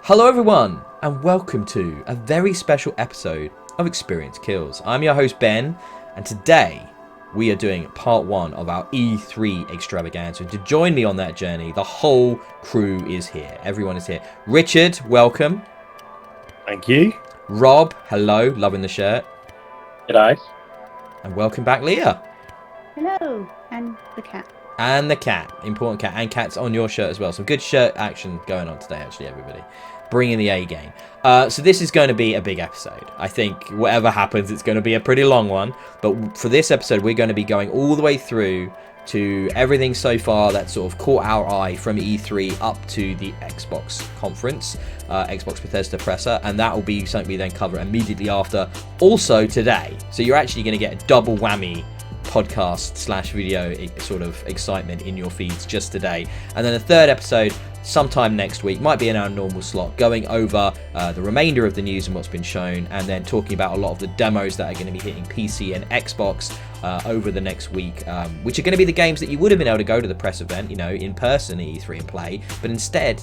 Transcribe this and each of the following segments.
Hello everyone, and welcome to a very special episode of Experience Kills. I'm your host Ben, and today we are doing part 1 of our E3 extravaganza. And to join me on that journey, the whole crew is here. Everyone is here. Richard, welcome. Thank you. Rob, hello, loving the shirt. G'day. And welcome back, Leah. Hello, and the cat. And the cat, important cat, and cat's on your shirt as well. Some good shirt action going on today, actually, everybody. Bringing the A game. So this is going to be a big episode. I think whatever happens, it's going to be a pretty long one. But for this episode, we're going to be going all the way through to everything so far that sort of caught our eye from E3 up to the Xbox conference, Xbox Bethesda presser, and that will be something we then cover immediately after. Also today, so you're actually going to get a double whammy podcast / video sort of excitement in your feeds just today, and then a third episode sometime next week, might be in our normal slot, going over the remainder of the news and what's been shown, and then talking about a lot of the demos that are going to be hitting PC and Xbox over the next week, which are going to be the games that you would have been able to go to the press event, you know, in person at E3 and play, but instead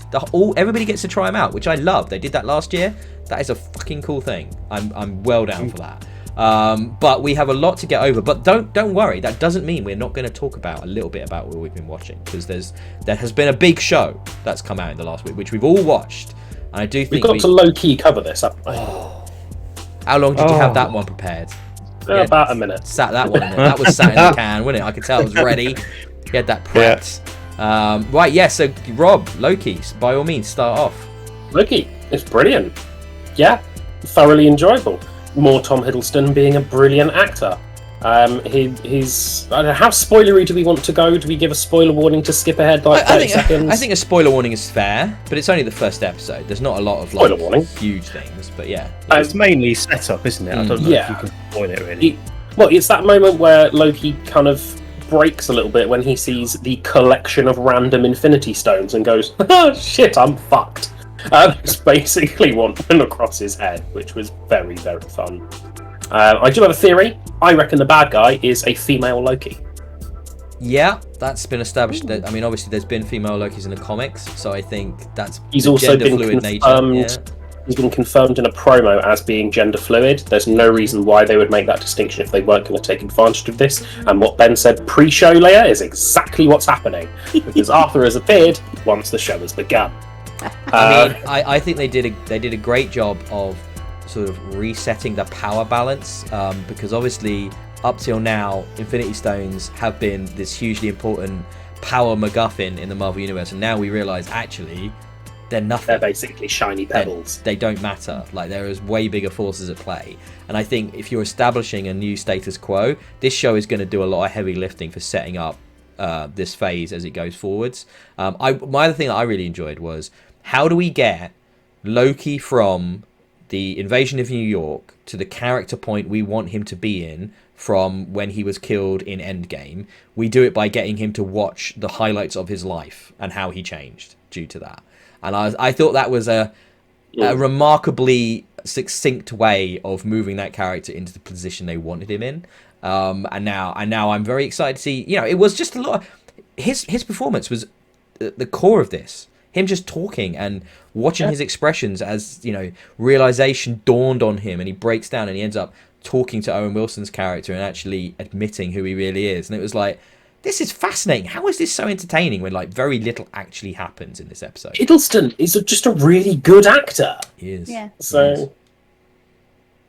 everybody gets to try them out, which I love. They did that last year. That is a fucking cool thing. I'm well down for that. But we have a lot to get over, but don't worry, that doesn't mean we're not going to talk about a little bit about what we've been watching, because there has been a big show that's come out in the last week, which we've all watched, and I do think we've got to low-key cover this, haven't we? How long did you have that one prepared? About a minute. Sat that one in there. That was sat in the can, wasn't it? I could tell it was ready. You had that prepped. Yeah. Right, yeah, so Rob, Loki, by all means, start off. Loki, it's brilliant. Yeah, thoroughly enjoyable. More Tom Hiddleston being a brilliant actor. He's. I don't know, how spoilery do we want to go? Do we give a spoiler warning to skip ahead by 30 seconds? I think a spoiler warning is fair, but it's only the first episode. There's not a lot of spoiler warning. Huge things, but yeah. It's mainly setup, isn't it? I don't know if you can spoil it really. It's that moment where Loki kind of breaks a little bit when he sees the collection of random Infinity Stones and goes, "Oh shit, I'm fucked." That's basically what went across his head, which was very, very fun. I do have a theory. I reckon the bad guy is a female Loki. Yeah, that's been established. I mean, obviously, there's been female Lokis in the comics, so I think that's he's also been confirmed. Yeah. He's been confirmed in a promo as being gender fluid. There's no reason why they would make that distinction if they weren't going to take advantage of this. And what Ben said pre-show, Leia, is exactly what's happening, because Arthur has appeared once the show has begun. I think they did a great job of sort of resetting the power balance, because obviously up till now Infinity Stones have been this hugely important power MacGuffin in the Marvel Universe, and now we realise actually they're nothing. They're basically shiny pebbles. They don't matter. Like, there is way bigger forces at play, and I think if you're establishing a new status quo, this show is going to do a lot of heavy lifting for setting up this phase as it goes forwards. My other thing that I really enjoyed was, how do we get Loki from the invasion of New York to the character point we want him to be in from when he was killed in Endgame? We do it by getting him to watch the highlights of his life and how he changed due to that. And I thought that was a remarkably succinct way of moving that character into the position they wanted him in. And now I'm very excited to see. You know, it was just a lot. His performance was the core of this. Him just talking and watching his expressions as, you know, realization dawned on him, and he breaks down and he ends up talking to Owen Wilson's character and actually admitting who he really is. And it was like, this is fascinating. How is this so entertaining when, like, very little actually happens in this episode? Hiddleston is just a really good actor. He is. Yeah. So,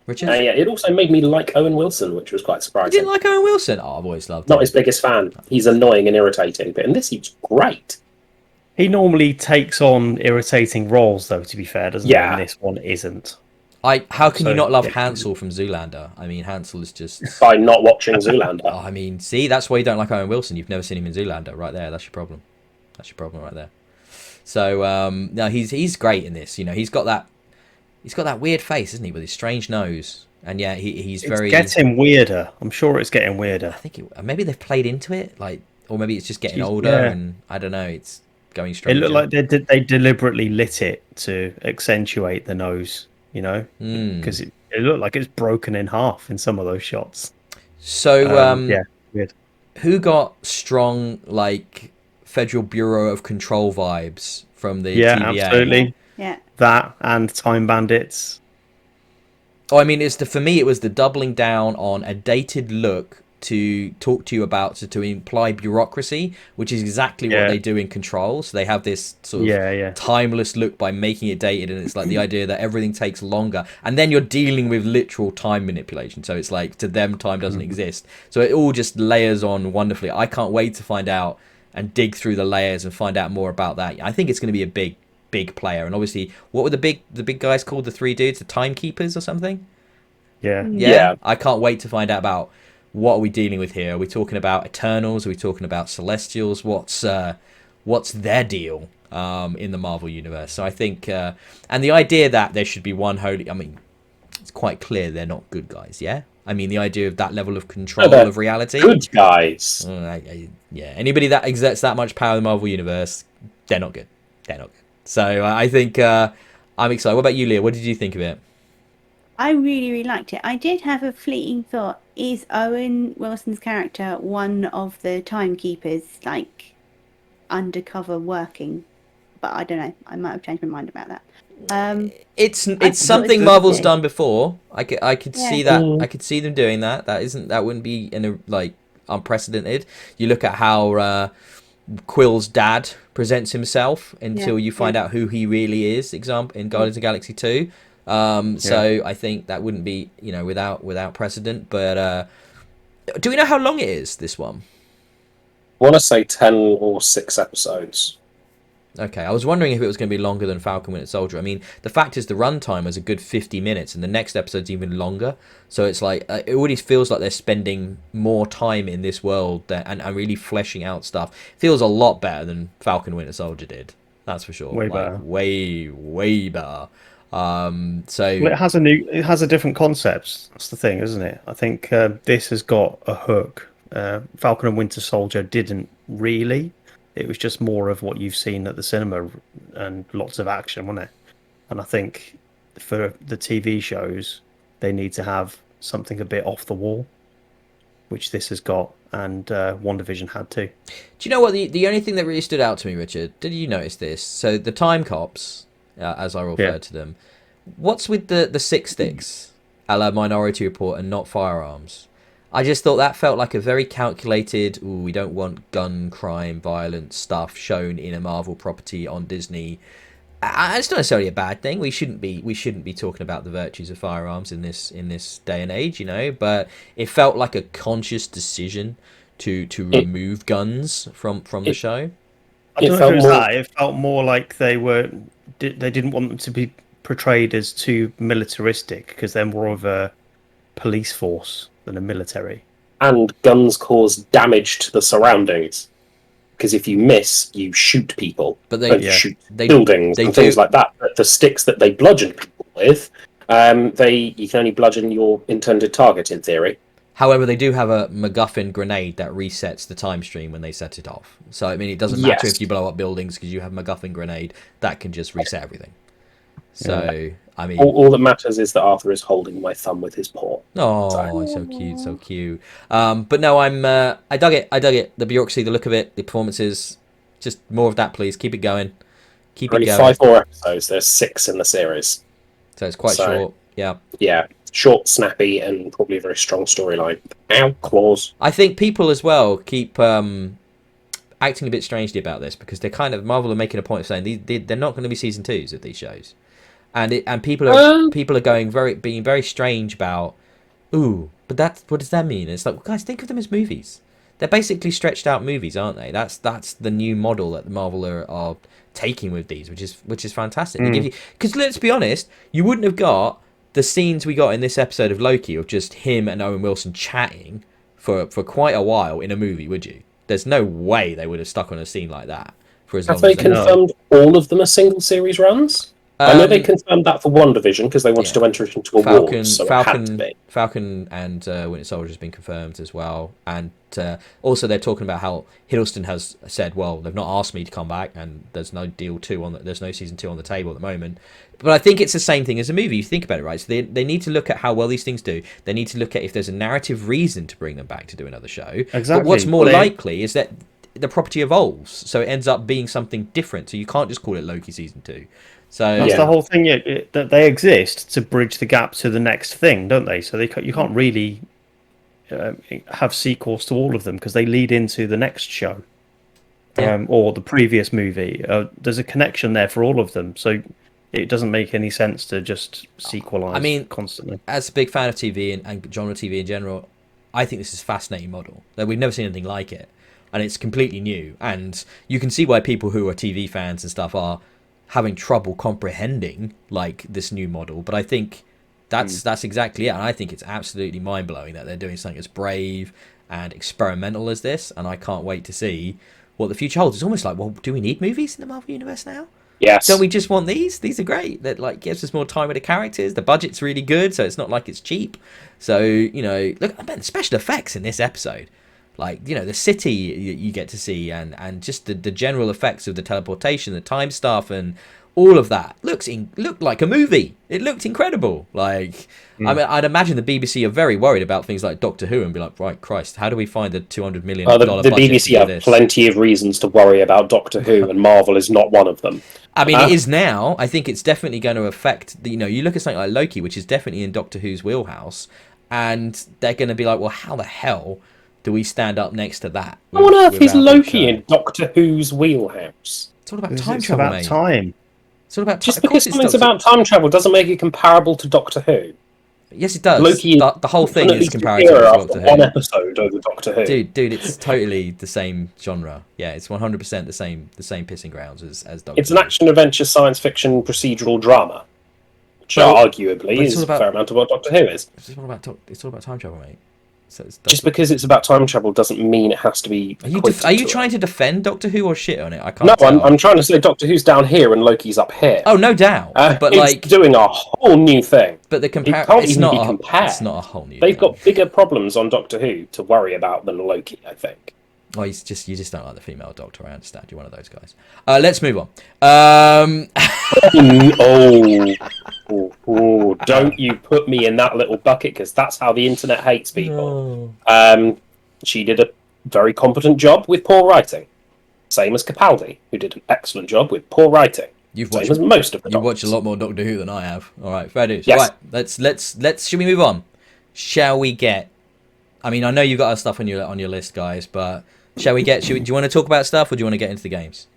Richard? it also made me like Owen Wilson, which was quite surprising. You didn't like Owen Wilson? Oh, I've always loved him. Not his biggest fan. He's annoying and irritating, but in this he's great. He normally takes on irritating roles, though, to be fair, doesn't he? And this one isn't. How can you not love Hansel from Zoolander? I mean, Hansel is just... By not watching Zoolander. Oh, I mean, see, that's why you don't like Owen Wilson. You've never seen him in Zoolander. Right there, that's your problem. That's your problem right there. So, no, he's great in this. You know, he's got that weird face, isn't he, with his strange nose. And yeah, he's very... It's getting weirder. I'm sure it's getting weirder. I think maybe they've played into it, like, or maybe it's just getting older, and I don't know, it's going strange. It looked like they deliberately lit it to accentuate the nose, you know, because it looked like it's broken in half in some of those shots. So, weird. Who got strong, like, Federal Bureau of Control vibes from the TVA? Yeah, absolutely. Yeah. That and Time Bandits. Oh, I mean, for me, it was the doubling down on a dated look to talk to you about, to imply bureaucracy, which is exactly what they do in Control. So they have this sort of timeless look by making it dated, and it's like the idea that everything takes longer, and then you're dealing with literal time manipulation. So it's like, to them, time doesn't exist. So it all just layers on wonderfully. I can't wait to find out and dig through the layers and find out more about that. I think it's going to be a big player. And obviously, what were the big guys called, the three dudes, the timekeepers or something? Yeah. I can't wait to find out about what are we dealing with here. Are we talking about Eternals? Are we talking about Celestials? What's their deal in the Marvel universe? So I think, and the idea that there should be one holy, I mean, it's quite clear they're not good guys. I mean, the idea of that level of control of reality, good guys. Anybody that exerts that much power in the Marvel universe, they're not good. So I think I'm excited. What about you, Leah? What did you think of it? I really, really liked it. I did have a fleeting thought. Is Owen Wilson's character one of the timekeepers, like, undercover working? But I don't know. I might have changed my mind about that. It's something Marvel's done before. I could see that. I could see them doing that. That wouldn't be unprecedented. You look at how Quill's dad presents himself until you find out who he really is. Example in Guardians of the Galaxy 2. So I think that wouldn't be without precedent. But do we know how long it is, this one? I want to say 10 or 6 episodes. Okay, I was wondering if it was going to be longer than Falcon Winter Soldier. I mean, the fact is the runtime is a good 50 minutes, and the next episode's even longer. So it's like, it already feels like they're spending more time in this world and really fleshing out stuff. Feels a lot better than Falcon Winter Soldier did. That's for sure. Way better. Way better. So it has a different concept. That's the thing, isn't it? I think this has got a hook. Falcon and Winter Soldier didn't really. It was just more of what you've seen at the cinema and lots of action, wasn't it? And I think for the TV shows, they need to have something a bit off the wall, which this has got, and WandaVision had too. Do you know what? The only thing that really stood out to me, Richard, did you notice this? So the time cops, as I refer to them, what's with the six sticks, a la Minority Report, and not firearms? I just thought that felt like a very calculated, we don't want gun, crime, violence stuff shown in a Marvel property on Disney. It's not necessarily a bad thing. We shouldn't be talking about the virtues of firearms in this day and age, but it felt like a conscious decision to remove guns from the show. I don't know if it was that. It felt more like they didn't want them to be portrayed as too militaristic, because they're more of a police force than a military. And guns cause damage to the surroundings, because if you miss, you shoot people. But they shoot buildings and things like that. But the sticks that they bludgeon people with, you can only bludgeon your intended target in theory. However, they do have a MacGuffin grenade that resets the time stream when they set it off. So I mean, it doesn't matter if you blow up buildings, because you have MacGuffin grenade that can just reset everything. So I mean, all that matters is that Arthur is holding my thumb with his paw. Oh, so cute. But no, I dug it. The bureaucracy, the look of it, the performances, just more of that, please. Keep it going. Keep it going. 5 more episodes. There's 6 in the series, so it's quite short. Yeah, short, snappy, and probably a very strong storyline. Ow, claws. I think people as well keep acting a bit strangely about this, because they're kind of, Marvel are making a point of saying they're not going to be season 2s of these shows. And people are being very strange about, but what does that mean? It's like, well, guys, think of them as movies. They're basically stretched out movies, aren't they? That's the new model that Marvel are taking with these, which is fantastic. They give you, because let's be honest, you wouldn't have got the scenes we got in this episode of Loki of just him and Owen Wilson chatting for quite a while in a movie, would you? There's no way they would have stuck on a scene like that for as long as they confirmed all of them as single series runs? I know they confirmed that for WandaVision, because they wanted to enter it into a war, so it had to be. Falcon and Winter Soldier has been confirmed as well, and also they're talking about how Hiddleston has said, well, they've not asked me to come back, and there's no deal 2 there's no season 2 on the table at the moment. But I think it's the same thing as a movie. You think about it, right? So they need to look at how well these things do. They need to look at if there's a narrative reason to bring them back to do another show. Exactly. But what's more likely is that the property evolves, so it ends up being something different. So you can't just call it Loki season 2. So That's the whole thing. That they exist to bridge the gap to the next thing, don't they? So you can't really have sequels to all of them because they lead into the next show or the previous movie. There's a connection there for all of them, so it doesn't make any sense to just sequelize constantly. As a big fan of TV and genre TV in general, I think this is a fascinating model. That we've never seen anything like it, and it's completely new. And you can see why people who are TV fans and stuff are having trouble comprehending like this new model. But I think that's exactly it. And I think it's absolutely mind blowing that they're doing something as brave and experimental as this. And I can't wait to see what the future holds. It's almost like, well, do we need movies in the Marvel Universe now? Yes. Don't we just want these? These are great. That like gives us more time with the characters. The budget's really good, so it's not like it's cheap. So, you know, look, I mean, the special effects in this episode, like, you know, the city you get to see and just the general effects of the teleportation, the time stuff, and all of that looked like a movie. It looked incredible. Like, I mean, I'd imagine the BBC are very worried about things like Doctor Who and be like, right, Christ, how do we find the $200 million the budget BBC have plenty of reasons to worry about Doctor Who, and Marvel is not one of them. I mean, it is now. I think it's definitely going to affect, you know, you look at something like Loki, which is definitely in Doctor Who's wheelhouse, and they're going to be like, well, how the hell do we stand up next to that? How on earth is Loki in Doctor Who's wheelhouse? It's all about time travel, mate. Time. It's all about Just because something's about time travel doesn't make it comparable to Doctor Who. Yes, it does. Loki, the whole thing is comparable to Doctor Who. One episode over Doctor Who. Dude, it's totally the same genre. Yeah, it's 100% the same pissing grounds as Doctor Who. It's an action adventure science fiction procedural drama, which arguably is a fair amount of what Doctor Who is. It's all about time travel, mate. So just because it's about time travel doesn't mean it has to be. Are you trying to defend Doctor Who or shit on it? I can't. No, tell. I'm trying to say Doctor Who's down here and Loki's up here. Oh, no doubt. But it's like doing a whole new thing. But the it's not a whole new. They've got bigger problems on Doctor Who to worry about than Loki, I think. Well, you just don't like the female Doctor. I understand. You're one of those guys. Let's move on. Don't you put me in that little bucket, because that's how the internet hates people. She did a very competent job with poor writing. Same as Capaldi, who did an excellent job with poor writing. You've watched most of the. You watch a lot more Doctor Who than I have. All right, fair dues. Yes. Right, let's. Should we move on? Shall we get? I mean, I know you've got other stuff on your list, guys, but shall we get? Do you want to talk about stuff, or do you want to get into the games?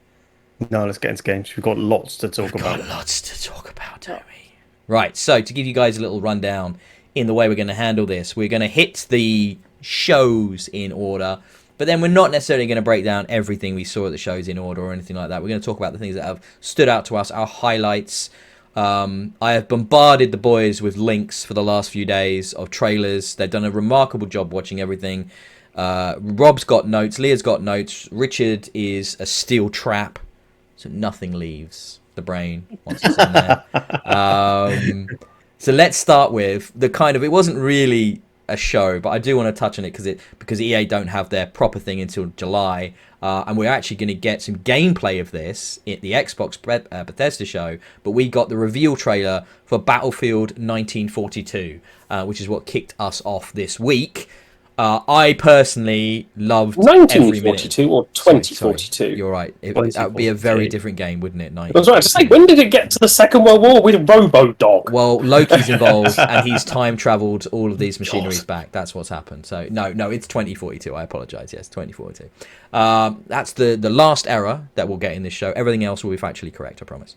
No, let's get into games. We've got lots to talk about. Lots to talk about, don't we? Right. So to give you guys a little rundown in the way we're going to handle this, we're going to hit the shows in order, but then we're not necessarily going to break down everything we saw at the shows in order or anything like that. We're going to talk about the things that have stood out to us, our highlights. I have bombarded the boys with links for the last few days of trailers. They've done a remarkable job watching everything. Rob's got notes, Leah's got notes, Richard is a steel trap, so nothing leaves the brain once it's in there. So let's start with the kind of, it wasn't really a show, but I do want to touch on it because EA don't have their proper thing until July, and we're actually going to get some gameplay of this at the Xbox Bethesda show, but we got the reveal trailer for Battlefield 1942, which is what kicked us off this week. I personally loved 1942 or 2042. Sorry. You're right. That would be a very different game, wouldn't it? I was right to say, when did it get to the Second World War with Robo-Dog? Well, Loki's involved, and he's time-travelled all of these machineries back. That's what's happened. So, no, it's 2042. I apologise. Yes, 2042. That's the last error that we'll get in this show. Everything else will be factually correct, I promise.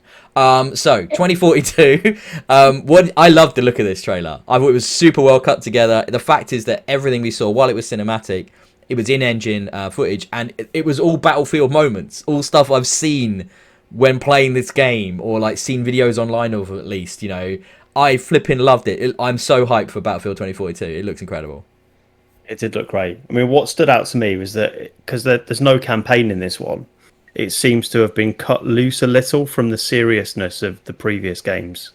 So, 2042. I loved the look of this trailer. I thought it was super well cut together. The fact is that everything we saw, while it was cinematic, it was in-engine footage, and it was all Battlefield moments, all stuff I've seen when playing this game, or like seen videos online of, at least. You know, I flipping loved it. I'm so hyped for Battlefield 2042. It looks incredible. It did look great. I mean, what stood out to me was that because there's no campaign in this one, it seems to have been cut loose a little from the seriousness of the previous games,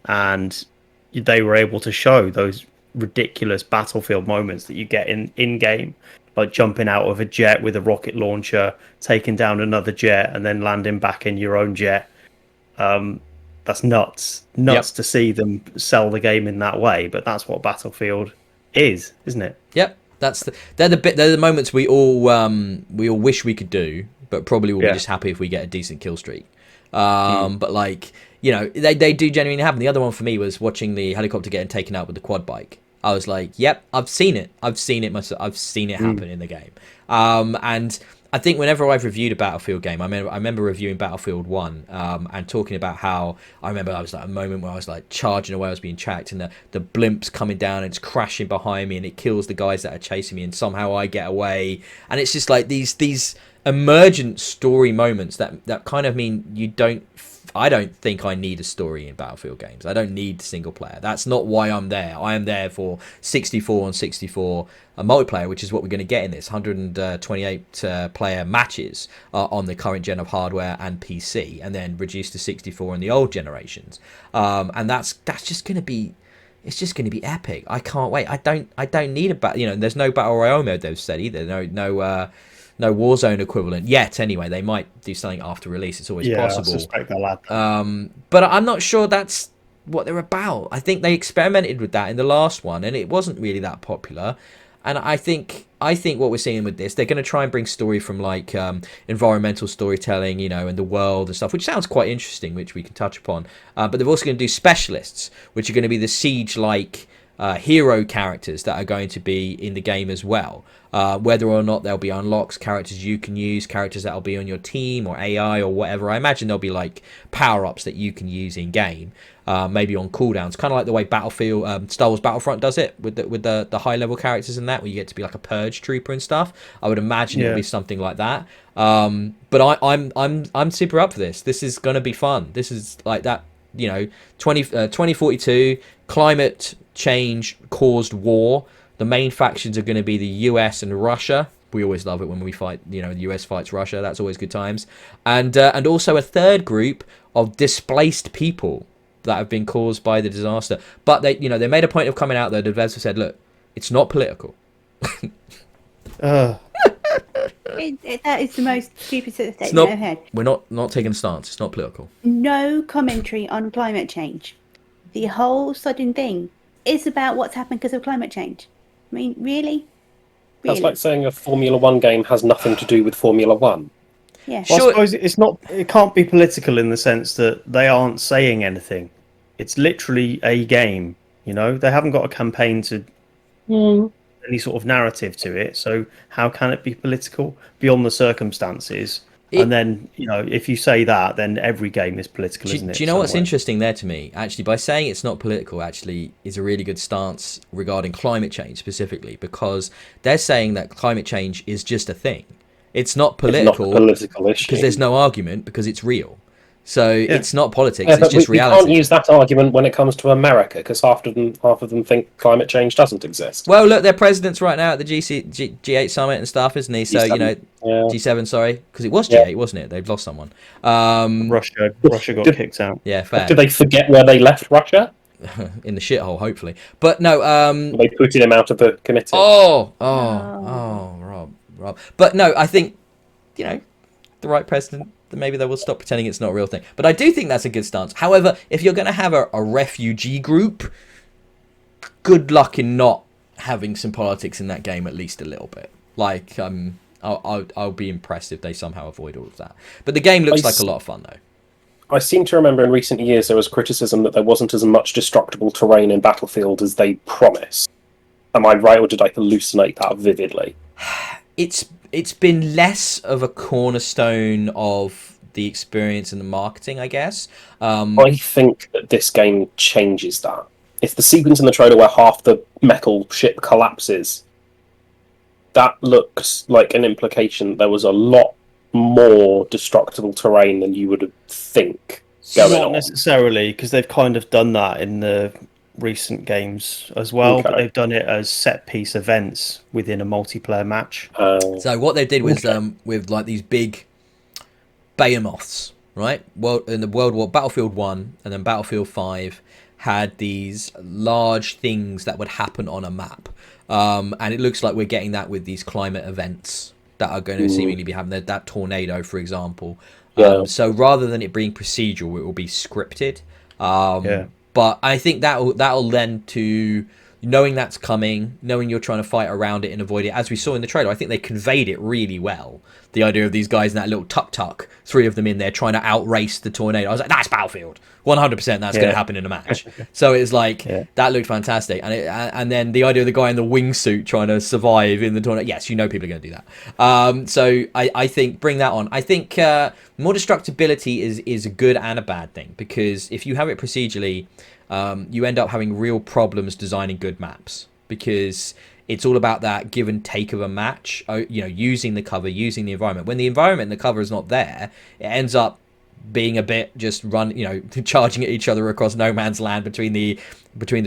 and they were able to show those ridiculous Battlefield moments that you get in game, like jumping out of a jet with a rocket launcher, taking down another jet, and then landing back in your own jet. That's nuts to see them sell the game in that way, but that's what Battlefield is, isn't it? Yep. they're the moments we all wish we could do, but probably will be just happy if we get a decent kill streak. But like, you know, they do genuinely happen. The other one for me was watching the helicopter getting taken out with the quad bike. I was like, yep, I've seen it myself. I've seen it happen in the game. And I think whenever I've reviewed a Battlefield game, I remember reviewing Battlefield 1 and talking about how I remember I was like a moment where I was like charging away, I was being tracked, and the blimp's coming down and it's crashing behind me and it kills the guys that are chasing me, and somehow I get away. And it's just like these emergent story moments that kind of mean I don't think I need a story in Battlefield games. I don't need single player. That's not why I'm there. I am there for 64 on 64 multiplayer, which is what we're going to get in this 128 player matches on the current gen of hardware and PC, and then reduced to 64 in the old generations. And that's just going to be. It's just going to be epic. I can't wait. I don't need a there's no battle royale mode they've said either. No Warzone equivalent yet. Anyway, they might do something after release. It's always possible. I suspect they'll add. But I'm not sure that's what they're about. I think they experimented with that in the last one, and it wasn't really that popular. And I think what we're seeing with this, they're going to try and bring story from like environmental storytelling, and the world and stuff, which sounds quite interesting, which we can touch upon. But they're also going to do specialists, which are going to be the siege-like hero characters that are going to be in the game as well. Whether or not there'll be unlocks, characters you can use, characters that'll be on your team or AI or whatever. I imagine there'll be like power-ups that you can use in game, maybe on cooldowns, kind of like the way Battlefield, Star Wars Battlefront does it with the high-level characters and that, where you get to be like a purge trooper and stuff. I would imagine it'll be something like that. But I'm super up for this. This is gonna be fun. This is like that, 2042 climate change caused war. The main factions are going to be the US and Russia. We always love it when we fight, the US fights Russia. That's always good times. And also a third group of displaced people that have been caused by the disaster. But they made a point of coming out there. The devs have said, look, it's not political. That is the most stupid statement I've heard. We're not taking a stance. It's not political. No commentary on climate change. The whole sudden thing is about what's happened because of climate change. I mean, really? That's like saying a Formula 1 game has nothing to do with Formula 1. Yeah. Well, I suppose it can't be political in the sense that they aren't saying anything. It's literally a game, They haven't got a campaign to any sort of narrative to it. So how can it be political beyond the circumstances? And then, if you say that, then every game is political, isn't it? Do you know what's interesting there to me? Actually, by saying it's not political, actually, is a really good stance regarding climate change specifically, because they're saying that climate change is just a thing. It's not political, because there's no argument, because it's real. So it's not politics, it's just reality. You can't use that argument when it comes to America, because half of them think climate change doesn't exist. Well, look, their president's right now at the G8 summit and stuff, isn't he? So, G7, sorry, because it was G8, wasn't it? They've lost someone. Russia got kicked out. Yeah, fair. Did they forget where they left Russia? In the shithole, hopefully. But no, they booted him out of the committee. Rob. But no, I think, the right president, maybe they will stop pretending it's not a real thing. But I do think that's a good stance. However, if you're going to have a refugee group, good luck in not having some politics in that game, at least a little bit. Like, I'll be impressed if they somehow avoid all of that. But the game looks like a lot of fun, though. I seem to remember in recent years there was criticism that there wasn't as much destructible terrain in Battlefield as they promised. Am I right, or did I hallucinate that vividly? It's been less of a cornerstone of the experience and the marketing, I guess. I think that this game changes that. If the sequence in the trailer where half the metal ship collapses, that looks like an implication that there was a lot more destructible terrain than you would think going on. Not necessarily, because they've kind of done that in the recent games as well, but they've done it as set piece events within a multiplayer match. So what they did was with like these big behemoths, right? In the World War, Battlefield 1 and then Battlefield 5 had these large things that would happen on a map, and it looks like we're getting that with these climate events that are going to seemingly be having that tornado, for example. So rather than it being procedural, it will be scripted. But I think that'll lend to knowing that's coming, knowing you're trying to fight around it and avoid it, as we saw in the trailer, I think they conveyed it really well. The idea of these guys in that little tuk-tuk, 3 of them in there trying to outrace the tornado. I was like, that's Battlefield. 100% that's going to happen in a match. So it's like, that looked fantastic. And then the idea of the guy in the wingsuit trying to survive in the tornado. Yes, you know people are going to do that. So I think bring that on. I think more destructibility is a good and a bad thing, because if you have it procedurally, you end up having real problems designing good maps, because it's all about that give and take of a match, you know, using the cover, using the environment. When the environment and the cover is not there, it ends up being a bit just charging at each other across no man's land between the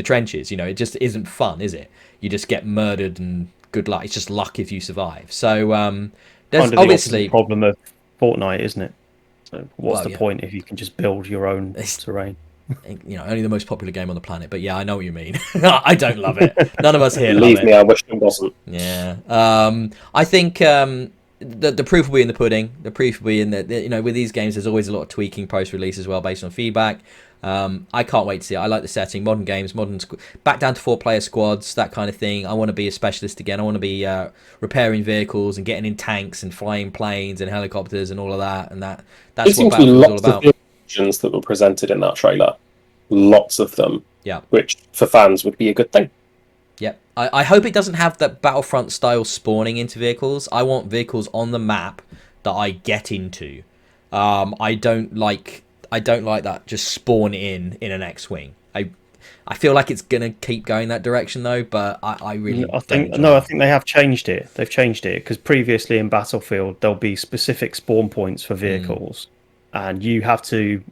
trenches. You know, it just isn't fun, is it? You just get murdered and good luck. It's just luck if you survive. So there's obviously the problem of Fortnite, isn't it? So what's the point if you can just build your own terrain? You know, only the most popular game on the planet. But yeah, I know what you mean. I don't love it. None of us here love it. Believe me, I wish it wasn't. Yeah. I think the proof will be in the pudding. The proof will be in that, you know, with these games, there's always a lot of tweaking post-release as well, based on feedback. I can't wait to see it. I like the setting, modern games, back down to 4-player squads, that kind of thing. I want to be a specialist again. I want to be repairing vehicles and getting in tanks and flying planes and helicopters and all of that. And that's what Battlefield's all about. That were presented in that trailer, lots of them, which for fans would be a good thing. Yep. I hope it doesn't have that Battlefront style spawning into vehicles. I want vehicles on the map that I get into. I don't like that just spawn in an X-wing. I feel like it's gonna keep going that direction though, but I really I think they have changed it. They've changed it because previously in Battlefield there'll be specific spawn points for vehicles. And you have to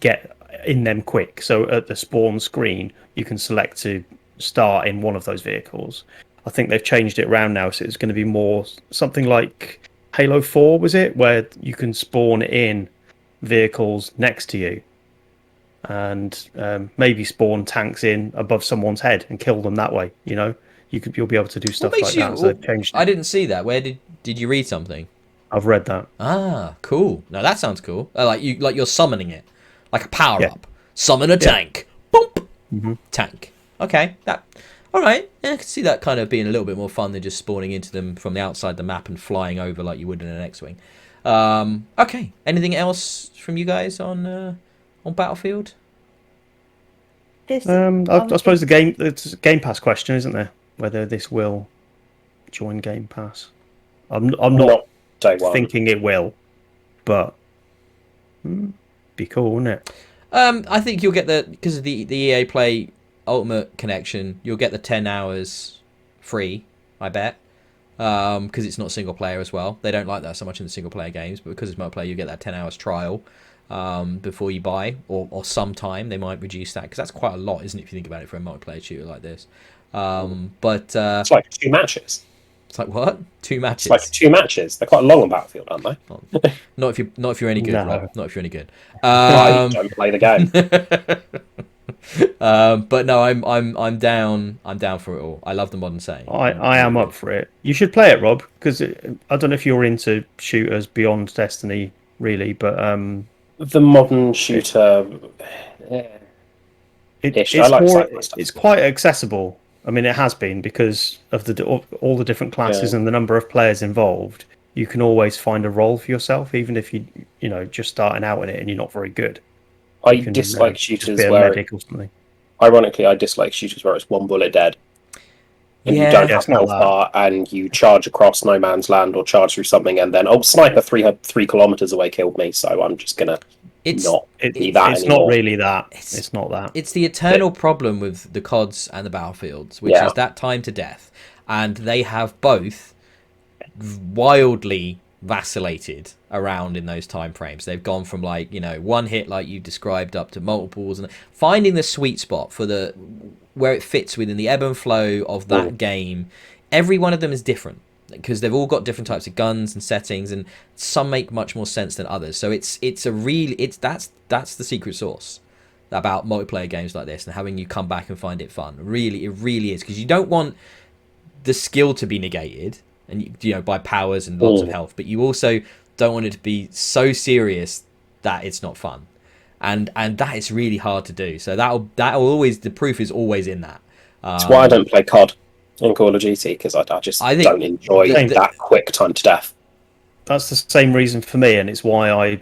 get in them quick. So at the spawn screen, you can select to start in one of those vehicles. I think they've changed it around now, so it's going to be more something like Halo 4, was it? Where you can spawn in vehicles next to you. And maybe spawn tanks in above someone's head and kill them that way, you know? You'll be able to do stuff like that. So they've changed it. I didn't see that. Where did you read something? I've read that. Ah, cool. Now that sounds cool. Like you're summoning it, like a power up. Summon a tank. Boom. Tank. Okay. All right. Yeah, I can see that kind of being a little bit more fun than just spawning into them from the outside the map and flying over like you would in an X-wing. Okay. Anything else from you guys on Battlefield? I suppose it's a Game Pass question, isn't there? Whether this will join Game Pass. I'm not thinking it will, but be cool, wouldn't it? I think you'll get because of the EA Play Ultimate connection, you'll get the 10 hours free, I bet, because it's not single player as well. They don't like that so much in the single player games, but because it's multiplayer, you get that 10 hours trial before you buy, or sometime they might reduce that, because that's quite a lot, isn't it, if you think about it, for a multiplayer shooter like this. But it's like 2 matches. It's like what? 2 matches. It's like 2 matches. They're quite long on Battlefield, aren't they? Not if you're any good, Rob. Not if you're any good. I don't play the game. But no, I'm down. I'm down for it all. I love the modern setting. I am up for it. You should play it, Rob, because I don't know if you're into shooters beyond Destiny, really, but the modern shooter. It's quite accessible. I mean, it has been because of all the different classes and the number of players involved. You can always find a role for yourself, even if you just starting out in it and you're not very good. I dislike shooters where, ironically, I dislike shooters where it's one bullet dead, and you don't have health bar, and you charge across no man's land or charge through something, and then sniper 3 kilometers away killed me, so I'm just gonna. It's not really that. It's not that. It's the eternal problem with the CODs and the Battlefields, which is that time to death, and they have both wildly vacillated around in those time frames. They've gone from one hit like you described up to multiples, and finding the sweet spot for where it fits within the ebb and flow of that game. Every one of them is different, because they've all got different types of guns and settings, and some make much more sense than others. So that's the secret sauce about multiplayer games like this, and having you come back and find it fun. It really is, because you don't want the skill to be negated, and by powers and lots of health, but you also don't want it to be so serious that it's not fun, and that is really hard to do. So that'll always, the proof is always in that. That's why I don't play COD in Call of Duty, because I just I think don't enjoy that quick time to death. That's the same reason for me, and it's why I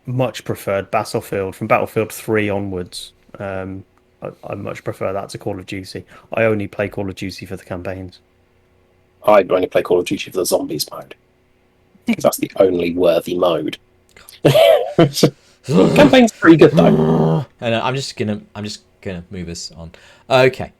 much preferred Battlefield from Battlefield 3 onwards. I much prefer that to Call of Duty. I only play Call of Duty for the campaigns. I only play Call of Duty for the zombies mode, because that's the only worthy mode. Campaign's pretty good though. And I'm just gonna move us on. Okay,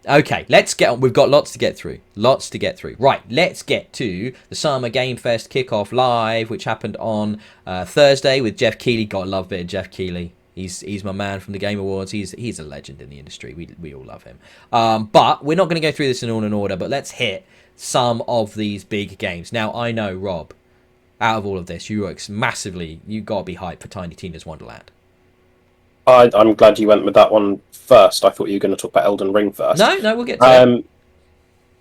let's get on. We've got lots to get through. Right, let's get to the Summer Game Fest kickoff live, which happened on Thursday with Jeff Keighley. Gotta love a bit of Jeff Keighley. He's my man from the Game Awards. He's a legend in the industry. We all love him. But we're not going to go through this in all in order. But let's hit some of these big games. Now I know, Rob, out of all of this, you got to be hyped for Tiny Tina's Wonderland. I'm glad you went with that one first. I thought you were going to talk about Elden Ring first. No, we'll get to it.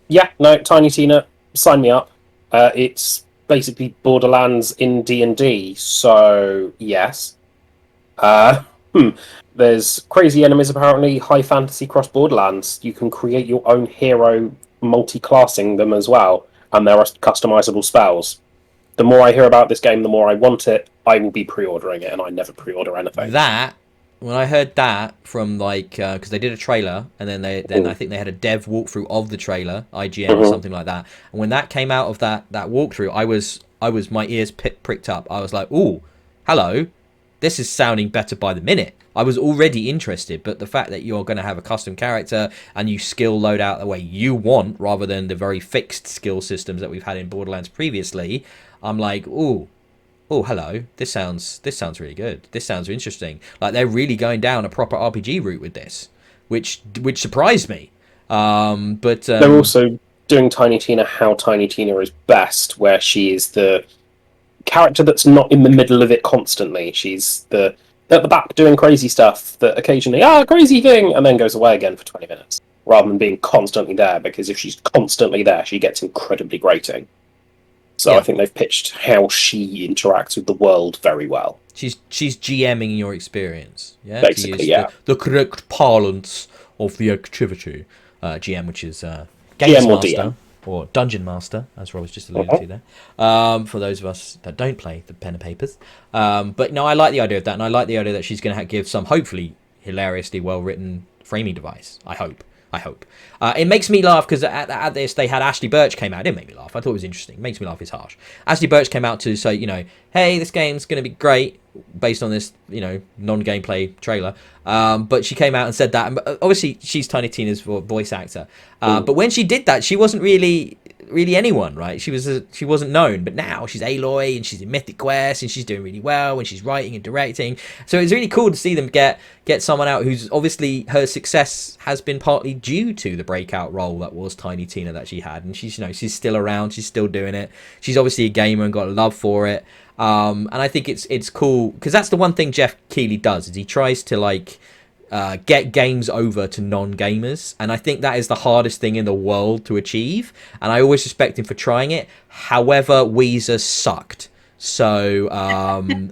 Yeah, no, Tiny Tina, sign me up. It's basically Borderlands in D&D, so yes. There's crazy enemies apparently, high fantasy cross Borderlands. You can create your own hero, multi-classing them as well, and there are customizable spells. The more I hear about this game, the more I want it. I will be pre-ordering it, and I never pre-order anything. When I heard that from because they did a trailer, and then I think they had a dev walkthrough of the trailer, IGN or something like that. And when that came out of that walkthrough, I was my ears pricked up. I was like, "Ooh, hello, this is sounding better by the minute." I was already interested, but the fact that you're going to have a custom character and you skill load out the way you want, rather than the very fixed skill systems that we've had in Borderlands previously, I'm like, "Ooh. Oh, hello. This sounds really good. This sounds interesting." Like they're really going down a proper RPG route with this, which surprised me. But they're also doing Tiny Tina how Tiny Tina is best, where she is the character that's not in the middle of it constantly. She's at the back doing crazy stuff that occasionally, crazy thing, and then goes away again for 20 minutes, rather than being constantly there, because if she's constantly there, she gets incredibly grating. So yeah. I think they've pitched how she interacts with the world very well. She's GMing your experience, yeah. Basically, yeah. The correct parlance of the activity, GM, which is Games Master or Dungeon Master, as Rob was just alluding to there. For those of us that don't play the pen and papers, but no, I like the idea of that, and I like the idea that she's going to give some hopefully hilariously well written framing device. I hope. It makes me laugh because at this they had Ashley Birch came out. It didn't make me laugh. I thought it was interesting. It makes me laugh. It's harsh. Ashley Birch came out to say, hey, this game's going to be great based on this, non-gameplay trailer. But she came out and said that. And obviously, she's Tiny Tina's voice actor. But when she did that, she wasn't really anyone, right? She wasn't known, but now she's Aloy and she's in Mythic Quest and she's doing really well and she's writing and directing. So it's really cool to see them get someone out who's obviously her success has been partly due to the breakout role that was Tiny Tina that she had, and she's still around, she's still doing it. She's obviously a gamer and got a love for it. And I think it's cool because that's the one thing Jeff Keighley does is he tries to get games over to non-gamers, and I think that is the hardest thing in the world to achieve, and I always respect him for trying it. However, Weezer sucked, so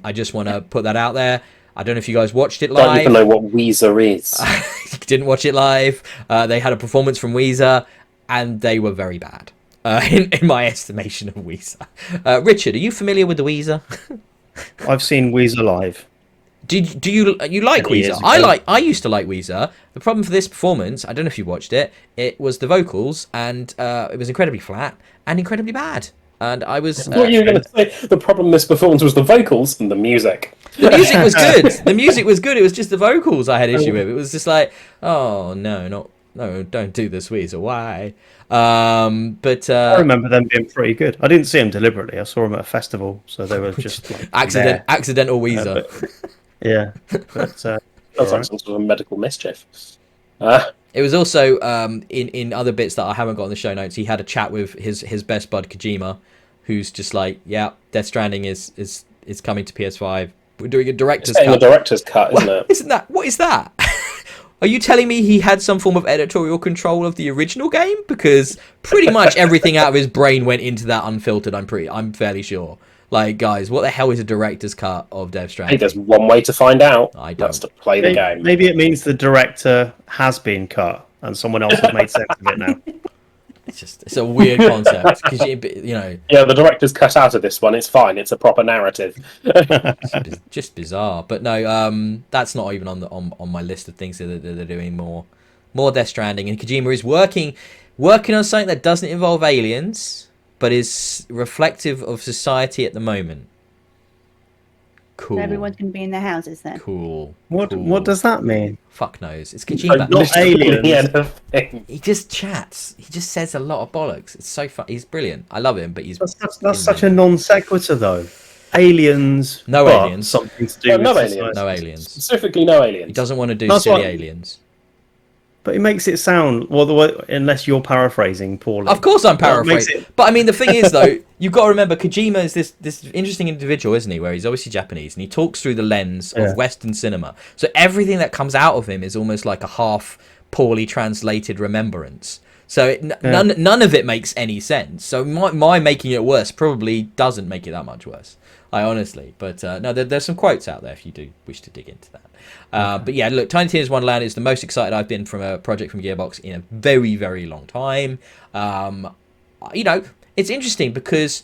I just want to put that out there. I don't know if you guys watched it live. Don't even know what Weezer is. Didn't watch it live. They had a performance from Weezer, and they were very bad, in my estimation of Weezer. Richard, are you familiar with the Weezer? I've seen Weezer live. Do you like Weezer? I used to like Weezer. The problem for this performance, I don't know if you watched it, it was the vocals, and it was incredibly flat and incredibly bad. And I was. What you were going to say? The problem with this performance was the vocals and the music. The music was good. The music was good. It was just the vocals I had issue with. It was just like, oh no, don't do this, Weezer. Why? But I remember them being pretty good. I didn't see them deliberately. I saw them at a festival, so they were just accidental Weezer. Yeah, but sounds like some sort of medical mischief. It was also in other bits that I haven't got in the show notes. He had a chat with his best bud Kojima, who's just like, yeah, Death Stranding is coming to PS5. We're doing a director's cut. A director's cut, isn't it? What is that? Are you telling me he had some form of editorial control of the original game? Because pretty much everything out of his brain went into that unfiltered. I'm fairly sure. Like, guys, what the hell is a director's cut of Death Stranding? Hey, there's one way to find out. That's to play the game. Maybe it means the director has been cut and someone else has made sense of it now. It's a weird concept because Yeah, the director's cut out of this one. It's fine. It's a proper narrative. just bizarre. But no, that's not even on my list of things that they're doing more Death Stranding, and Kojima is working on something that doesn't involve aliens, but is reflective of society at the moment. Cool. So everyone's going to be in their houses then. Cool. What does that mean? Fuck knows. It's Kojima. Not aliens. Yeah, He just chats. He just says a lot of bollocks. It's so fun. He's brilliant. I love him, but he's That's such a non sequitur, though. Aliens. No but aliens. Something to do No, with no society. aliens. no aliens. Specifically, no He aliens. doesn't want to do That's silly what- aliens. But it makes it sound the way, unless you're paraphrasing poorly. Of course I'm Well, it makes paraphrasing. it- But I mean, the thing is, though, you've got to remember, Kojima is this interesting individual, isn't he? Where he's obviously Japanese, and he talks through the lens Yeah. of Western cinema. So everything that comes out of him is almost like a half poorly translated remembrance. So none of it makes any sense. So my making it worse probably doesn't make it that much worse. I honestly, but no, there's some quotes out there if you do wish to dig into that. But yeah, look, Tiny Tina's Wonderland is the most excited I've been from a project from Gearbox in a very, very long time. It's interesting because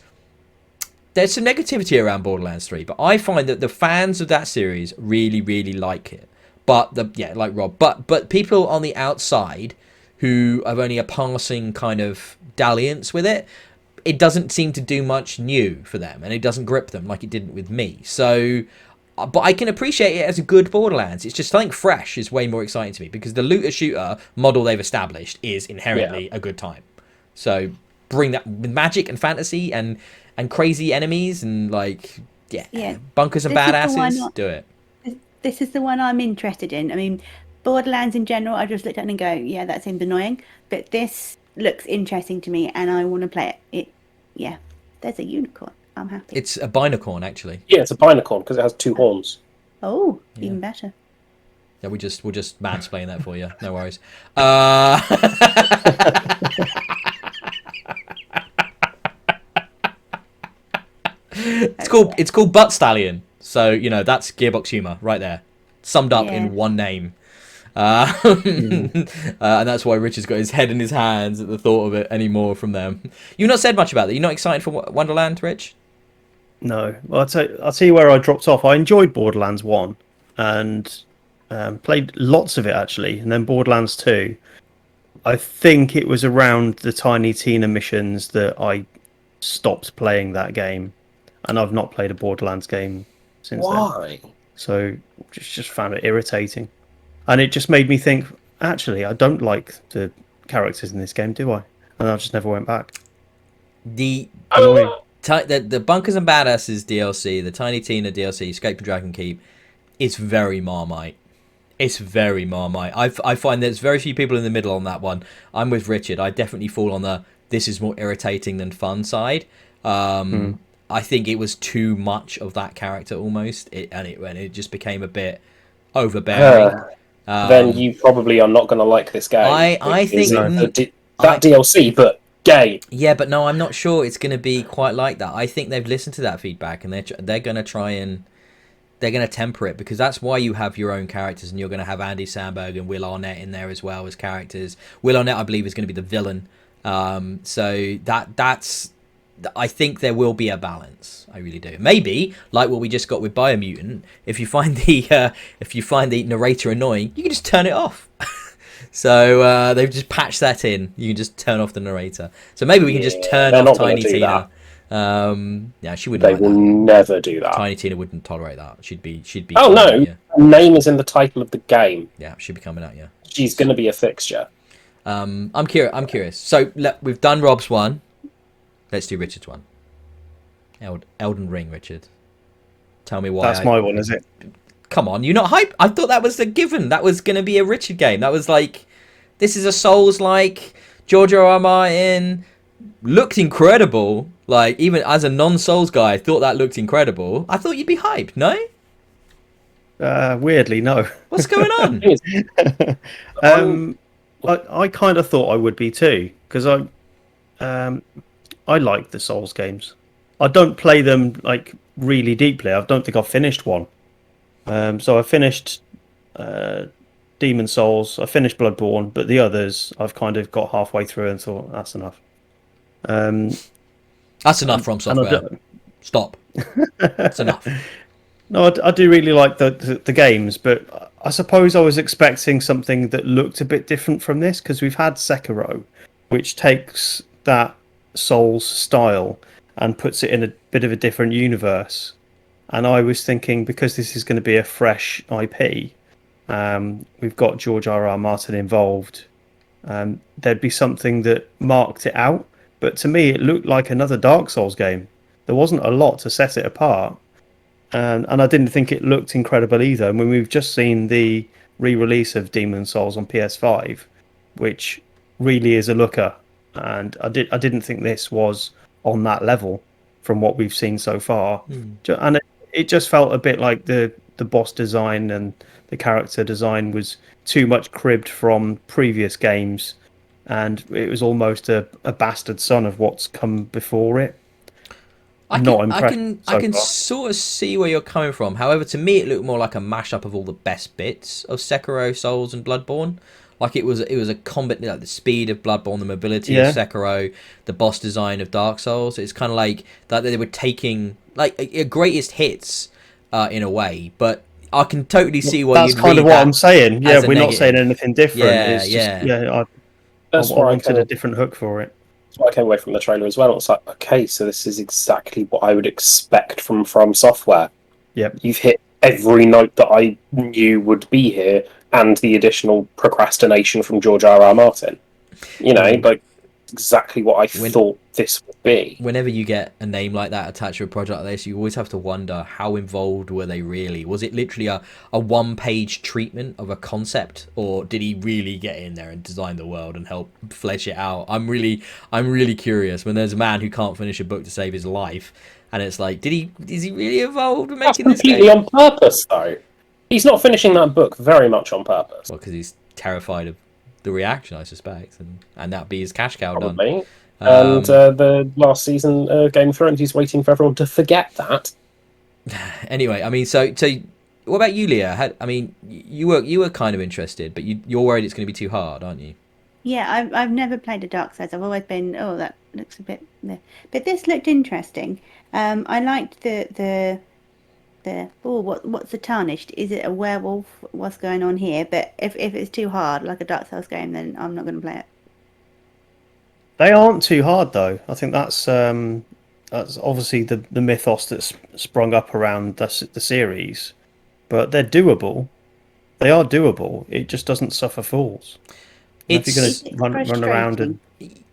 there's some negativity around Borderlands 3, but I find that the fans of that series really, really like it. But like Rob, but people on the outside who have only a passing kind of dalliance with it, it doesn't seem to do much new for them, and it doesn't grip them like it didn't with me. So, but I can appreciate it as a good Borderlands. It's just something fresh is way more exciting to me because the looter-shooter model they've established is inherently a good time. So bring that with magic and fantasy and crazy enemies and bunkers and This is the one badasses. Do it. This is the one I'm interested in. I mean, Borderlands in general, I just looked at it and go, yeah, that seems annoying. But this looks interesting to me, and I want to play it. There's a unicorn. I'm happy. It's a binacorn, actually. Yeah, it's a binacorn because it has 2 horns. Oh, even better. Yeah, we'll just mansplain that for you. No worries. It's called Butt Stallion. So that's Gearbox humor right there, summed up in one name. And that's why Richard's got his head in his hands at the thought of it anymore from them. You've not said much about that. You're not excited for Wonderland, Rich? No. Well, I'll tell you where I dropped off. I enjoyed Borderlands 1 and played lots of it, actually. And then Borderlands 2. I think it was around the Tiny Tina missions that I stopped playing that game. And I've not played a Borderlands game since then. Why? So just found it irritating. And it just made me think, actually, I don't like the characters in this game, do I? And I just never went back. The Annoying. the Bunkers and Badasses DLC, the Tiny Tina DLC, Escape from Dragon Keep, it's very Marmite. It's very Marmite. I find there's very few people in the middle on that one. I'm with Richard. I definitely fall on the this is more irritating than fun side. I think it was too much of that character almost, and it just became a bit overbearing. Then you probably are not going to like this game. I think that DLC, but gay. Yeah, but no, I'm not sure it's going to be quite like that. I think they've listened to that feedback and they're going to try and they're going to temper it, because that's why you have your own characters, and you're going to have Andy Samberg and Will Arnett in there as well as characters. Will Arnett, I believe, is going to be the villain. So that's. I think there will be a balance. I really do. Maybe like what we just got with Biomutant. If you find the narrator annoying, you can just turn it off. So they've just patched that in. You can just turn off the narrator. So maybe we can just turn off Tiny Tina. She wouldn't. They will never do that. Tiny Tina wouldn't tolerate that. She'd be. Oh no! Her name is in the title of the game. Yeah, she'd be coming out. Yeah. She's going to be a fixture. I'm curious. So we've done Rob's one. Let's do Richard's one. Elden Ring, Richard. Tell me why. That's my one, is it? Come on, you're not hype. I thought that was a given. That was going to be a Richard game. That was like, this is a Souls-like. George R.R. Martin looked incredible. Like, even as a non-Souls guy, I thought that looked incredible. I thought you'd be hyped, no? Weirdly, no. What's going on? I kind of thought I would be too, because I like the Souls games. I don't play them like really deeply. I don't think I've finished one. So I finished Demon Souls. I finished Bloodborne, but the others I've kind of got halfway through and thought that's enough. That's enough from software. Stop. That's enough. No, I do really like the games, but I suppose I was expecting something that looked a bit different from this, because we've had Sekiro, which takes that Souls style and puts it in a bit of a different universe. And I was thinking, because this is going to be a fresh IP, we've got George R.R. Martin involved, there'd be something that marked it out. But to me, it looked like another Dark Souls game. There wasn't a lot to set it apart. And I didn't think it looked incredible either. I mean, we've just seen the re-release of Demon's Souls on PS5, which really is a looker. And I didn't think this was on that level from what we've seen so far. And it just felt a bit like the boss design and the character design was too much cribbed from previous games, and it was almost a bastard son of what's come before it. I can sort of see where you're coming from. However, to me, it looked more like a mashup of all the best bits of Sekiro, Souls, and Bloodborne. Like it was a combat, like the speed of Bloodborne, the mobility of Sekiro, the boss design of Dark Souls. It's kind of like that they were taking like a greatest hits in a way, but I can totally see why that's kind of what I'm saying. Yeah, we're not saying anything different. I wanted a different hook for it. That's why I came away from the trailer as well. It's like, okay, so this is exactly what I would expect from Software. Yep. You've hit every note that I knew would be here, and the additional procrastination from George R.R. Martin. You know, like exactly what I thought this would be. Whenever you get a name like that attached to a project like this, you always have to wonder, how involved were they really? Was it literally a one-page treatment of a concept, or did he really get in there and design the world and help flesh it out? I'm really curious. When there's a man who can't finish a book to save his life, and it's like, is he really involved in making this game? Completely on purpose, though. He's not finishing that book very much on purpose. Well, because he's terrified of the reaction, I suspect, and that'd be his cash cow probably done. And the last season Game of Thrones, he's waiting for everyone to forget that. Anyway, I mean, so what about you, Leah? I mean, you were kind of interested, but you're worried it's going to be too hard, aren't you? Yeah, I've never played a Dark Souls. I've always been, that looks a bit, but this looked interesting. I liked what's the tarnished? Is it a werewolf? What's going on here? But if it's too hard, like a Dark Souls game, then I'm not going to play it. They aren't too hard though. I think that's obviously the mythos that's sprung up around the series, but they're doable. They are doable. It just doesn't suffer fools. If you're going to run around and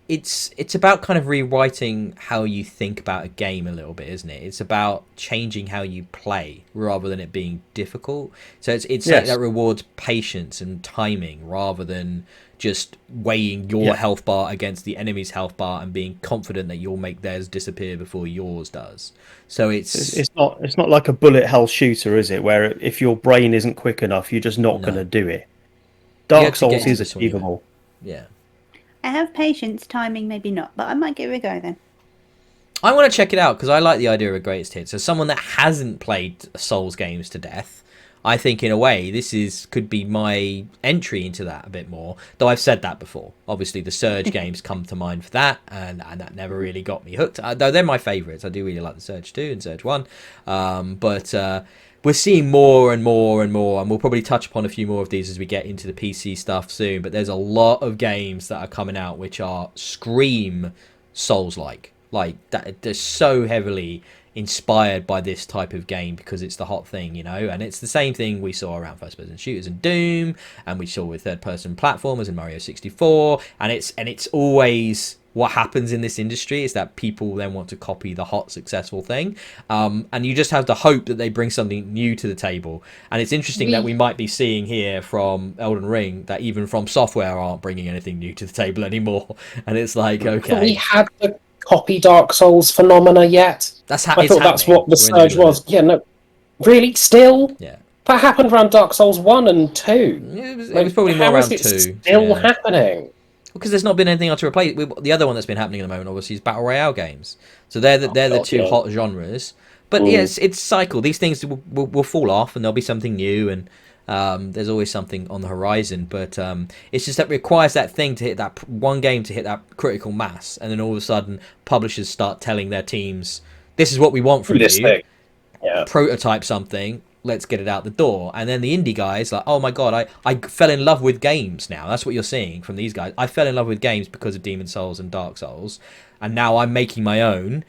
it's about kind of rewriting how you think about a game a little bit, isn't it? It's about changing how you play rather than it being difficult. So it's like that rewards patience and timing rather than just weighing your health bar against the enemy's health bar and being confident that you'll make theirs disappear before yours does. So it's not like a bullet hell shooter, is it? Where if your brain isn't quick enough, you're just not going to do it. Dark Souls is achievable. Yeah. I have patience, timing maybe not, but I might give it a go then. I want to check it out because I like the idea of a greatest hits. As someone that hasn't played Souls games to death, I think in a way this could be my entry into that a bit more. Though I've said that before. Obviously the Surge games come to mind for that, and that never really got me hooked. Though they're my favourites. I do really like the Surge 2 and Surge 1. But we're seeing more and more and more, and we'll probably touch upon a few more of these as we get into the PC stuff soon. But there's a lot of games that are coming out which are scream Souls-like. Like that, they're so heavily inspired by this type of game because it's the hot thing, you know. And it's the same thing we saw around first-person shooters in Doom, and we saw with third-person platformers in Mario 64. And it's always what happens in this industry is that people then want to copy the hot successful thing, and you just have to hope that they bring something new to the table. And it's interesting that we might be seeing here from Elden Ring that even From Software aren't bringing anything new to the table anymore. And it's like, okay, we had the copy Dark Souls phenomena yet. I thought that's what the Surge was. Yeah, no, really, still. Yeah, that happened around Dark Souls 1 and 2. It was probably more around 2. Still happening. Because there's not been anything else to replace. The other one that's been happening at the moment, obviously, is Battle Royale games. So they're the two hot genres. But yes, it's cycle. These things will fall off, and there'll be something new. And There's always something on the horizon, but it's just that it requires that thing to hit that one game to hit that critical mass, and then all of a sudden publishers start telling their teams, "This is what we want from This you." thing. Yeah. Prototype something, let's get it out the door. And then the indie guys like, oh my god, I fell in love with games now. That's what you're seeing from these guys. I fell in love with games because of Demon Souls and Dark Souls, and now I'm making my own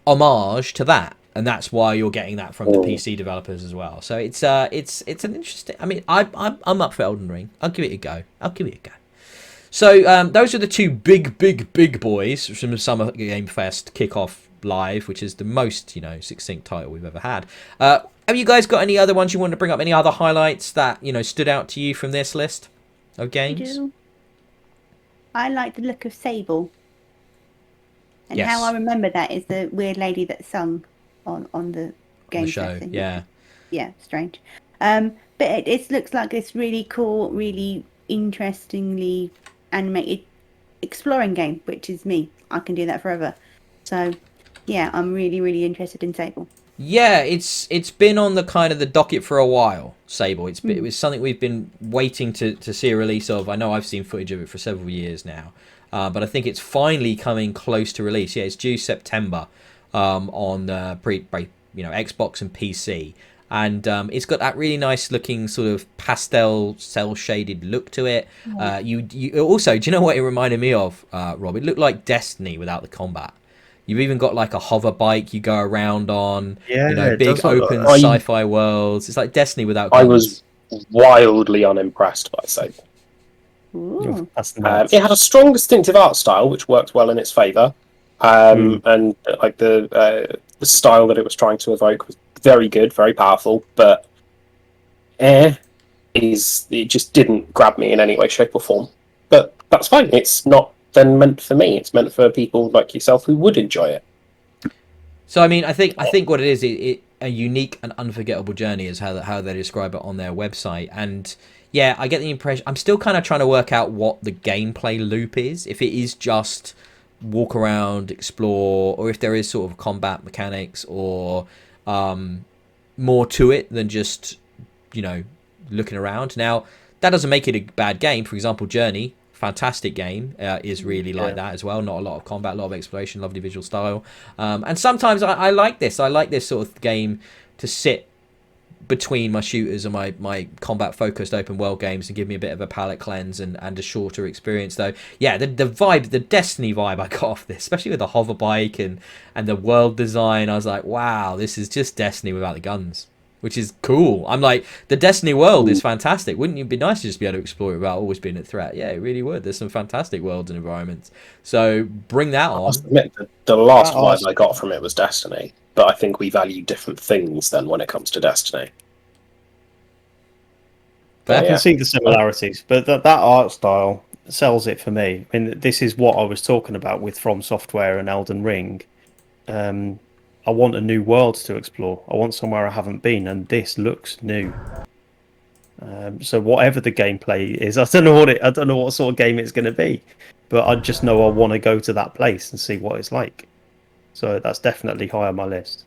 homage to that. And that's why you're getting that from the PC developers as well. So it's an interesting. I mean, I'm up for Elden Ring. I'll give it a go. So those are the two big boys from the Summer Game Fest kickoff live, which is the most succinct title we've ever had. Have you guys got any other ones you want to bring up? Any other highlights that stood out to you from this list of games? I like the look of Sable, and Yes. how I remember that is the weird lady that sung on the game show. thing. Yeah, strange. But it looks like this really cool, really interestingly animated exploring game, which is me. I can do that forever. So yeah, I'm really interested in Sable. Yeah, it's been on the kind of the docket for a while, Sable. It was something we've been waiting to see a release of. I know I've seen footage of it for several years now, but I think it's finally coming close to release. Yeah, it's due September on Xbox and PC, and it's got that really nice looking sort of pastel cell shaded look to it. You also, do you know what it reminded me of, Rob? It looked like Destiny without the combat. You've even got like a hover bike you go around on. Yeah, big open sci-fi worlds. It's like Destiny without guns. I was wildly unimpressed by Sable. Ooh. It had a strong, distinctive art style, which worked well in its favour, and like the style that it was trying to evoke was very good, very powerful. But it just didn't grab me in any way, shape, or form. But that's fine. It's not then meant for me. It's meant for people like yourself who would enjoy it. So I mean, I think what it is, a unique and unforgettable journey is how they describe it on their website. And yeah, I get the impression, I'm still kind of trying to work out what the gameplay loop is. If it is just walk around, explore, or if there is sort of combat mechanics or more to it than just looking around. Now that doesn't make it a bad game. For example, Journey, fantastic game, is really like that as well. Not a lot of combat, a lot of exploration, lovely visual style, and sometimes I like this. I like this sort of game to sit between my shooters and my combat focused open world games and give me a bit of a palate cleanse and a shorter experience. Though yeah, the vibe, the Destiny vibe I got off this, especially with the hover bike and the world design, I was like, wow, this is just Destiny without the guns, which is cool. I'm like, the Destiny world is fantastic. Wouldn't it be nice to just be able to explore it without always being a threat? Yeah, it really would. There's some fantastic worlds and environments. So bring that on. I must admit, the last vibe I got from it was Destiny, but I think we value different things then when it comes to Destiny. I can see the similarities, but that art style sells it for me. I mean, this is what I was talking about with From Software and Elden Ring. I want a new world to explore. I want somewhere I haven't been, and this looks new. So whatever the gameplay is, I don't know what sort of game it's going to be, but I just know I want to go to that place and see what it's like. So that's definitely high on my list.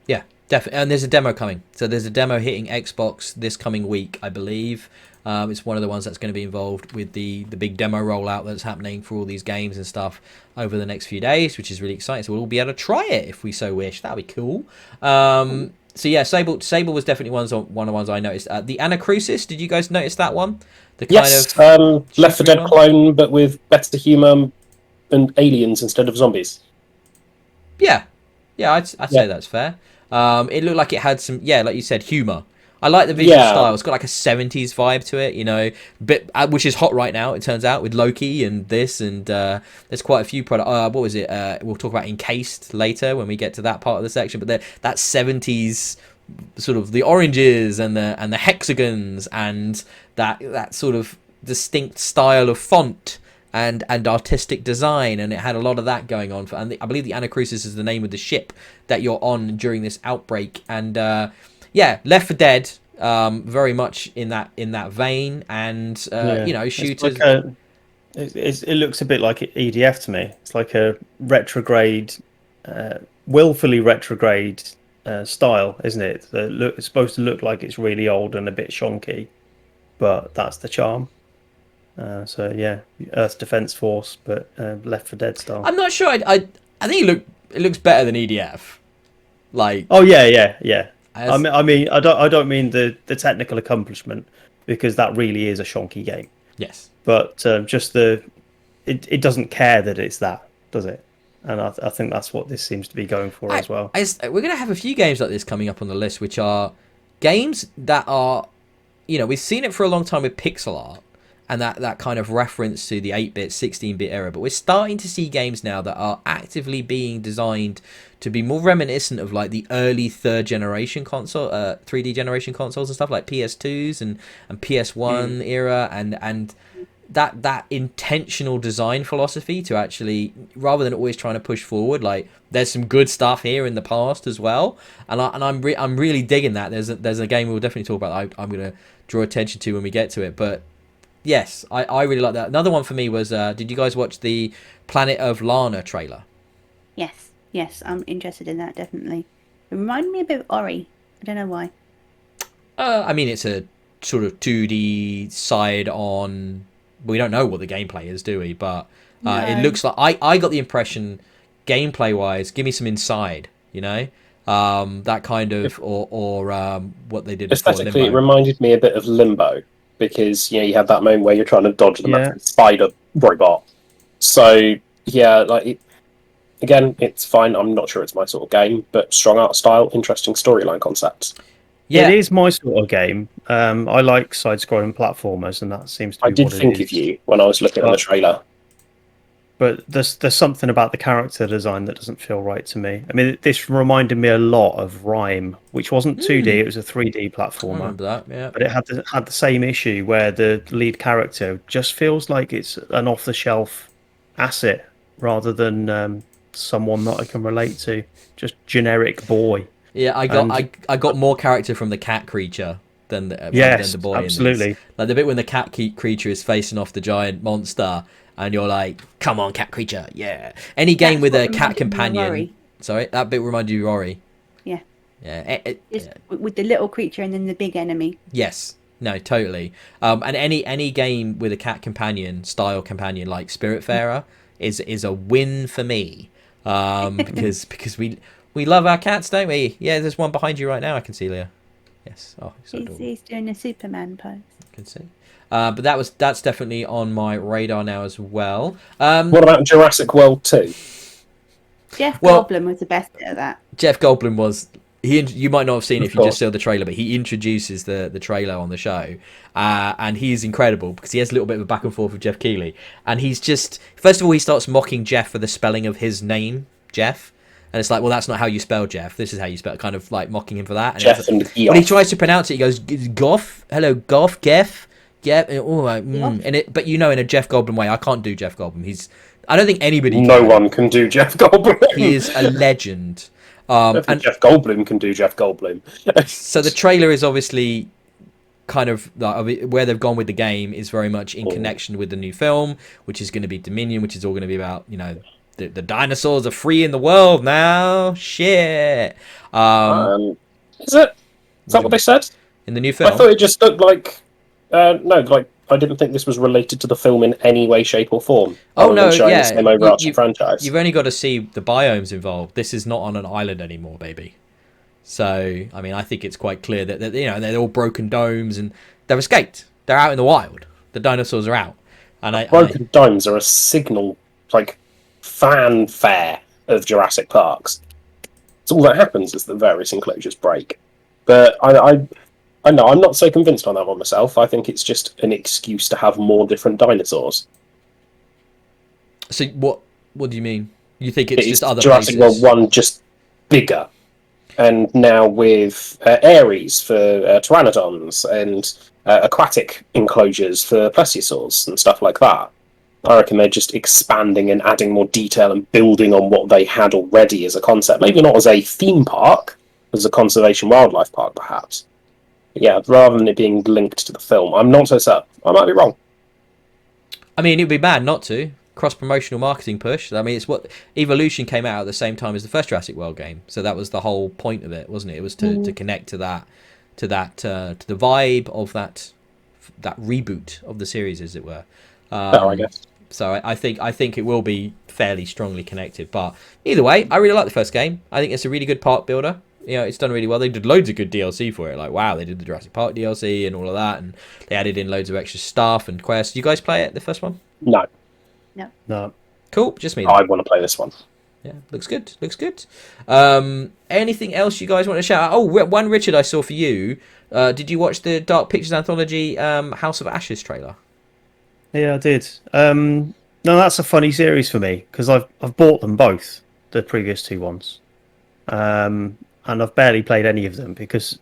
Yeah, definitely. And there's a demo coming. So there's a demo hitting Xbox this coming week, I believe. It's one of the ones that's going to be involved with the big demo rollout that's happening for all these games and stuff over the next few days, which is really exciting. So we'll all be able to try it if we so wish. That'd be cool. So yeah, Sable was definitely one of the ones I noticed. The Anacrusis, did you guys notice that one? Yes, Left 4 Dead clone, but with better humour and aliens instead of zombies. Yeah, I'd say that's fair. It looked like it had some, like you said, humour. I like the visual style. It's got like a 70s vibe to it, which is hot right now, it turns out, with Loki and this, and there's quite a few products. What was it? We'll talk about Encased later when we get to that part of the section, but that 70s sort of the oranges and the hexagons and that sort of distinct style of font and artistic design, and it had a lot of that going on. And I believe the Anacrusis is the name of the ship that you're on during this outbreak, and Left 4 Dead, very much in that vein, and shooters. It looks a bit like EDF to me. It's like a retrograde, willfully retrograde style, isn't it? It's supposed to look like it's really old and a bit shonky, but that's the charm. So yeah, Earth Defense Force, but Left 4 Dead style. I'm not sure. I think it looks better than EDF. Like, oh yeah. I mean, I don't mean the technical accomplishment, because that really is a shonky game. Yes. But just it doesn't care that it's that, does it? And I think that's what this seems to be going for as well. We're going to have a few games like this coming up on the list, which are games that are, we've seen it for a long time with pixel art, and that kind of reference to the 8-bit, 16-bit era. But we're starting to see games now that are actively being designed to be more reminiscent of like the early 3rd generation console, 3D generation consoles and stuff like PS2s and PS1 era, and that intentional design philosophy to actually, rather than always trying to push forward, like there's some good stuff here in the past as well, and I'm really digging that. There's a game we'll definitely talk about. I'm gonna draw attention to when we get to it, but yes, I really like that. Another one for me was, did you guys watch the Planet of Lana trailer? Yes, I'm interested in that, definitely. It reminded me a bit of Ori. I don't know why. I mean, it's a sort of 2D side on. We don't know what the gameplay is, do we? But No. it looks like I got the impression, gameplay wise, give me some Inside, that kind of, or what they did before Aesthetically, Limbo. it reminded me a bit of Limbo, because you had that moment where you're trying to dodge the massive spider robot. So yeah, like again, it's fine. I'm not sure it's my sort of game, but strong art style, interesting storyline concepts. Yeah, it is my sort of game. I like side-scrolling platformers, and that seems to be I did what it think is. of you when I was looking at the trailer. But there's something about the character design that doesn't feel right to me. I mean, this reminded me a lot of Rime, which wasn't 2D; it was a 3D I platformer. remember that. Yeah, But it had the same issue where the lead character just feels like it's an off-the-shelf asset rather than someone that I can relate to. Just generic boy. yeah. I got more character from the cat creature than the boy. Absolutely. In this. Like the bit when the cat creature is facing off the giant monster, and you're like, "Come on, cat creature, yeah!" Any game with a cat companion. Sorry, that bit reminded you of Ori. Yeah. Yeah. With the little creature and then the big enemy. Yes. No, totally. And any game with a cat companion, style companion like Spiritfarer is a win for me. Because we love our cats, don't we? Yeah, there's one behind you right now. I can see, Leah. Yes. Oh, so He's doing a Superman pose. I can see. But that's definitely on my radar now as well. What about Jurassic World 2? Jeff Goldblum was the best at that. Jeff Goldblum was. You might not have seen it if you just saw the trailer, but he introduces the trailer on the show, and he's incredible because he has a little bit of a back and forth with Jeff Keighley, and he's just, first of all, he starts mocking Jeff for the spelling of his name, Jeff, and it's like, well, that's not how you spell Jeff. This is how you spell it, kind of like mocking him for that. And Jeff and Geoff. when he tries to pronounce it, he goes Goff, hello Goff, Geff, yeah, all right, and it, but in a Jeff Goldblum way, I can't do Jeff Goldblum. I don't think anybody. No one can do Jeff Goldblum. He is a legend. And Jeff Goldblum can do Jeff Goldblum. So the trailer is obviously kind of where they've gone with the game is very much in connection with the new film, which is going to be Dominion, which is all going to be about the dinosaurs are free in the world now. Shit. Is it? Is that what they said in the new film? I thought it just looked like I didn't think this was related to the film in any way, shape, or form. Oh no, yeah. The same overarching franchise. You've only got to see the biomes involved. This is not on an island anymore, baby. So, I mean, I think it's quite clear that they're all broken domes and they've escaped. They're out in the wild. The dinosaurs are out. And broken domes are a signal, like fanfare of Jurassic Parks. It's all that happens is the various enclosures break. But I know, I'm not so convinced on that one myself. I think it's just an excuse to have more different dinosaurs. So what do you mean? You think it's just other Jurassic places? World 1 just bigger. And now with Ares for pteranodons and aquatic enclosures for plesiosaurs and stuff like that. I reckon they're just expanding and adding more detail and building on what they had already as a concept. Maybe not as a theme park, as a conservation wildlife park, perhaps. Yeah, rather than it being linked to the film. I'm not so certain. I might be wrong. I mean, it'd be bad not to. cross-promotional marketing push. I mean, it's what Evolution came out at the same time as the first Jurassic World game, so that was the whole point of it, wasn't it? It was to connect to the vibe of that reboot of the series, as it were. I guess. So I think it will be fairly strongly connected. But either way, I really like the first game. I think it's a really good park builder. You know, it's done really well. They did loads of good DLC for it. Like, wow, they did the Jurassic Park DLC and all of that, and they added in loads of extra stuff and quests. You guys play it, the first one? No. Cool, just me. I want to play this one. Yeah, looks good. Anything else you guys want to shout out? Oh, one, Richard, I saw for you. Did you watch the Dark Pictures Anthology House of Ashes trailer? Yeah, I did. No, that's a funny series for me because I've bought them both, the previous two ones, and I've barely played any of them because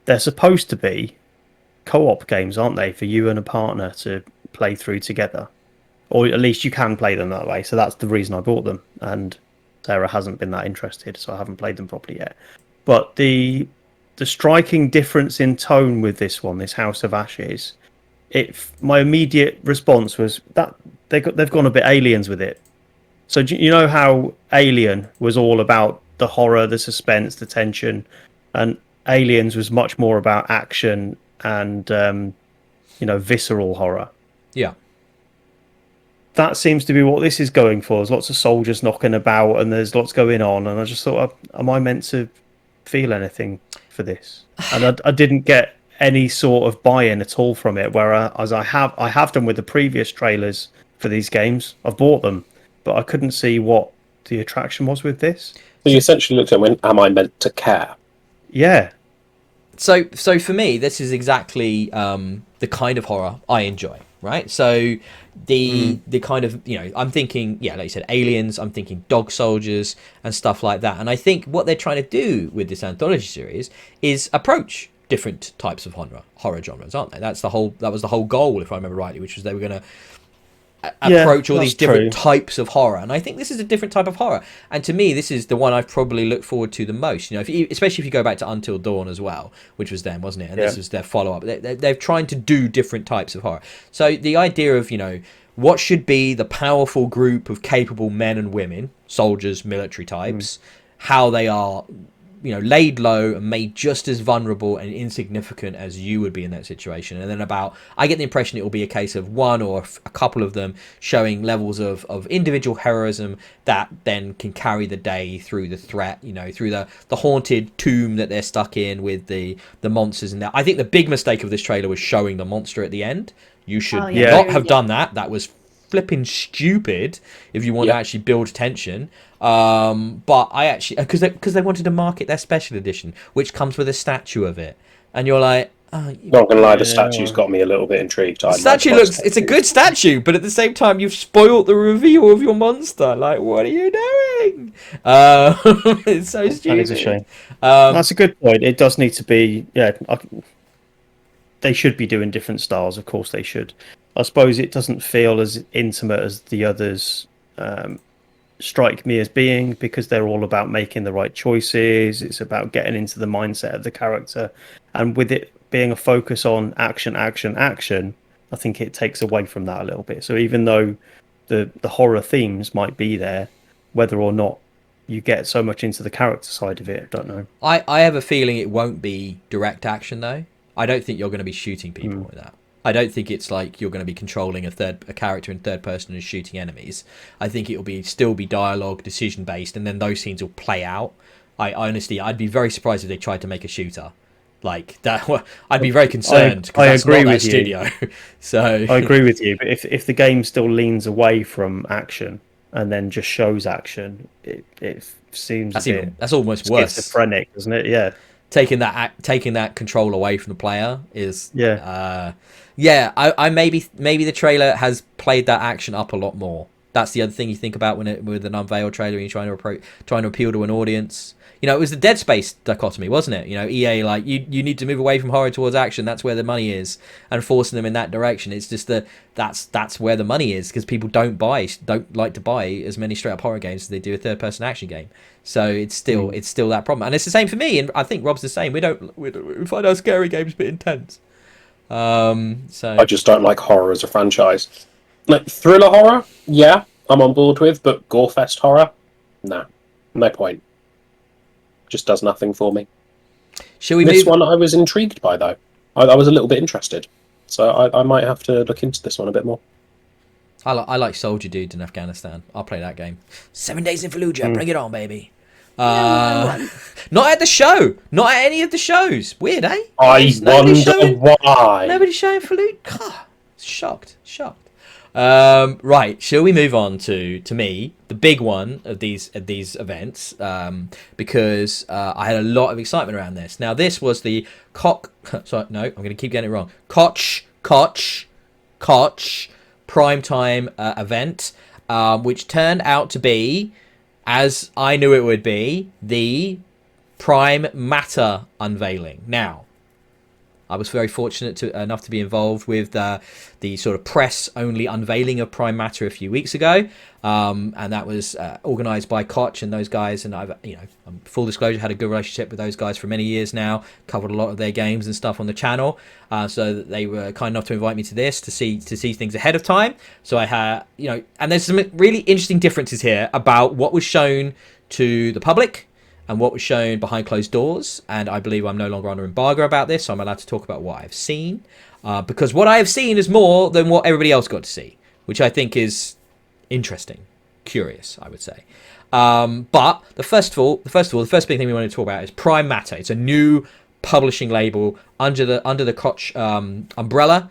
they're supposed to be co-op games, aren't they, for you and a partner to play through together, or at least you can play them that way. So that's the reason I bought them, and Sarah hasn't been that interested, so I haven't played them properly yet. But the striking difference in tone with this one, this House of Ashes, my immediate response was that they've gone a bit Aliens with it. So you know how Alien was all about the horror, the suspense, the tension, and Aliens was much more about action and visceral horror. Yeah. That seems to be what this is going for. There's lots of soldiers knocking about and there's lots going on, and I just thought, am I meant to feel anything for this? And I didn't get any sort of buy-in at all from it, whereas I have done with the previous trailers for these games. I've bought them, but I couldn't see what the attraction was with this. So you essentially looked at am I meant to care? Yeah. So for me, this is exactly the kind of horror I enjoy, right? So the kind of, I'm thinking, like you said, Aliens, I'm thinking Dog Soldiers and stuff like that. And I think what they're trying to do with this anthology series is approach different types of horror genres, aren't they? That was the whole goal, if I remember rightly, which was they were going to approach all these different types of horror, and I think this is a different type of horror. And to me, this is the one I've probably looked forward to the most. Especially if you go back to Until Dawn as well, which was them, wasn't it? And this was their follow-up. They're trying to do different types of horror. So the idea of what should be the powerful group of capable men and women, soldiers, military types, how they are laid low and made just as vulnerable and insignificant as you would be in that situation. And then I get the impression it will be a case of one or a couple of them showing levels of individual heroism that then can carry the day through the threat, through the haunted tomb that they're stuck in with the monsters in there. I think the big mistake of this trailer was showing the monster at the end. You should not have done that. That was flipping stupid if you want to actually build tension. But I actually, because they wanted to market their special edition, which comes with a statue of it, and you're like, not gonna lie, the statue's got me a little bit intrigued. It's a good statue, but at the same time, you've spoiled the reveal of your monster. Like, what are you doing? It's so stupid. That is a shame. That's a good point. It does need to be, they should be doing different styles. Of course, they should. I suppose it doesn't feel as intimate as the others strike me as being, because they're all about making the right choices. It's about getting into the mindset of the character, and with it being a focus on action, I think it takes away from that a little bit. So even though the horror themes might be there, whether or not you get so much into the character side of it, I don't know. I have a feeling it won't be direct action though. I don't think you're going to be shooting people with that. I don't think it's like you're going to be controlling a character in third person and shooting enemies. I think it will still be dialogue, decision based, and then those scenes will play out. I'd be very surprised if they tried to make a shooter like that. I'd be very concerned because that's not their studio. So I agree with you, but if the game still leans away from action and then just shows action, it seems that's almost worse. Schizophrenic, isn't it? Yeah. Taking that control away from the player is I maybe the trailer has played that action up a lot more. That's the other thing you think about with an unveiled trailer and you're trying to appeal to an audience. It was the Dead Space dichotomy, wasn't it? EA, like, you need to move away from horror towards action. That's where the money is, and forcing them in that direction. It's just that's where the money is, because people don't like to buy as many straight up horror games as they do a third person action game. So it's still that problem, and it's the same for me. And I think Rob's the same. We find our scary games a bit intense. So I just don't like horror as a franchise. Like thriller horror, yeah. I'm on board with, but Gorefest horror, no point. Just does nothing for me. Shall we This move? one I was intrigued by, though. I was a little bit interested, so I might have to look into this one a bit more. I like Soldier Dudes in Afghanistan. I'll play that game. 7 Days in Fallujah. Bring it on, baby. Not at the show. Not at any of the shows. Weird, eh? I wonder why. Nobody showing Fallujah. God, shocked. Right, shall we move on to me, the big one of these events, because I had a lot of excitement around this. Now, this was the sorry, no, I'm going to keep getting it wrong. KOCH Primetime event, which turned out to be, as I knew it would be, the Prime Matter unveiling. Now, I was very fortunate enough to be involved with the sort of press-only unveiling of Prime Matter a few weeks ago, and that was organised by KOCH and those guys. And I've, full disclosure, had a good relationship with those guys for many years now. Covered a lot of their games and stuff on the channel, so that they were kind enough to invite me to this to see things ahead of time. So I had, and there's some really interesting differences here about what was shown to the public and what was shown behind closed doors. And I believe I'm no longer under embargo about this, so I'm allowed to talk about what I've seen, because what I have seen is more than what everybody else got to see, which I think is interesting, curious, I would say. But the first big thing we want to talk about is Prime Matter. It's a new publishing label under the KOCH umbrella,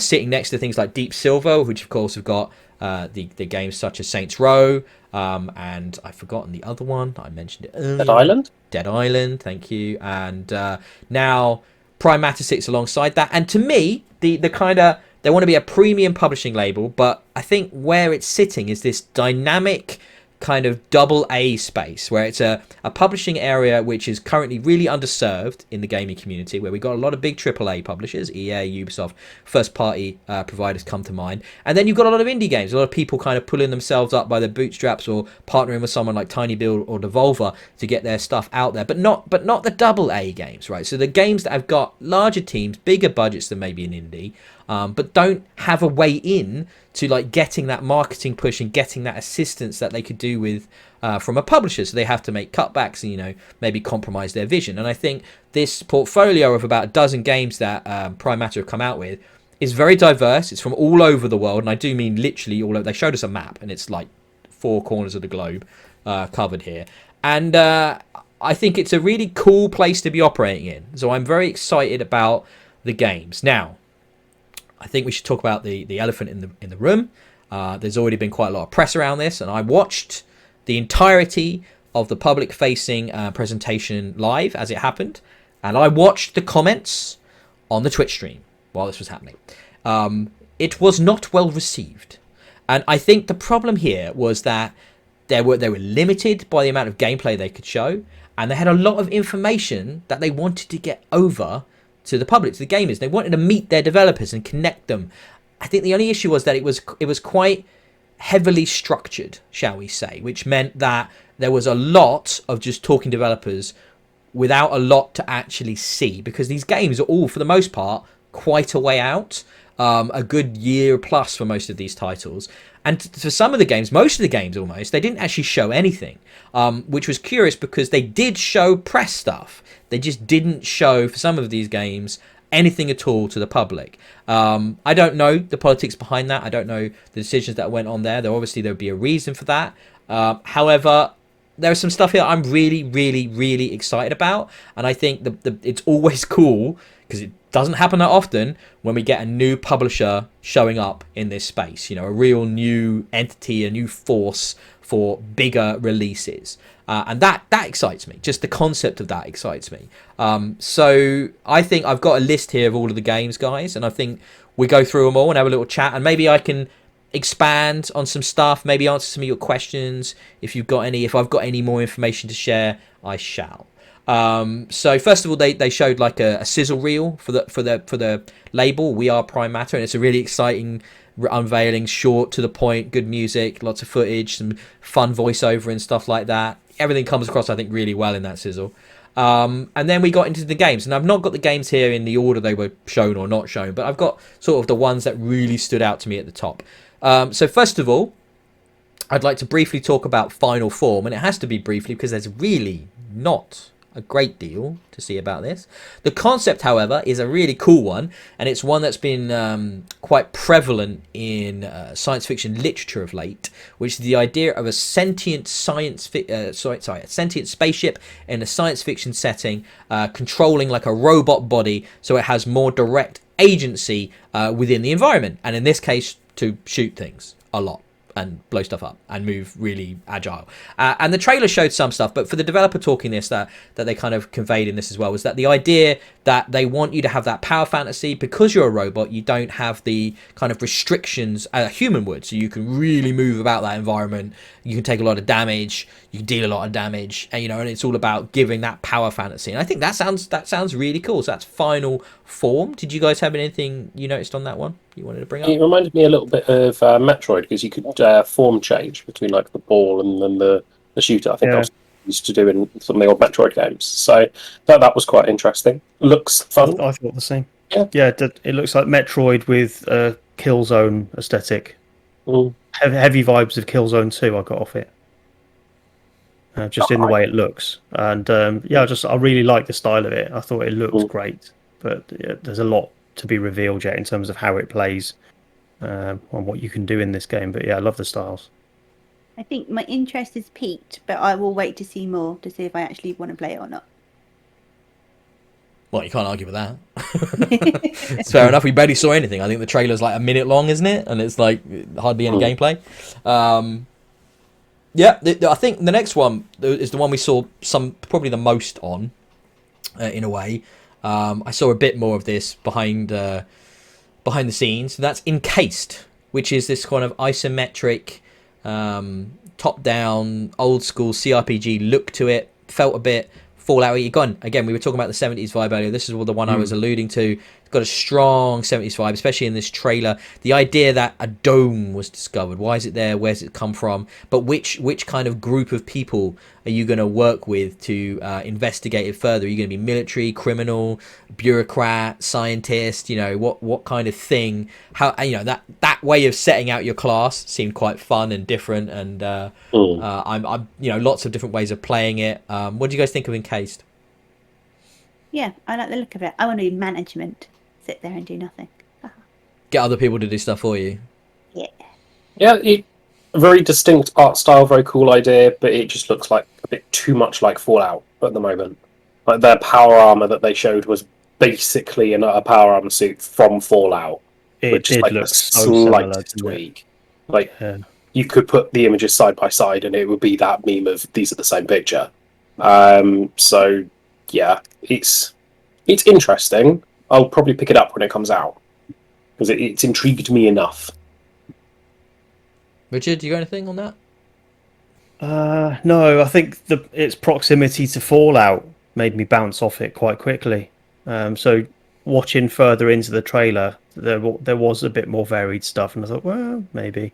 sitting next to things like Deep Silver, which of course have got the games such as Saints Row, and I've forgotten the other one. I mentioned it earlier. Dead Island, thank you. And now Prime Matter sits alongside that. And to me, the kind of, they want to be a premium publishing label, but I think where it's sitting is this dynamic kind of double A space, where it's a publishing area which is currently really underserved in the gaming community, where we've got a lot of big AAA publishers, EA, Ubisoft, first party providers come to mind, and then you've got a lot of indie games, a lot of people kind of pulling themselves up by their bootstraps or partnering with someone like Tiny Build or Devolver to get their stuff out there, but not the double A games, right? So the games that have got larger teams, bigger budgets than maybe an indie, but don't have a way in to like getting that marketing push and getting that assistance that they could do with from a publisher. So they have to make cutbacks and maybe compromise their vision. And I think this portfolio of about a dozen games that Prime Matter have come out with is very diverse. It's from all over the world, and I do mean literally all over. They showed us a map, and it's like 4 corners of the globe covered here. And I think it's a really cool place to be operating in. So I'm very excited about the games. Now, I think we should talk about the elephant in the room. There's already been quite a lot of press around this, and I watched the entirety of the public-facing presentation live as it happened, and I watched the comments on the Twitch stream while this was happening. It was not well received, and I think the problem here was that they were limited by the amount of gameplay they could show, and they had a lot of information that they wanted to get over to the public, to the gamers. They wanted to meet their developers and connect them. I think the only issue was that it was quite heavily structured, shall we say, which meant that there was a lot of just talking developers without a lot to actually see, because these games are all, for the most part, quite a way out, a good year plus for most of these titles. And for some of the games, most of the games almost, they didn't actually show anything, which was curious because they did show press stuff. They just didn't show, for some of these games, anything at all to the public. I don't know the politics behind that. I don't know the decisions that went on there. There would be a reason for that. However, there is some stuff here I'm really, really, really excited about. And I think it's always cool, because it doesn't happen that often, when we get a new publisher showing up in this space. A real new entity, a new force for bigger releases. And that excites me. Just the concept of that excites me. So I think I've got a list here of all of the games, guys, and I think we go through them all and have a little chat, and maybe I can expand on some stuff, maybe answer some of your questions if I've got any more information to share, I shall. So first of all, they showed like a sizzle reel for the label We Are Prime Matter, and it's a really exciting unveiling, short, to the point, good music, lots of footage, some fun voiceover and stuff like that. Everything comes across, I think, really well in that sizzle. And then we got into the games, and I've not got the games here in the order they were shown or not shown, but I've got sort of the ones that really stood out to me at the top. So first of all, I'd like to briefly talk about Final Form, and it has to be briefly because there's really not a great deal to see about this. The concept, however, is a really cool one, and it's one that's been quite prevalent in science fiction literature of late, which is the idea of a sentient a sentient spaceship in a science fiction setting, controlling like a robot body, so it has more direct agency within the environment, and in this case, to shoot things a lot and blow stuff up and move really agile. And the trailer showed some stuff, but for the developer talking this, that they kind of conveyed in this as well, was that the idea that they want you to have that power fantasy. Because you're a robot, you don't have the kind of restrictions a human would, so you can really move about that environment, you can take a lot of damage, you can deal a lot of damage, and and it's all about giving that power fantasy. And I think that sounds really cool. So that's Final Form. Did you guys have anything you noticed on that one you wanted to bring up? It reminded me a little bit of Metroid, because you could form change between like the ball and then the shooter. I think I was used to do in some of the old Metroid games. So that was quite interesting. Looks fun. I thought the same. Yeah, it looks like Metroid with a Killzone aesthetic. Heavy vibes of Killzone 2 I got off it. Just in the way it looks. And I really like the style of it. I thought it looked great. But there's a lot to be revealed yet in terms of how it plays and what you can do in this game. But I love the styles. I think my interest is peaked, but I will wait to see more to see if I actually want to play it or not. Well, you can't argue with that. It's fair enough. We barely saw anything. I think the trailer's like a minute long, isn't it? And it's like hardly any gameplay. I think the next one is the one we saw probably the most on, in a way. I saw a bit more of this behind the scenes. That's Encased, which is this kind of isometric, top-down, old-school CRPG look to it. Felt a bit Fallout. Again, we were talking about the 70s vibe earlier. This is the one I was alluding to. It's got a strong 70s vibe, especially in this trailer. The idea that a dome was discovered. Why is it there? Where's it come from? But which kind of group of people are you going to work with to investigate it further? Are you going to be military, criminal, bureaucrat, scientist? What kind of thing? How that way of setting out your class seemed quite fun and different. And I'm lots of different ways of playing it. What do you guys think of Encased? Yeah, I like the look of it. I want to do management. Sit there and do nothing. Get other people to do stuff for you. Yeah, very distinct art style, very cool idea, but it just looks like a bit too much like Fallout at the moment. Like their power armor that they showed was basically a power armor suit from Fallout, which is like a slight tweak. You could put the images side by side, and it would be that meme of these are the same picture. So yeah, it's interesting. I'll probably pick it up when it comes out because it's intrigued me enough. Richard, do you got anything on that? No, I think its proximity to Fallout made me bounce off it quite quickly. So watching further into the trailer, there was a bit more varied stuff, and I thought, well, maybe.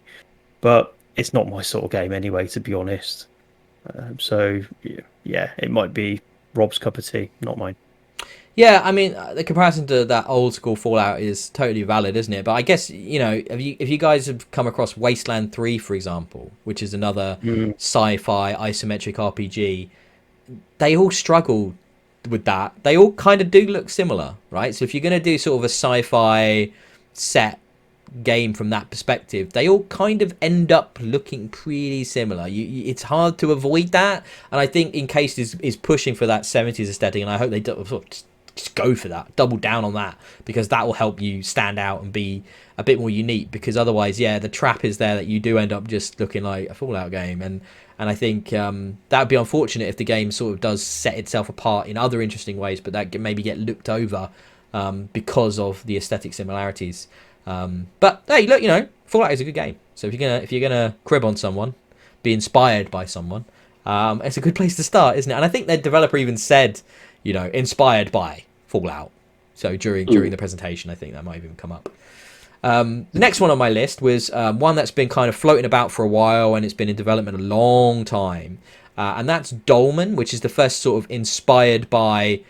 But it's not my sort of game anyway, to be honest. So it might be Rob's cup of tea, not mine. Yeah, I mean, the comparison to that old school Fallout is totally valid, isn't it? But I guess, if you guys have come across Wasteland 3, for example, which is another sci-fi isometric RPG, they all struggle with that. They all kind of do look similar, right? So if you're going to do sort of a sci-fi set game from that perspective, they all kind of end up looking pretty similar. It's hard to avoid that, and I think Encased is pushing for that 70s aesthetic, and I hope they just go for that, double down on that, because that will help you stand out and be a bit more unique, because otherwise the trap is there that you do end up just looking like a Fallout game, and I think that would be unfortunate if the game sort of does set itself apart in other interesting ways, but that maybe get looked over because of the aesthetic similarities. But hey, look, Fallout is a good game, so if you're gonna crib on someone, be inspired by someone, it's a good place to start, isn't it? And I think the developer even said, inspired by Fallout. So during the presentation, I think that might even come up. The next one on my list was one that's been kind of floating about for a while, and it's been in development a long time, and that's Dolmen, which is the first sort of inspired by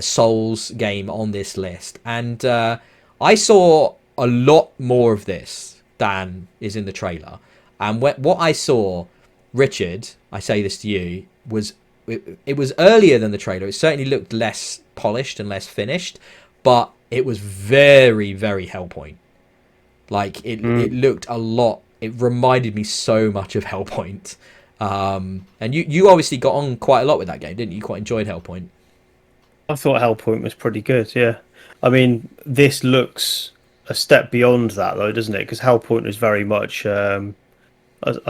Souls game on this list. And I saw a lot more of this than is in the trailer. And what I saw, Richard, I say this to you, was it was earlier than the trailer. It certainly looked less polished and less finished, but it was very, very Hellpoint. Like, it looked a lot. It reminded me so much of Hellpoint. And you obviously got on quite a lot with that game, didn't you? You quite enjoyed Hellpoint. I thought Hellpoint was pretty good, yeah. I mean, this looks a step beyond that, though, doesn't it? Because Hellpoint was very much, I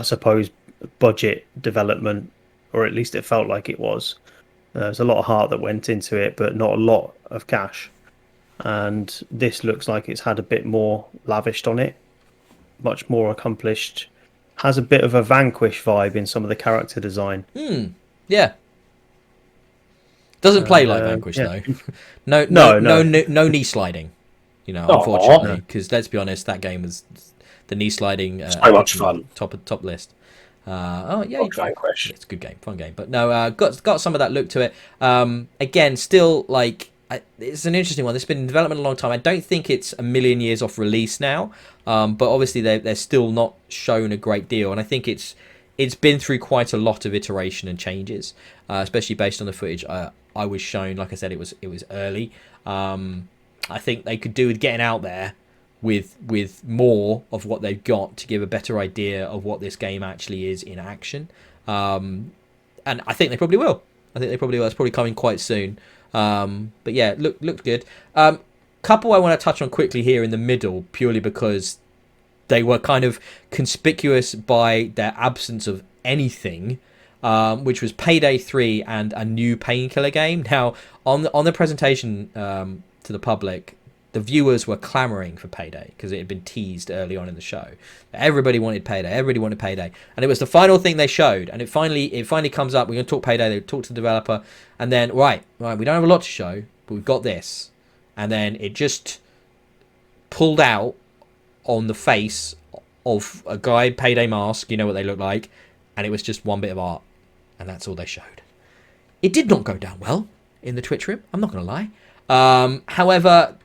suppose, budget development, or at least it felt like it was. There's a lot of heart that went into it, but not a lot of cash. And this looks like it's had a bit more lavished on it, much more accomplished. Has a bit of a Vanquish vibe in some of the character design. Yeah. Doesn't play like Vanquish though. no knee sliding. You know, unfortunately, because let's be honest, that game was the knee sliding. So much fun. Top list. Vanquish. It's a good game, fun game. But no, got some of that look to it. Again, still like it's an interesting one. It's been in development a long time. I don't think it's a million years off release now. But obviously they're still not shown a great deal, and I think it's been through quite a lot of iteration and changes, especially based on the footage I was shown. Like I said, it was early. I think they could do with getting out there with more of what they've got to give a better idea of what this game actually is in action. And I think they probably will. It's probably coming quite soon. But yeah, looked good. Couple I want to touch on quickly here in the middle, purely because they were kind of conspicuous by their absence of anything, which was Payday 3 and a new Painkiller game. Now, on the presentation to the public, the viewers were clamoring for Payday because it had been teased early on in the show. Everybody wanted Payday. And it was the final thing they showed. And it finally comes up. We're going to talk Payday. They talk to the developer. And then, right, we don't have a lot to show, but we've got this. And then it just pulled out on the face of a guy, Payday mask. You know what they look like. And it was just one bit of art. And that's all they showed. It did not go down well in the Twitch room. I'm not going to lie. However,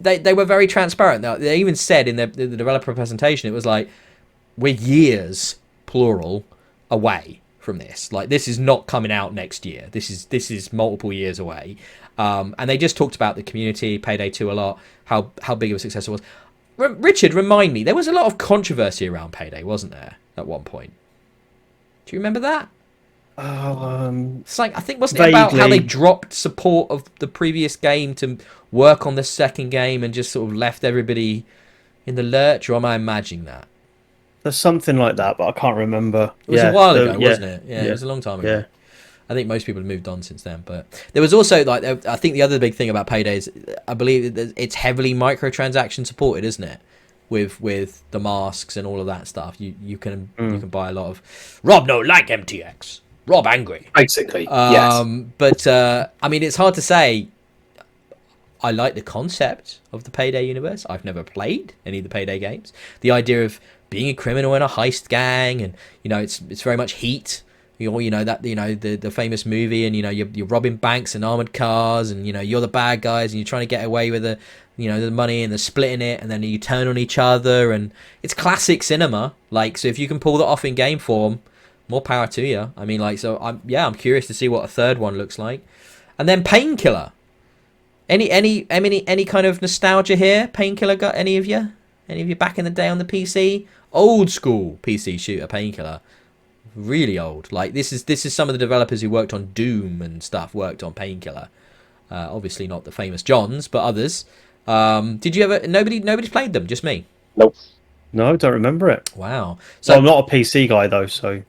they were very transparent. They even said in the developer presentation, it was like, we're years, plural, away from this. Like, this is not coming out next year. This is multiple years away. And they just talked about the community, Payday 2 a lot, how big of a success it was. Richard, remind me, there was a lot of controversy around Payday, wasn't there, at one point? Do you remember that? It's like, I think, wasn't it about how they dropped support of the previous game to work on the second game and just sort of left everybody in the lurch? Or am I imagining that? There's something like that, but I can't remember. It was a while ago, wasn't it? Yeah, it was a long time ago. Yeah. I think most people have moved on since then. But there was also, like, I think the other big thing about Payday is, I believe it's heavily microtransaction supported, isn't it? With the masks and all of that stuff. You can buy a lot of Rob no like MTX. Rob angry. Basically, yes. But, I mean, it's hard to say. I like the concept of the Payday universe. I've never played any of the Payday games. The idea of being a criminal in a heist gang, and, you know, it's very much Heat. The famous movie, and, you know, you're robbing banks and armored cars, and, you know, you're the bad guys, and you're trying to get away with the money, and they're splitting it, and then you turn on each other, and it's classic cinema. Like, so if you can pull that off in game form, more power to you. I mean, like, so I'm curious to see what a third one looks like. And then Painkiller. Any kind of nostalgia here? Painkiller got any of you? Any of you back in the day on the PC? Old school PC shooter Painkiller. Really old. Like, this is some of the developers who worked on Doom and stuff worked on Painkiller. Obviously not the famous Johns, but others. Did you ever? Nobody's played them. Just me. Nope. No, don't remember it. Wow. So I'm not a PC guy though. So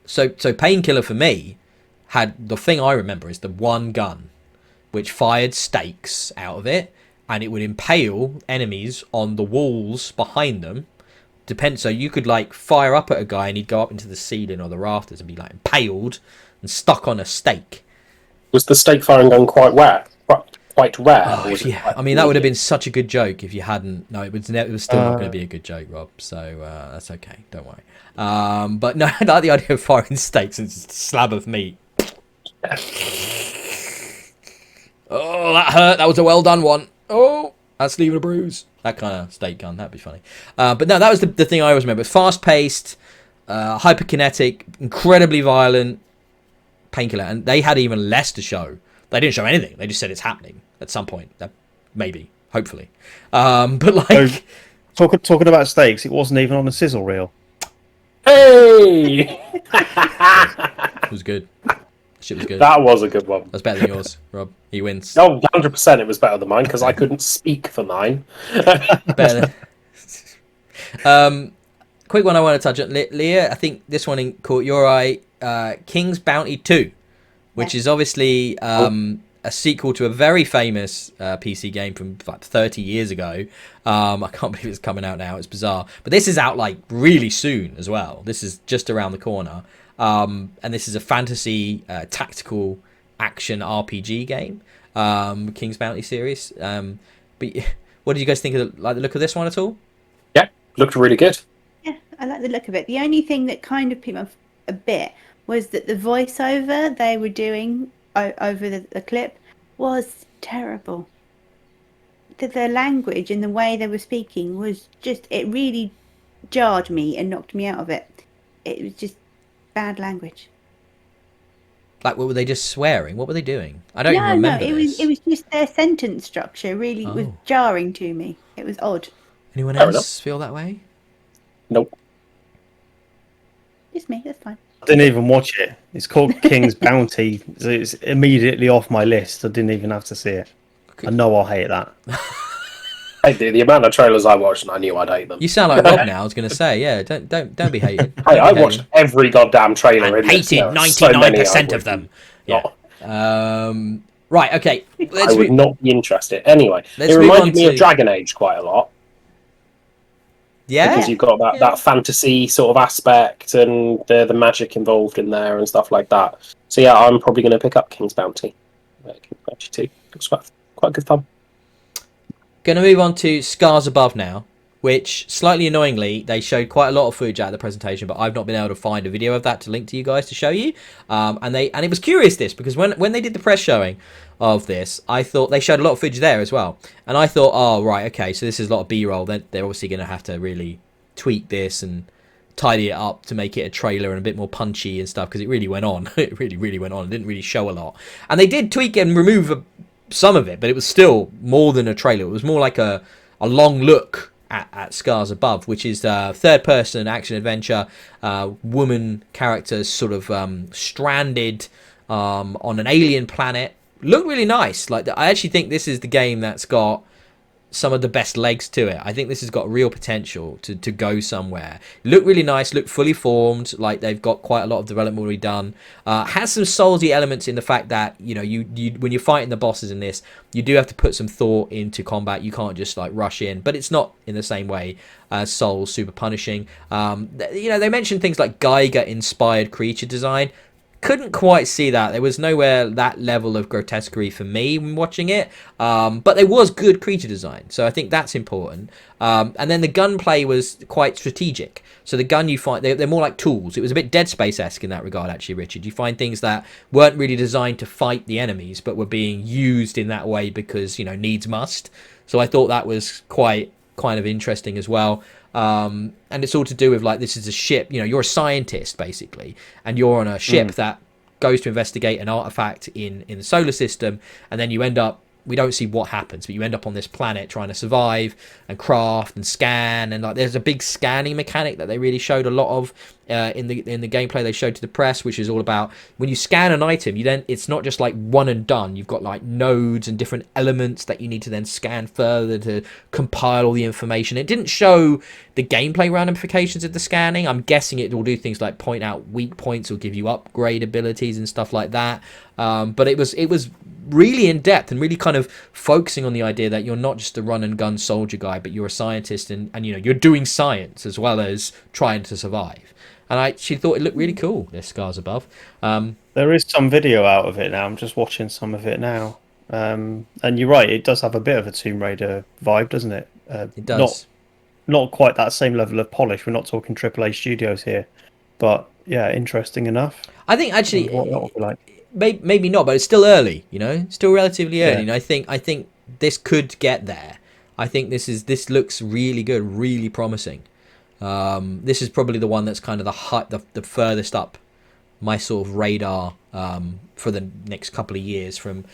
Painkiller for me had, the thing I remember is the one gun, which fired stakes out of it, and it would impale enemies on the walls behind them. So you could, like, fire up at a guy and he'd go up into the ceiling or the rafters and be, like, impaled and stuck on a stake. Was the stake firing gun quite rare? Oh, yeah. I mean, that would have been such a good joke if you hadn't. No, it was still not going to be a good joke, Rob. So that's okay. Don't worry. But no, I like the idea of firing stakes and just a slab of meat. Oh, that hurt. That was a well done one. Oh, that's leaving a bruise. That kind of stake gun. That'd be funny. But no, that was the thing I always remember. Fast paced. hyperkinetic, incredibly violent. Painkiller, and they had even less to show. They didn't show anything. They just said it's happening at some point. Maybe, hopefully. But like, talking about stakes, it wasn't even on a sizzle reel. Hey, it was good. Shit was good. That was a good one. That's better than yours, Rob. He wins. Oh, 100% it was better than mine because I couldn't speak for mine. Better. Quick one I want to touch on. Leah, I think this one caught your eye. King's Bounty 2, which is obviously a sequel to a very famous PC game from like 30 years ago. I can't believe it's coming out now. It's bizarre. But this is out like really soon as well. This is just around the corner. And this is a fantasy tactical action RPG game. King's Bounty series. But what did you guys think of the look of this one at all? Yeah, looked really good. Yeah, I like the look of it. The only thing that kind of put me off a bit was that the voiceover they were doing over the clip was terrible. The language and the way they were speaking was just, it really jarred me and knocked me out of it. It was just bad language. Like, what were they just swearing? What were they doing? I don't even remember this. It was just their sentence structure really was jarring to me. It was odd. Anyone else feel that way? Nope. Just me, that's fine. I didn't even watch it. It's called King's Bounty. So it's immediately off my list. I didn't even have to see it. I know I'll hate that. Hey, the amount of trailers I watched, and I knew I'd hate them. You sound like Rob now. I was going to say, yeah, don't be hated. Hey, I watched every goddamn trailer. And hated 99% of them. Yeah. Right. Okay. I would not be interested. Anyway, it reminded me of Dragon Age quite a lot. Yeah, because you've got that fantasy sort of aspect and the magic involved in there and stuff like that. So yeah, I'm probably going to pick up King's Bounty. King's Bounty 2. It's quite good fun. Going to move on to Scars Above now, which, slightly annoyingly, they showed quite a lot of footage at the presentation, but I've not been able to find a video of that to link to you guys to show you. And it was curious because when they did the press showing of this, I thought they showed a lot of footage there as well. And I thought, oh, right, okay, so this is a lot of B-roll. They're obviously going to have to really tweak this and tidy it up to make it a trailer and a bit more punchy and stuff, because it really went on. It really went on. It didn't really show a lot. And they did tweak and remove some of it, but it was still more than a trailer. It was more like a long look at Scars Above, which is third-person action-adventure, woman characters sort of stranded on an alien planet. Look really nice. Like, I actually think this is the game that's got some of the best legs to it. I think this has got real potential to go somewhere. Look really nice, look fully formed, like they've got quite a lot of development already done. Has some Soulsy elements in the fact that, you know, you when you're fighting the bosses in this, you do have to put some thought into combat. You can't just like rush in, but it's not in the same way as Souls super punishing. You know, they mentioned things like Geiger inspired creature design. Couldn't quite see that. There was nowhere that level of grotesquerie for me when watching it. But there was good creature design. So I think that's important. And then the gunplay was quite strategic. So the gun you find, they're more like tools. It was a bit Dead Space-esque in that regard, actually, Richard. You find things that weren't really designed to fight the enemies, but were being used in that way because, you know, needs must. So I thought that was quite kind of interesting as well. And it's all to do with, like, this is a ship, you know, you're a scientist basically, and you're on a ship that goes to investigate an artifact in the solar system, and then you end up, we don't see what happens, but you end up on this planet trying to survive and craft and scan, and like there's a big scanning mechanic that they really showed a lot of in the gameplay they showed to the press, which is all about when you scan an item, it's not just like one and done. You've got like nodes and different elements that you need to then scan further to compile all the information. It didn't show the gameplay ramifications of the scanning. I'm guessing it will do things like point out weak points or give you upgrade abilities and stuff like that. But it was really in depth and really kind of focusing on the idea that you're not just a run and gun soldier guy, but you're a scientist and you know, you're doing science as well as trying to survive. And I actually thought it looked really cool, this Scars Above. There is some video out of it now. I'm just watching some of it now. And you're right, it does have a bit of a Tomb Raider vibe, doesn't it? It does. Not quite that same level of polish. We're not talking AAA studios here. But yeah, interesting enough. I think actually, what that would be like. Maybe not, but it's still early, you know? Still relatively early. Yeah. And I think this could get there. I think this looks really good, really promising. This is probably the one that's kind of the furthest up my sort of radar for the next couple of years from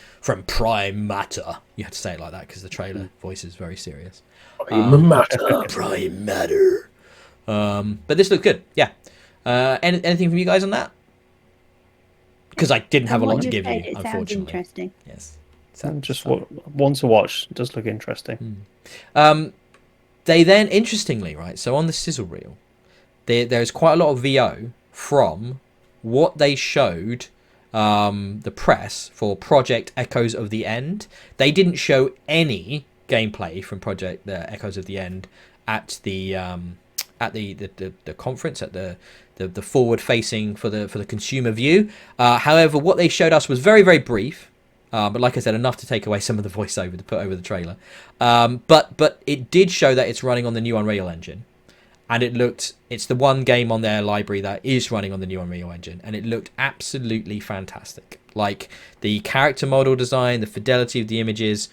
Prime Matter. You have to say it like that because the trailer voice is very serious. Prime Matter. Prime Matter. But this looked good. Yeah. Anything from you guys on that? Because I didn't have a lot to give you, It sounds unfortunately. interesting. Yes. Just one to watch. It does look interesting. They then, interestingly, right, so on the sizzle reel, there's quite a lot of VO from what they showed the press for Project Echoes of the End. They didn't show any gameplay from Project Echoes of the End at the conference, at the forward facing for the consumer view. However, what they showed us was very, very brief. But like I said, enough to take away some of the voiceover to put over the trailer. But it did show that it's running on the new Unreal Engine. And it's the one game on their library that is running on the new Unreal Engine. And it looked absolutely fantastic. Like, the character model design, the fidelity of the images,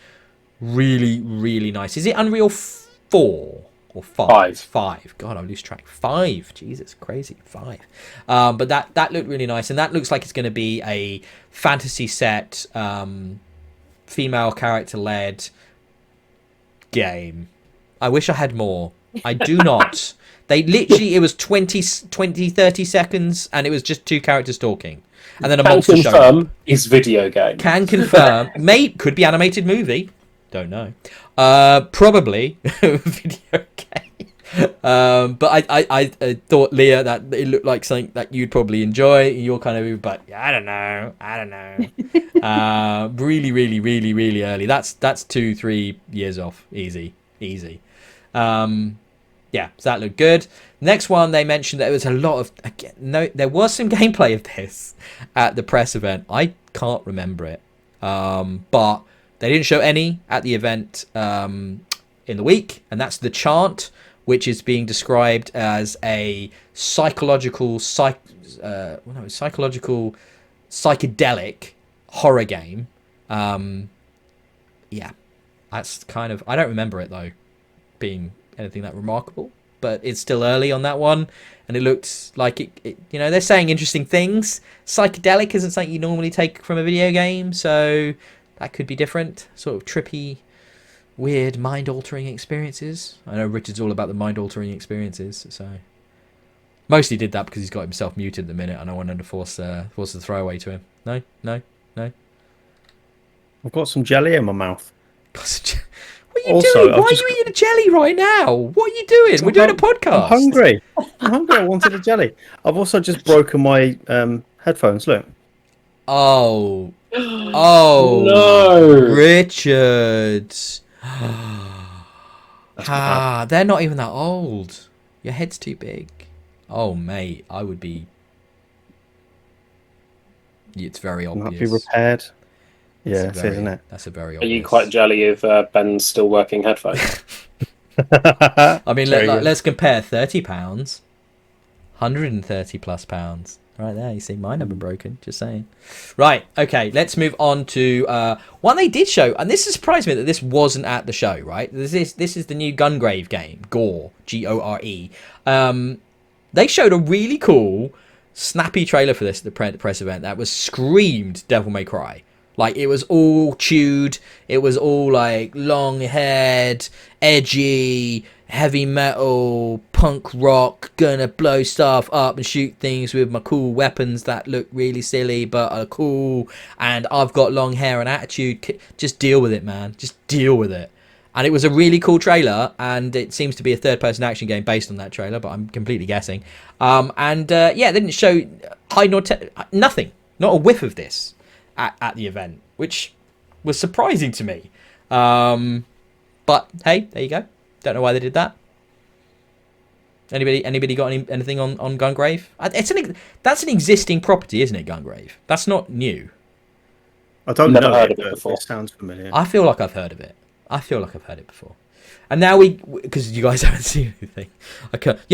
really, really nice. Is it Unreal 4? Or 5? 5. God, I lose track. 5. Jesus, crazy. 5. But that looked really nice. And that looks like it's going to be a fantasy set, female character-led game. I wish I had more. I do not. They literally, it was 20, 30 seconds, and it was just 2 characters talking. And then a monster showed up. Can confirm is video game. Can confirm. Could be animated movie. Don't know. Probably video game. But I thought, Leah, that it looked like something that you'd probably enjoy. You're kind of, but I don't know. Really, really, really, really early. That's 2-3 years off. Easy. Yeah, so that looked good. Next one, they mentioned that there was a lot of there was some gameplay of this at the press event. I can't remember it, but they didn't show any at the event in the week, and that's The Chant, which is being described as a psychological psychedelic horror game. Yeah, that's kind of, I don't remember it though being anything that remarkable, but it's still early on that one, and it looks like it they're saying interesting things. Psychedelic isn't something you normally take from a video game, so that could be different, sort of trippy, weird, mind-altering experiences. I know Richard's all about the mind-altering experiences, so mostly did that because he's got himself muted at the minute, and I wanted to force the throwaway to him. No. I've got some jelly in my mouth. What are you doing? Why are you eating a jelly right now? What are you doing? We're doing a podcast. I'm hungry. I wanted a jelly. I've also just broken my headphones. Look. Oh no, Richard. They're not even that old. Your head's too big. Oh, mate, I would be. It's very obvious. Not be repaired. Yeah, isn't it? That's a very Are obvious. you quite jelly of Ben's still working headphones? I mean, let's compare £30, £130+ right there. You see, mine haven't broken. Just saying. Right. Okay. Let's move on to one they did show, and this surprised me that this wasn't at the show. Right. This is the new Gungrave game, G.O.R.E. G-O.R.E. They showed a really cool, snappy trailer for this at the press event that was screamed Devil May Cry. Like, it was all chewed, it was all like long haired, edgy, heavy metal, punk rock, gonna blow stuff up and shoot things with my cool weapons that look really silly but are cool, and I've got long hair and attitude. Just deal with it, man. Just deal with it. And it was a really cool trailer, and it seems to be a third-person action game based on that trailer, but I'm completely guessing. They didn't show nothing, not a whiff of this at the event, which was surprising to me. But hey, there you go. Don't know why they did that. Anybody got anything on Gungrave? That's an existing property, isn't it, Gungrave? That's not new. I don't Never know heard it, of it but before. it sounds familiar. I feel like I've heard of it. Before. And now because you guys haven't seen anything.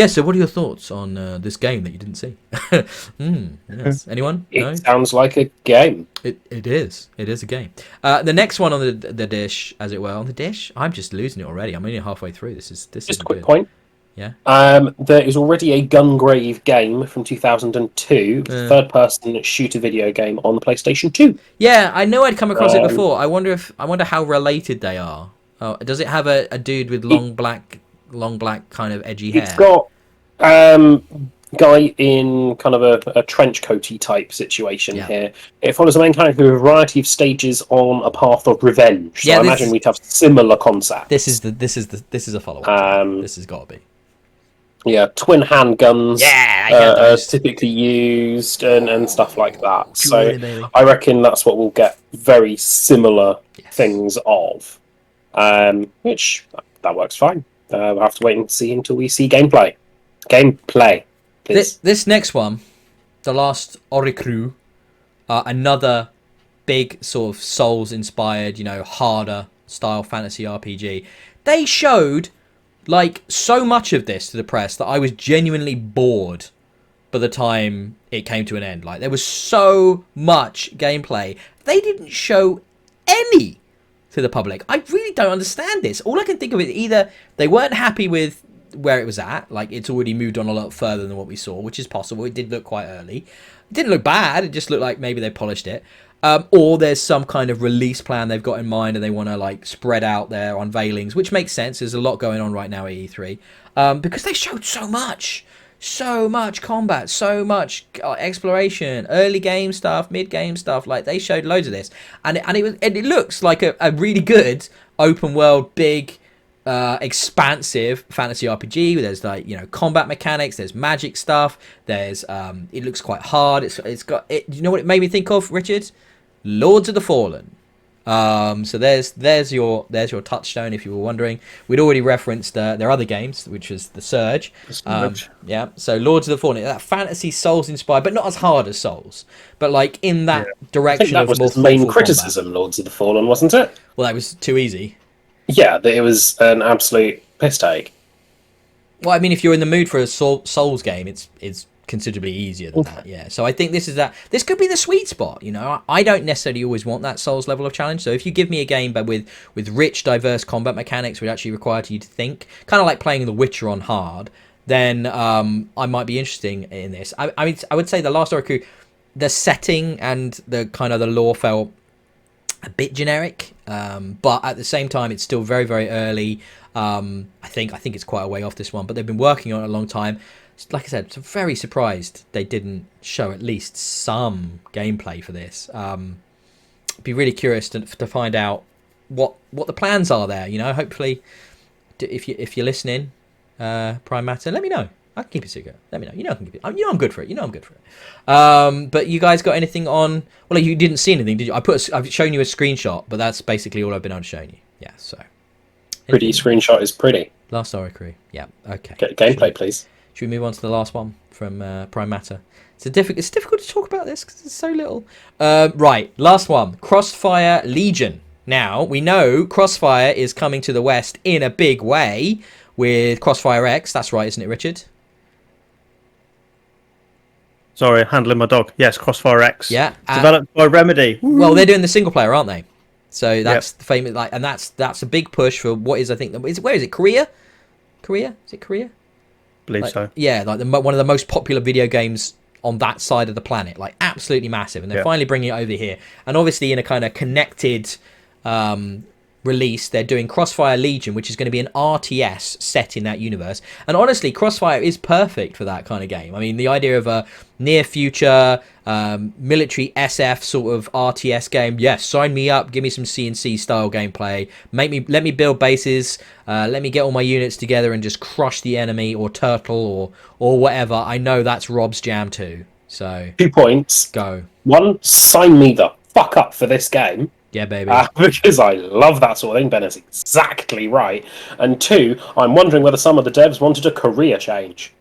So what are your thoughts on this game that you didn't see? Yes. Anyone? No? It sounds like a game. It is. It is a game. The next one on the dish, as it were. On the dish? I'm just losing it already. I'm only halfway through. This is Just a quick good. point. Yeah. There is already a Gungrave game from 2002, third-person shooter video game on the PlayStation 2. Yeah, I know I'd come across it before. I wonder how related they are. Oh, does it have a dude with long black kind of edgy hair? It's got guy in kind of a trench coaty type situation here. It follows the main character through a variety of stages on a path of revenge. So I imagine we'd have similar concepts. This is a follow up. This has got to be. Yeah, twin handguns are typically used and stuff like that. So I reckon that's what we'll get very similar things of. Which that works fine. We'll have to wait and see until we see gameplay. Please. This next one, the last Oricru, another big sort of Souls-inspired, harder style fantasy RPG. They showed like so much of this to the press that I was genuinely bored by the time it came to an end. Like there was so much gameplay. They didn't show any to the public. I really don't understand this. All I can think of is either they weren't happy with where it was at, like it's already moved on a lot further than what we saw, which is possible. It did look quite early. It didn't look bad. It just looked like maybe they polished it. Or there's some kind of release plan they've got in mind and they want to like spread out their unveilings, which makes sense. There's a lot going on right now at E3 because they showed so much combat, so much exploration, early game stuff, mid game stuff. Like they showed loads of this, and it looks like a really good open world, big, expansive fantasy RPG. There's like combat mechanics, there's magic stuff. There's it looks quite hard. It's got it. You know what it made me think of, Richard? Lords of the Fallen. So there's your touchstone if you were wondering. We'd already referenced their other games, which was the Surge. Yeah. So Lords of the Fallen, that fantasy Souls inspired, but not as hard as Souls, but like in that direction. I think that was his main criticism. Combat. Lords of the Fallen, wasn't it? Well, that was too easy. Yeah, it was an absolute piss take. Well, I mean, if you're in the mood for a Souls game, it's considerably easier than that. Yeah. So I think this could be the sweet spot. I don't necessarily always want that Souls level of challenge. So if you give me a game but with rich, diverse combat mechanics, which actually require you to think, kind of like playing The Witcher on hard, then I might be interested in this. I mean, I would say the last Oricru, the setting and the kind of the lore felt a bit generic, but at the same time it's still very, very early. I think it's quite a way off this one, but they've been working on it a long time. Like I said, I'm very surprised they didn't show at least some gameplay for this. Be really curious to find out what the plans are there. Hopefully, if you're listening, Prime Matter, let me know. I can keep it secret. Let me know. I can keep it. I'm good for it. I'm good for it. But you guys got anything on? Well, you didn't see anything, did you? I've shown you a screenshot, but that's basically all I've been able to show you. Yeah. So. Pretty screenshot is pretty. Last Oricru. Yeah. Okay. Gameplay, please. Should we move on to the last one from Prime Matter? It's difficult to talk about this because there's so little. Right, last one. Crossfire Legion. Now, we know Crossfire is coming to the West in a big way with Crossfire X. That's right, isn't it, Richard? Sorry, handling my dog. Yes, Crossfire X. Yeah. Developed by Remedy. Well, they're doing the single player, aren't they? So that's the famous, and that's a big push for what is, I think, where is it? Korea? Is it Korea? Believe so. Yeah, like one of the most popular video games on that side of the planet, like absolutely massive, and they're finally bringing it over here. And obviously, in a kind of connected release, they're doing Crossfire Legion, which is going to be an RTS set in that universe. And honestly, Crossfire is perfect for that kind of game. I mean, the idea of a near future military SF sort of RTS game, yes, sign me up, give me some CNC style gameplay, let me build bases, let me get all my units together and just crush the enemy or turtle or whatever. I know that's Rob's jam too. So 2 points. Go. 1, sign me the fuck up for this game. Yeah, baby. Because I love that sort of thing. Ben is exactly right. And 2, I'm wondering whether some of the devs wanted a career change.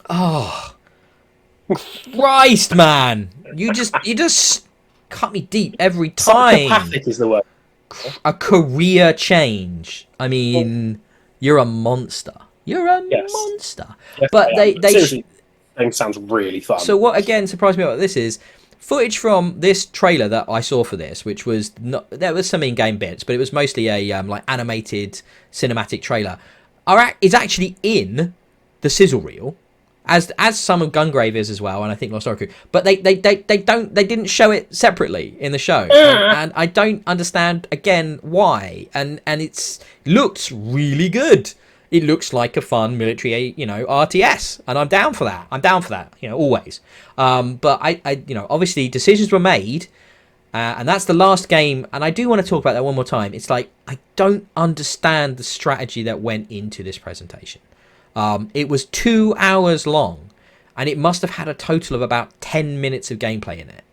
Oh, Christ, man! You just cut me deep every time. Psychopathic is the word. A career change. I mean, you're a monster. You're a monster. Yes, but they seriously, thing sounds really fun. So what again surprised me about this is footage from this trailer that I saw for this, which was there was some in-game bits, but it was mostly a like animated cinematic trailer. is actually in the sizzle reel, as some of Gungrave is as well, and I think Lost Oricru. But they didn't show it separately in the show, and I don't understand again why. And it looks really good. It looks like a fun military, RTS, and I'm down for that. Always. But I obviously decisions were made, and that's the last game. And I do want to talk about that one more time. It's like I don't understand the strategy that went into this presentation. It was 2 hours long, and it must have had a total of about 10 minutes of gameplay in it.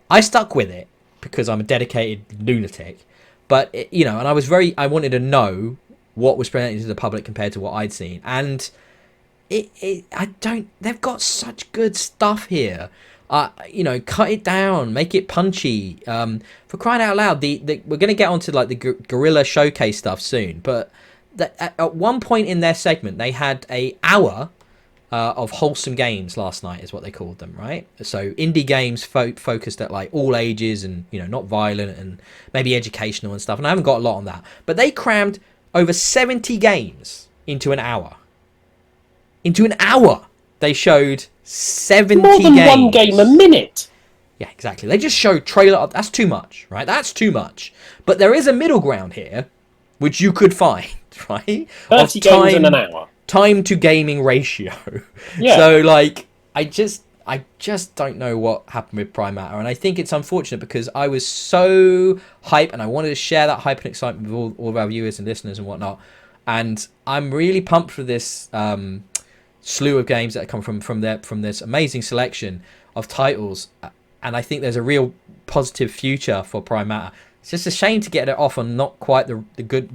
I stuck with it because I'm a dedicated lunatic. But, and I wanted to know what was presented to the public compared to what I'd seen. And they've got such good stuff here. Cut it down, make it punchy. For crying out loud, we're going to get onto like the Guerrilla showcase stuff soon. But at one point in their segment, they had an hour of wholesome games last night, is what they called them, right? So indie games focused at like all ages and not violent and maybe educational and stuff. And I haven't got a lot on that, but they crammed over 70 games into an hour. They showed 70 more than games. one game a minute. Yeah, exactly. They just showed trailer. That's too much, right? That's too much. But there is a middle ground here, which you could find, right? 30 games in an hour. Time to gaming ratio. Yeah. So like I just don't know what happened with Prime Matter, and I think it's unfortunate because I was so hyped and I wanted to share that hype and excitement with all of our viewers and listeners and whatnot. And I'm really pumped for this slew of games that come from this amazing selection of titles, and I think there's a real positive future for Prime Matter. It's just a shame to get it off on not quite the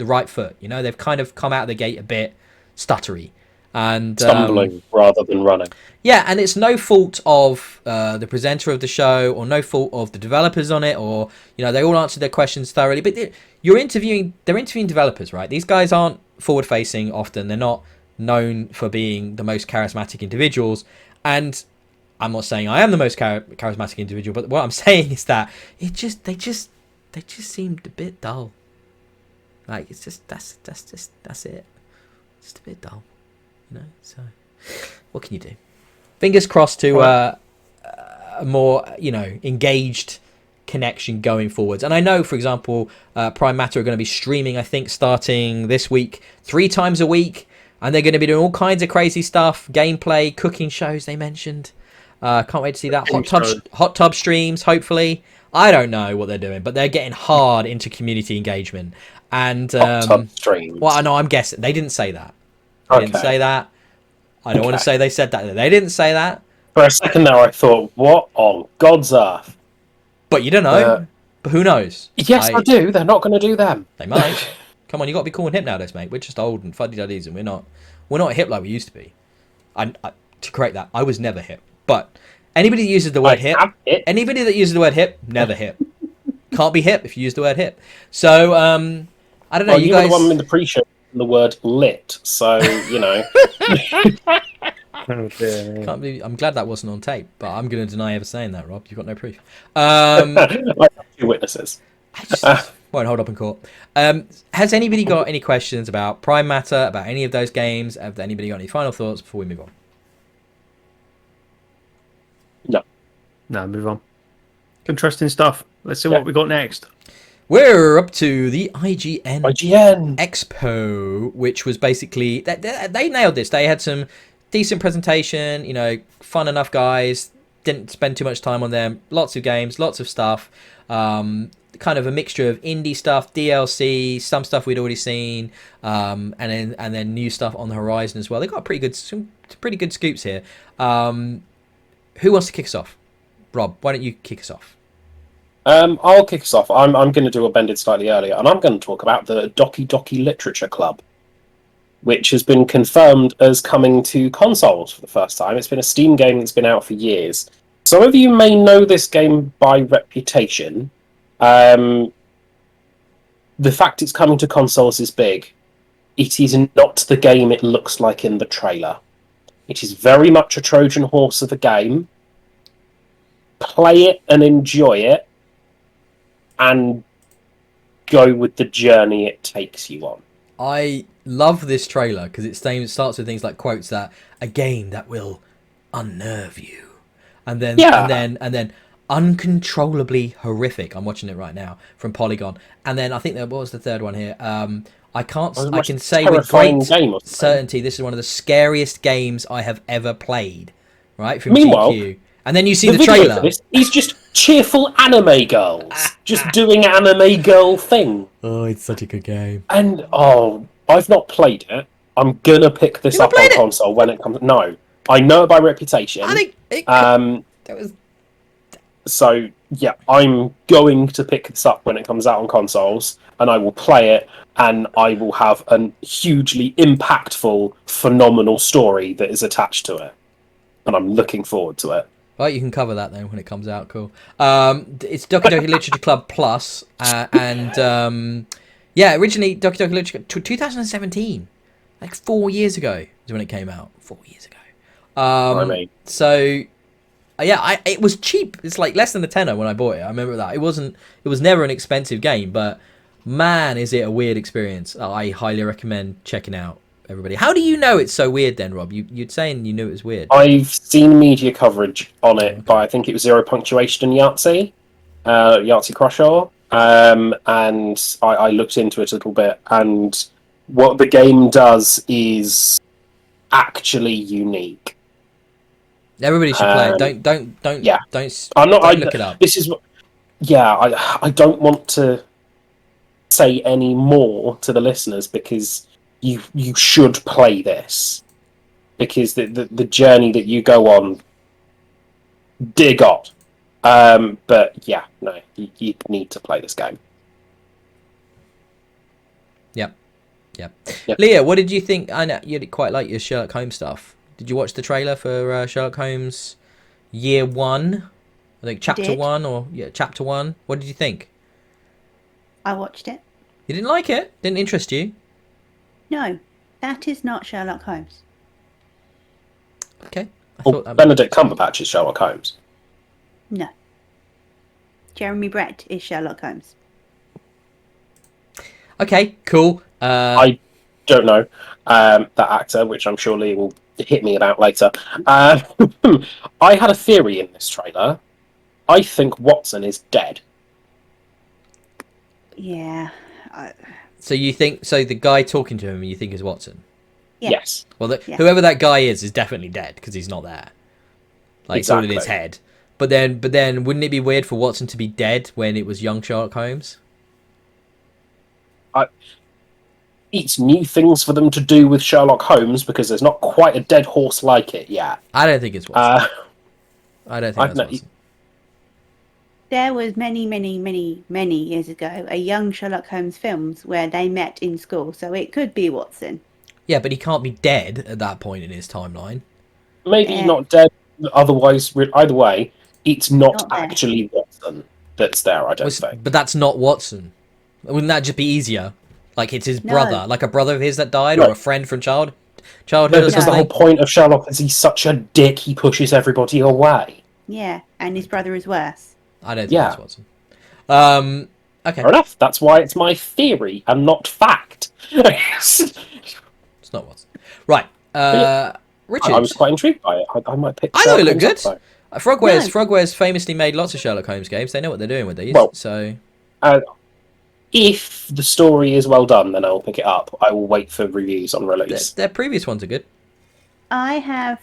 right foot. They've kind of come out of the gate a bit stuttery and stumbling rather than running. Yeah, and it's no fault of the presenter of the show or no fault of the developers on it, or they all answered their questions thoroughly. But they're interviewing developers, right? These guys aren't forward facing often. They're not known for being the most charismatic individuals, and I'm not saying I am the most charismatic individual, but what I'm saying is that they just seemed a bit dull. Like it's just that's it. Just a bit dull, so what can you do? Fingers crossed to a more engaged connection going forwards. And I know, for example, Prime Matter are going to be streaming, I think, starting this week 3 times a week, and they're going to be doing all kinds of crazy stuff, gameplay, cooking shows they mentioned. Can't wait to see that. Hot tub streams, hopefully. I don't know what they're doing, but they're getting hard into community engagement. And well, I know, I'm guessing they didn't say that. They didn't say that. I don't want to say they said that. They didn't say that. For a second there, I thought, what on God's earth? But you don't know. But who knows? Yes, I do. They're not going to do them. They might. Come on, you got to be cool and hip nowadays, mate. We're just old and fuddy-duddies, and we're not hip like we used to be. To correct that, I was never hip. But anybody that uses the word hip, never hip. Can't be hip if you use the word hip. So I don't know. You guys, were the one in the pre-show the word lit, so Oh dear. Can't believe, I'm glad that wasn't on tape, but I'm going to deny ever saying that, Rob. You've got no proof. I have 2 witnesses. I just won't hold up in court. Has anybody got any questions about Prime Matter, about any of those games? Have anybody got any final thoughts before we move on? No, move on. Interesting stuff. Let's see what we got next. We're up to the IGN EXPO, which was basically... They nailed this. They had some decent presentation, fun enough guys. Didn't spend too much time on them. Lots of games, lots of stuff. Kind of a mixture of indie stuff, DLC, some stuff we'd already seen, and then new stuff on the horizon as well. They got some pretty good scoops here. Who wants to kick us off? Rob, why don't you kick us off? I'll kick us off. I'm going to do a bended slightly earlier, and I'm going to talk about the Doki Doki Literature Club, which has been confirmed as coming to consoles for the first time. It's been a Steam game that's been out for years. Some of you may know this game by reputation. The fact it's coming to consoles is big. It is not the game it looks like in the trailer. It is very much a Trojan horse of a game. Play it and enjoy it, and go with the journey it takes you on. I love this trailer because it starts with things like quotes that a game that will unnerve you, and then uncontrollably horrific. I'm watching it right now from Polygon, and then I think what was the third one here? I can say with great certainty this is one of the scariest games I have ever played. Right from Meanwhile, GQ. And then you see the trailer. For this, he's just cheerful anime girls, just doing anime girl thing. Oh, it's such a good game. And I've not played it. I'm gonna pick this up on console when it comes. No, I know it by reputation. I think that was. So yeah, I'm going to pick this up when it comes out on consoles, and I will play it, and I will have a hugely impactful, phenomenal story that is attached to it, and I'm looking forward to it. Right, you can cover that then when it comes out. Cool. It's Doki Doki Literature Club Plus, and originally Doki Doki Literature 2017, like 4 years ago is when it came out. 4 years ago. So it was cheap. It's like less than a tenner when I bought it. I remember that. It was never an expensive game, but man, is it a weird experience. I highly recommend checking out. Everybody, how do you know it's so weird then, Rob? You're saying you knew it was weird. I've seen media coverage on it by I think it was Zero Punctuation Yahtzee Crusher, and I looked into it a little bit, and what the game does is actually unique. Everybody should play it. Don't look it up. This is I don't want to say any more to the listeners because you should play this, because the journey that you go on, dear God. But yeah, no, you need to play this game. Yep. Leah, what did you think? I know you quite like your Sherlock Holmes stuff. Did you watch the trailer for Sherlock Holmes Year 1? I think Chapter 1 Chapter 1. What did you think? I watched it. You didn't like it? Didn't interest you? No, that is not Sherlock Holmes. Okay. Benedict Cumberbatch is Sherlock Holmes. No. Jeremy Brett is Sherlock Holmes. Okay, cool. I don't know that actor, which I'm sure Lee will hit me about later. I had a theory in this trailer. I think Watson is dead. Yeah. So you think the guy talking to him you think is Watson? Yeah. Yes. Well, whoever that guy is definitely dead because he's not there. Like exactly. It's all in his head. But then wouldn't it be weird for Watson to be dead when it was young Sherlock Holmes? It's new things for them to do with Sherlock Holmes because there's not quite a dead horse like it yet. I don't think it's Watson. I don't think that's Watson. There was many years ago a young Sherlock Holmes films where they met in school, so it could be Watson. Yeah, but he can't be dead at that point in his timeline. Maybe not dead. Otherwise, either way, it's not actually Watson that's there. I don't think. But that's not Watson. Wouldn't that just be easier? Like it's his brother, like a brother of his that died, or a friend from childhood. No, because the whole point of Sherlock is he's such a dick. He pushes everybody away. Yeah, and his brother is worse. I don't think that's Watson. Okay. Fair enough. That's why it's my theory and not fact. It's not Watson. Right. Richard. I was quite intrigued by it. I might pick. I thought it looked good. Frogwares famously made lots of Sherlock Holmes games. They know what they're doing with these. Well, so, if the story is well done, then I'll pick it up. I will wait for reviews on release. Their previous ones are good. I have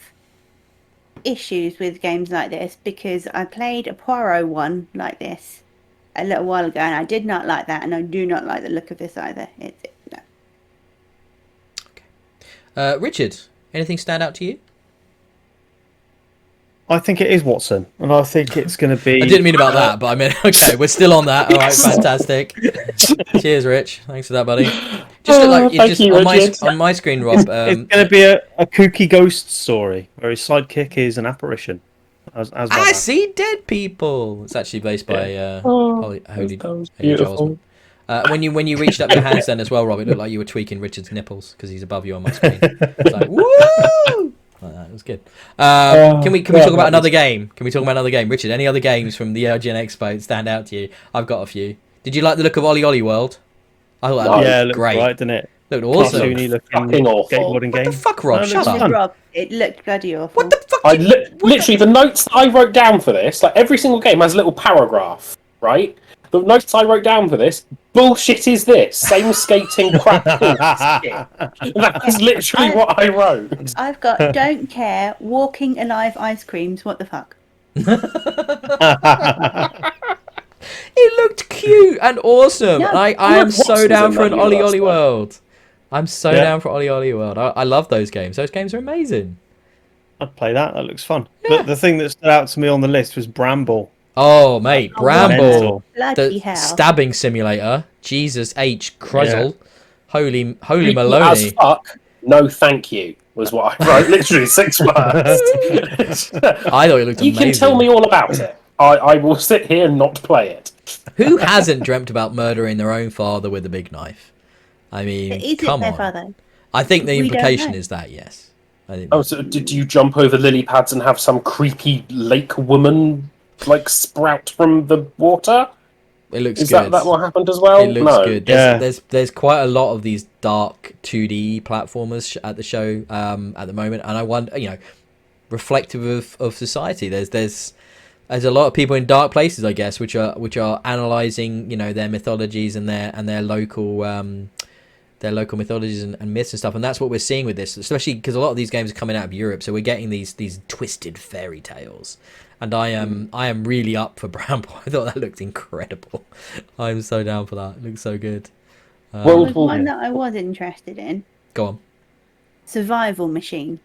issues with games like this because I played a Poirot one like this a little while ago, and I did not like that, and I do not like the look of this either. No. Okay. Richard, anything stand out to you? I think it is Watson, and I think it's going to be... I didn't mean about that, but I mean, okay, we're still on that. All right, fantastic. Cheers, Rich. Thanks for that, buddy. Just look like on my screen, Rob. It's going to be a kooky ghost story where his sidekick is an apparition. I see dead people. It's actually based by Holy Osmond. When you reached up your hands then as well, Rob, it looked like you were tweaking Richard's nipples because he's above you on my screen. It's like, woo! Like that. It was good. Can we talk about another game? Can we talk about another game, Richard? Any other games from the IGN Expo that stand out to you? I've got a few. Did you like the look of Ollie Ollie World? I thought that No. looked Yeah, it looked great. right, didn't it? Looked awesome. Cartoony looking Fucking awful. skateboarding What game. the fuck, Rob? No, it Shut looks up. fun. Rob, it looked bloody awful. What the fuck? I literally, the notes that I wrote down for this, like every single game has a little paragraph, right? The notes I wrote down for this, bullshit is this? Same skating crap. That was literally what I wrote. I've got don't care, walking alive ice creams, what the fuck? It looked cute and awesome. Yeah, I am so Watson's down in for an that Ollie universe, Ollie though. World. I'm so Yeah. down for Ollie Ollie World. I love those games. Those games are amazing. I'd play that. That looks fun. Yeah. But the thing that stood out to me on the list was Bramble. Oh, mate. Oh, Bramble. mental. Bloody The hell. stabbing simulator. Jesus H. Crizzle. Holy As Maloney. fuck, no thank you, was what I wrote. Literally 6 words. I thought it looked You amazing. can tell me all about it. I will sit here and not play it. Who hasn't dreamt about murdering their own father with a big knife? I mean, Is it come their on. father? I think the We don't implication know. is that, yes. I think Oh, so did you jump over lily pads and have some creepy lake woman like sprout from the water? it looks Is good. that what happened as well? It looks No. good. Yeah. There's quite a lot of these dark 2D platformers at the show at the moment, and I wonder, reflective of society. There's a lot of people in dark places, I guess, which are analysing, their mythologies and their local mythologies and myths and stuff, and that's what we're seeing with this, especially because a lot of these games are coming out of Europe, so we're getting these twisted fairy tales. And I am really up for Bramble. I thought that looked incredible. I'm so down for that. It looks so good. Well, There was one that I was interested in. Go on. Survival Machine.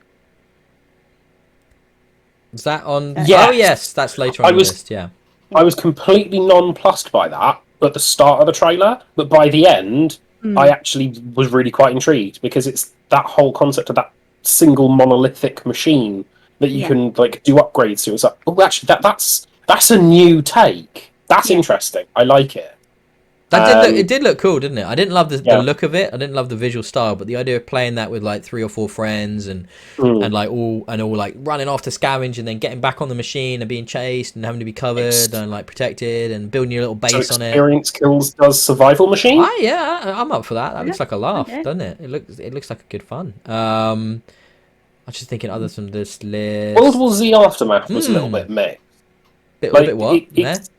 Is that on? Yes. Oh yes, that's later on I the was- list. Yeah. I was completely nonplussed by that at the start of the trailer, but by the end, I actually was really quite intrigued because it's that whole concept of that single monolithic machine that you Yeah. can like do upgrades to. It's like, oh, actually, that's a new take. That's Yeah. interesting. I like it. It did look cool, didn't it? I didn't love the Yeah. look of it. I didn't love the visual style, but the idea of playing that with like 3 or 4 friends and all like running off to scavenge and then getting back on the machine and being chased and having to be covered and like protected and building your little So base on it. Experience Kills does Survival Machine. I'm up for that. That looks like a laugh, Okay. doesn't it? It looks like a good fun. I was just thinking others from this list. World War Z Aftermath was a little bit mixed. bit Like, what? it's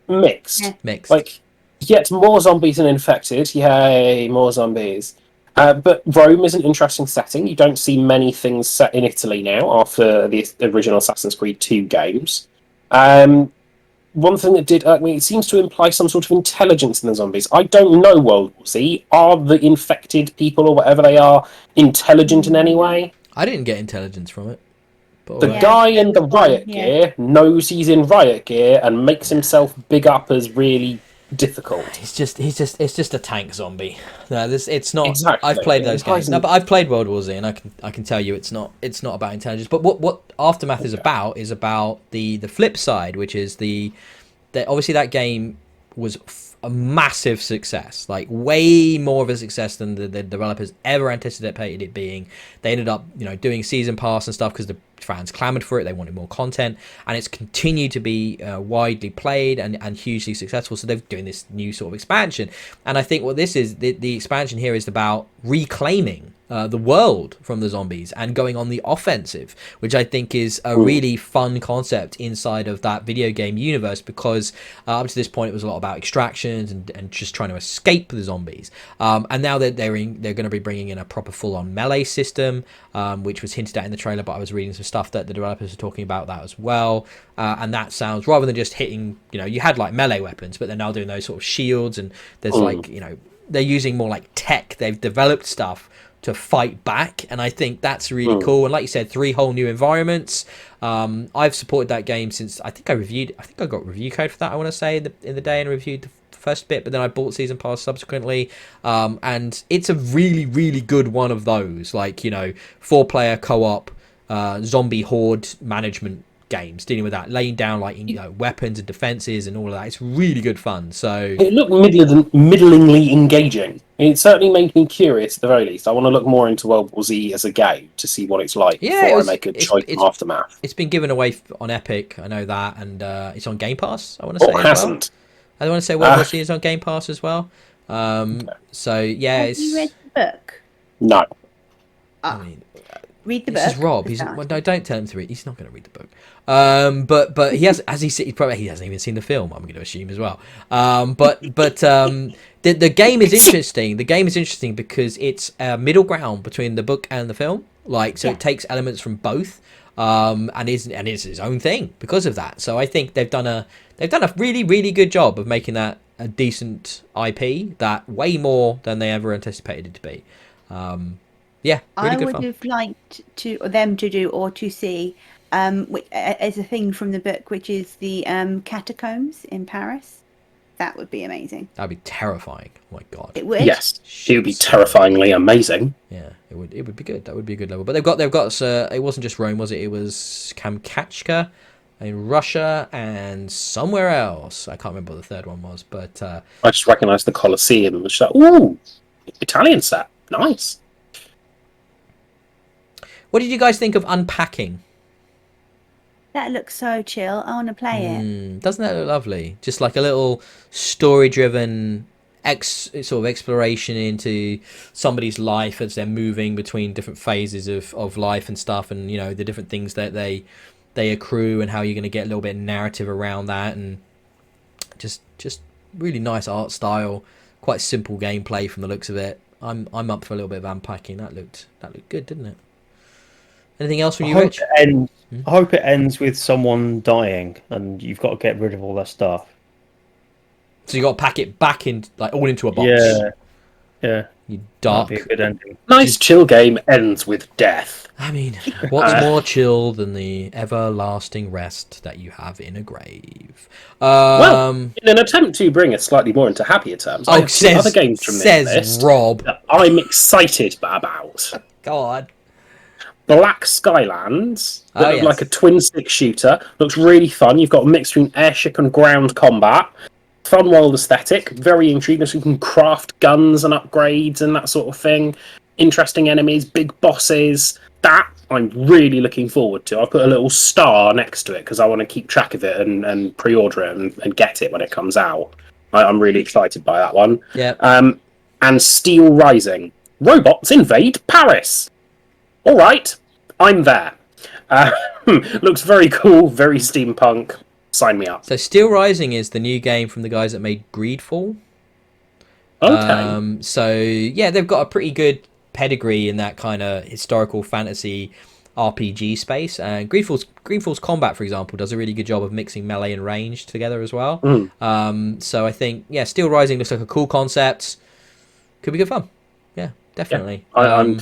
mixed. Yeah. Mixed. Like, yet more zombies and infected. Yay, more zombies. But Rome is an interesting setting. You don't see many things set in Italy now after the original Assassin's Creed 2 games. One thing that did irk me, it seems to imply some sort of intelligence in the zombies. I don't know World War Z. Are the infected people or whatever they are intelligent in any way? I didn't get intelligence from it. But The alright. guy in the riot Yeah. gear knows he's in riot gear and makes himself big up as really difficult. It's just a tank zombie. No, it's not. Exactly. I've played those It games. implies- No, but I've played World War Z, and I can tell you it's not about intelligence. But what Aftermath is about the flip side, which is the obviously that game was a massive success, like way more of a success than the developers ever anticipated it being. They ended up doing season pass and stuff because the fans clamored for it. They wanted more content, and it's continued to be widely played and hugely successful. So they're doing this new sort of expansion, and I think what this is, the expansion here is about reclaiming the world from the zombies and going on the offensive, which I think is a really fun concept inside of that video game universe, because up to this point it was a lot about extractions and just trying to escape the zombies, and now that they're going to be bringing in a proper full-on melee system, which was hinted at in the trailer, but I was reading some stuff that the developers are talking about that as well, and that sounds, rather than just hitting, you had like melee weapons, but they're now doing those sort of shields, and there's like, they're using more like tech. They've developed stuff to fight back, and I think that's really cool. And like you said, 3 whole new environments. I've supported that game since I think I got review code for that, I want to say, in the day, and reviewed the first bit, but then I bought season pass subsequently, and it's a really, really good one of those, like 4-player co-op zombie horde management games, dealing with that, laying down like weapons and defenses and all of that. It's really good fun. So It looked middlingly engaging. It certainly made me curious at the very least. I want to look more into World War Z as a game to see what it's like before I make a choice on Aftermath. it's been given away on Epic, I know that, and it's on Game Pass, I want to say. Or as hasn't. I want to say World War C is on Game Pass as well. So yeah, Have you read the book? No. I mean, Read the this book. is Rob. for He's starters. well, no, don't tell him to read. He's not going to read the book. But he has, as he probably he hasn't even seen the film. I'm going to assume as well. The game is interesting. The game is interesting because it's a middle ground between the book and the film. Like, so it takes elements from both, and it's its own thing because of that. So I think they've done a really, really good job of making that a decent IP. That way more than they ever anticipated it to be. Yeah, really I good would fun. have liked them to do or to see as a thing from the book, which is the catacombs in Paris. That would be amazing. That'd be terrifying. Oh my god. It would. Yes, it would be terrifyingly amazing. Yeah, it would be good. That would be a good level. But they've got it wasn't just Rome, was it? It was Kamchatka in Russia and somewhere else. I can't remember what the third one was, but I just recognised the Colosseum and was just like, ooh, Italian set. Nice. what did you guys think of Unpacking? That looks so chill. I want to play it. Doesn't that look lovely? Just like a little story-driven sort of exploration into somebody's life as they're moving between different phases of life and stuff, and you know the different things that they accrue and how you're going to get a little bit of narrative around that, and just really nice art style, quite simple gameplay from the looks of it. I'm up for a little bit of Unpacking. That looked good, didn't it? Anything else from you, Rich? I hope it ends with someone dying, and you've got to get rid of all that stuff. So you got to pack it back in, like all into a box. Yeah. You dark. That'd be a good ending. Nice chill game ends with death. I mean, what's more chill than the everlasting rest that you have in a grave? Well, in an attempt to bring it slightly more into happier terms, I have two other games from this list Rob. that I'm excited about. God. Black Skylands, that Oh, look yes. like a twin-stick shooter. Looks really fun. You've got a mix between airship and ground combat. Fun world aesthetic. Very intriguing. So you can craft guns and upgrades and that sort of thing. Interesting enemies, big bosses. That I'm really looking forward to. I've put a little star next to it because I want to keep track of it and pre-order it and get it when it comes out. I'm really excited by that one. Yeah. And Steel Rising. Robots invade Paris. All right, I'm there. Looks very cool, very steampunk. Sign me up. So Steel Rising is the new game from the guys that made Greedfall. Okay. So yeah, they've got a pretty good pedigree in that kind of historical fantasy RPG space. And Greedfall's combat, for example, does a really good job of mixing melee and range together as well. So I think Steel Rising looks like a cool concept. Could be good fun. Yeah, definitely. Yeah.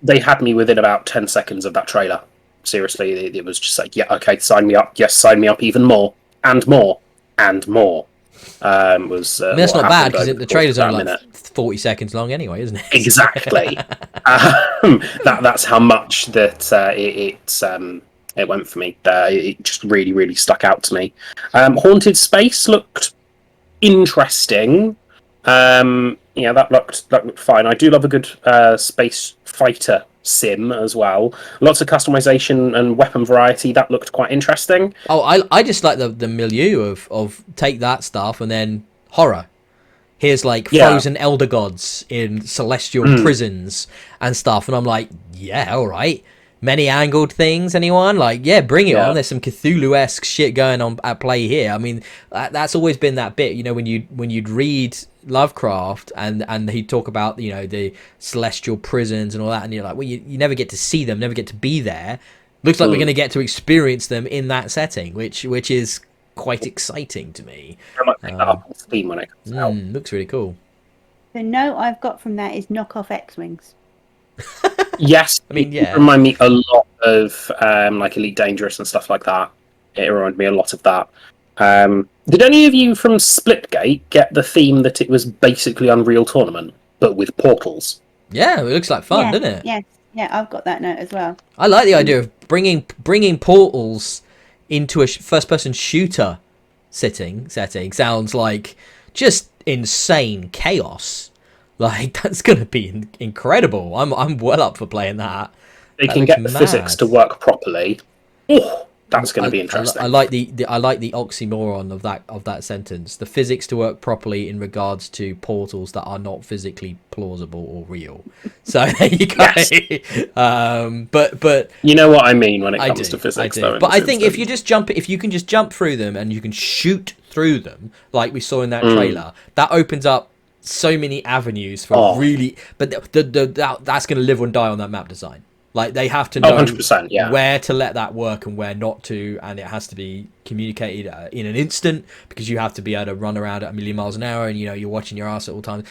They had me within about 10 seconds of that trailer. Seriously, it was just like, yeah, okay, sign me up. Yes, sign me up even more. And more. And more. I mean, that's not bad, because the trailer's only like 40 seconds long anyway, isn't it? Exactly. That's how much that it went for me. It just really, really stuck out to me. Haunted Space looked interesting. That looked fine. I do love a good space fighter sim as well. Lots of customization and weapon variety. That looked quite interesting. Oh, I just like the milieu of take that stuff and then horror. Here's like frozen elder gods in celestial prisons and stuff, and I'm like, yeah, all right. Many angled things, anyone? Like, yeah, bring it on. There's some Cthulhu-esque shit going on at play here. I mean, that's always been that bit, when you'd read Lovecraft and he'd talk about, the celestial prisons and all that, and you're like, well, you never get to see them, never get to be there. Looks like we're going to get to experience them in that setting, which is quite exciting to me. I might pick that up on Steam when it comes out. Looks really cool. The note I've got from that is knockoff X-Wings. Yes, I mean, yeah. It reminded me a lot of like Elite Dangerous and stuff like that. It reminded me a lot of that. Did any of you from Splitgate get the theme that it was basically Unreal Tournament, but with portals? Yeah, it looks like fun, doesn't it? Yes, yeah, I've got that note as well. I like the idea of bringing portals into a first-person shooter setting. Sounds like just insane chaos. Like, that's going to be incredible. I'm well up for playing that. They can get the physics to work properly. Oh, That's going to be interesting. I like the oxymoron of that sentence. The physics to work properly in regards to portals that are not physically plausible or real. So there you go. Yes. But you know what I mean when it comes to physics, though. But I think if you can just jump through them and you can shoot through them, like we saw in that trailer, that opens up so many avenues for really. But that's going to live and die on that map design. Like, they have to know 100%, where to let that work and where not to, and it has to be communicated in an instant, because you have to be able to run around at 1,000,000 miles an hour, and you're watching your ass at all times.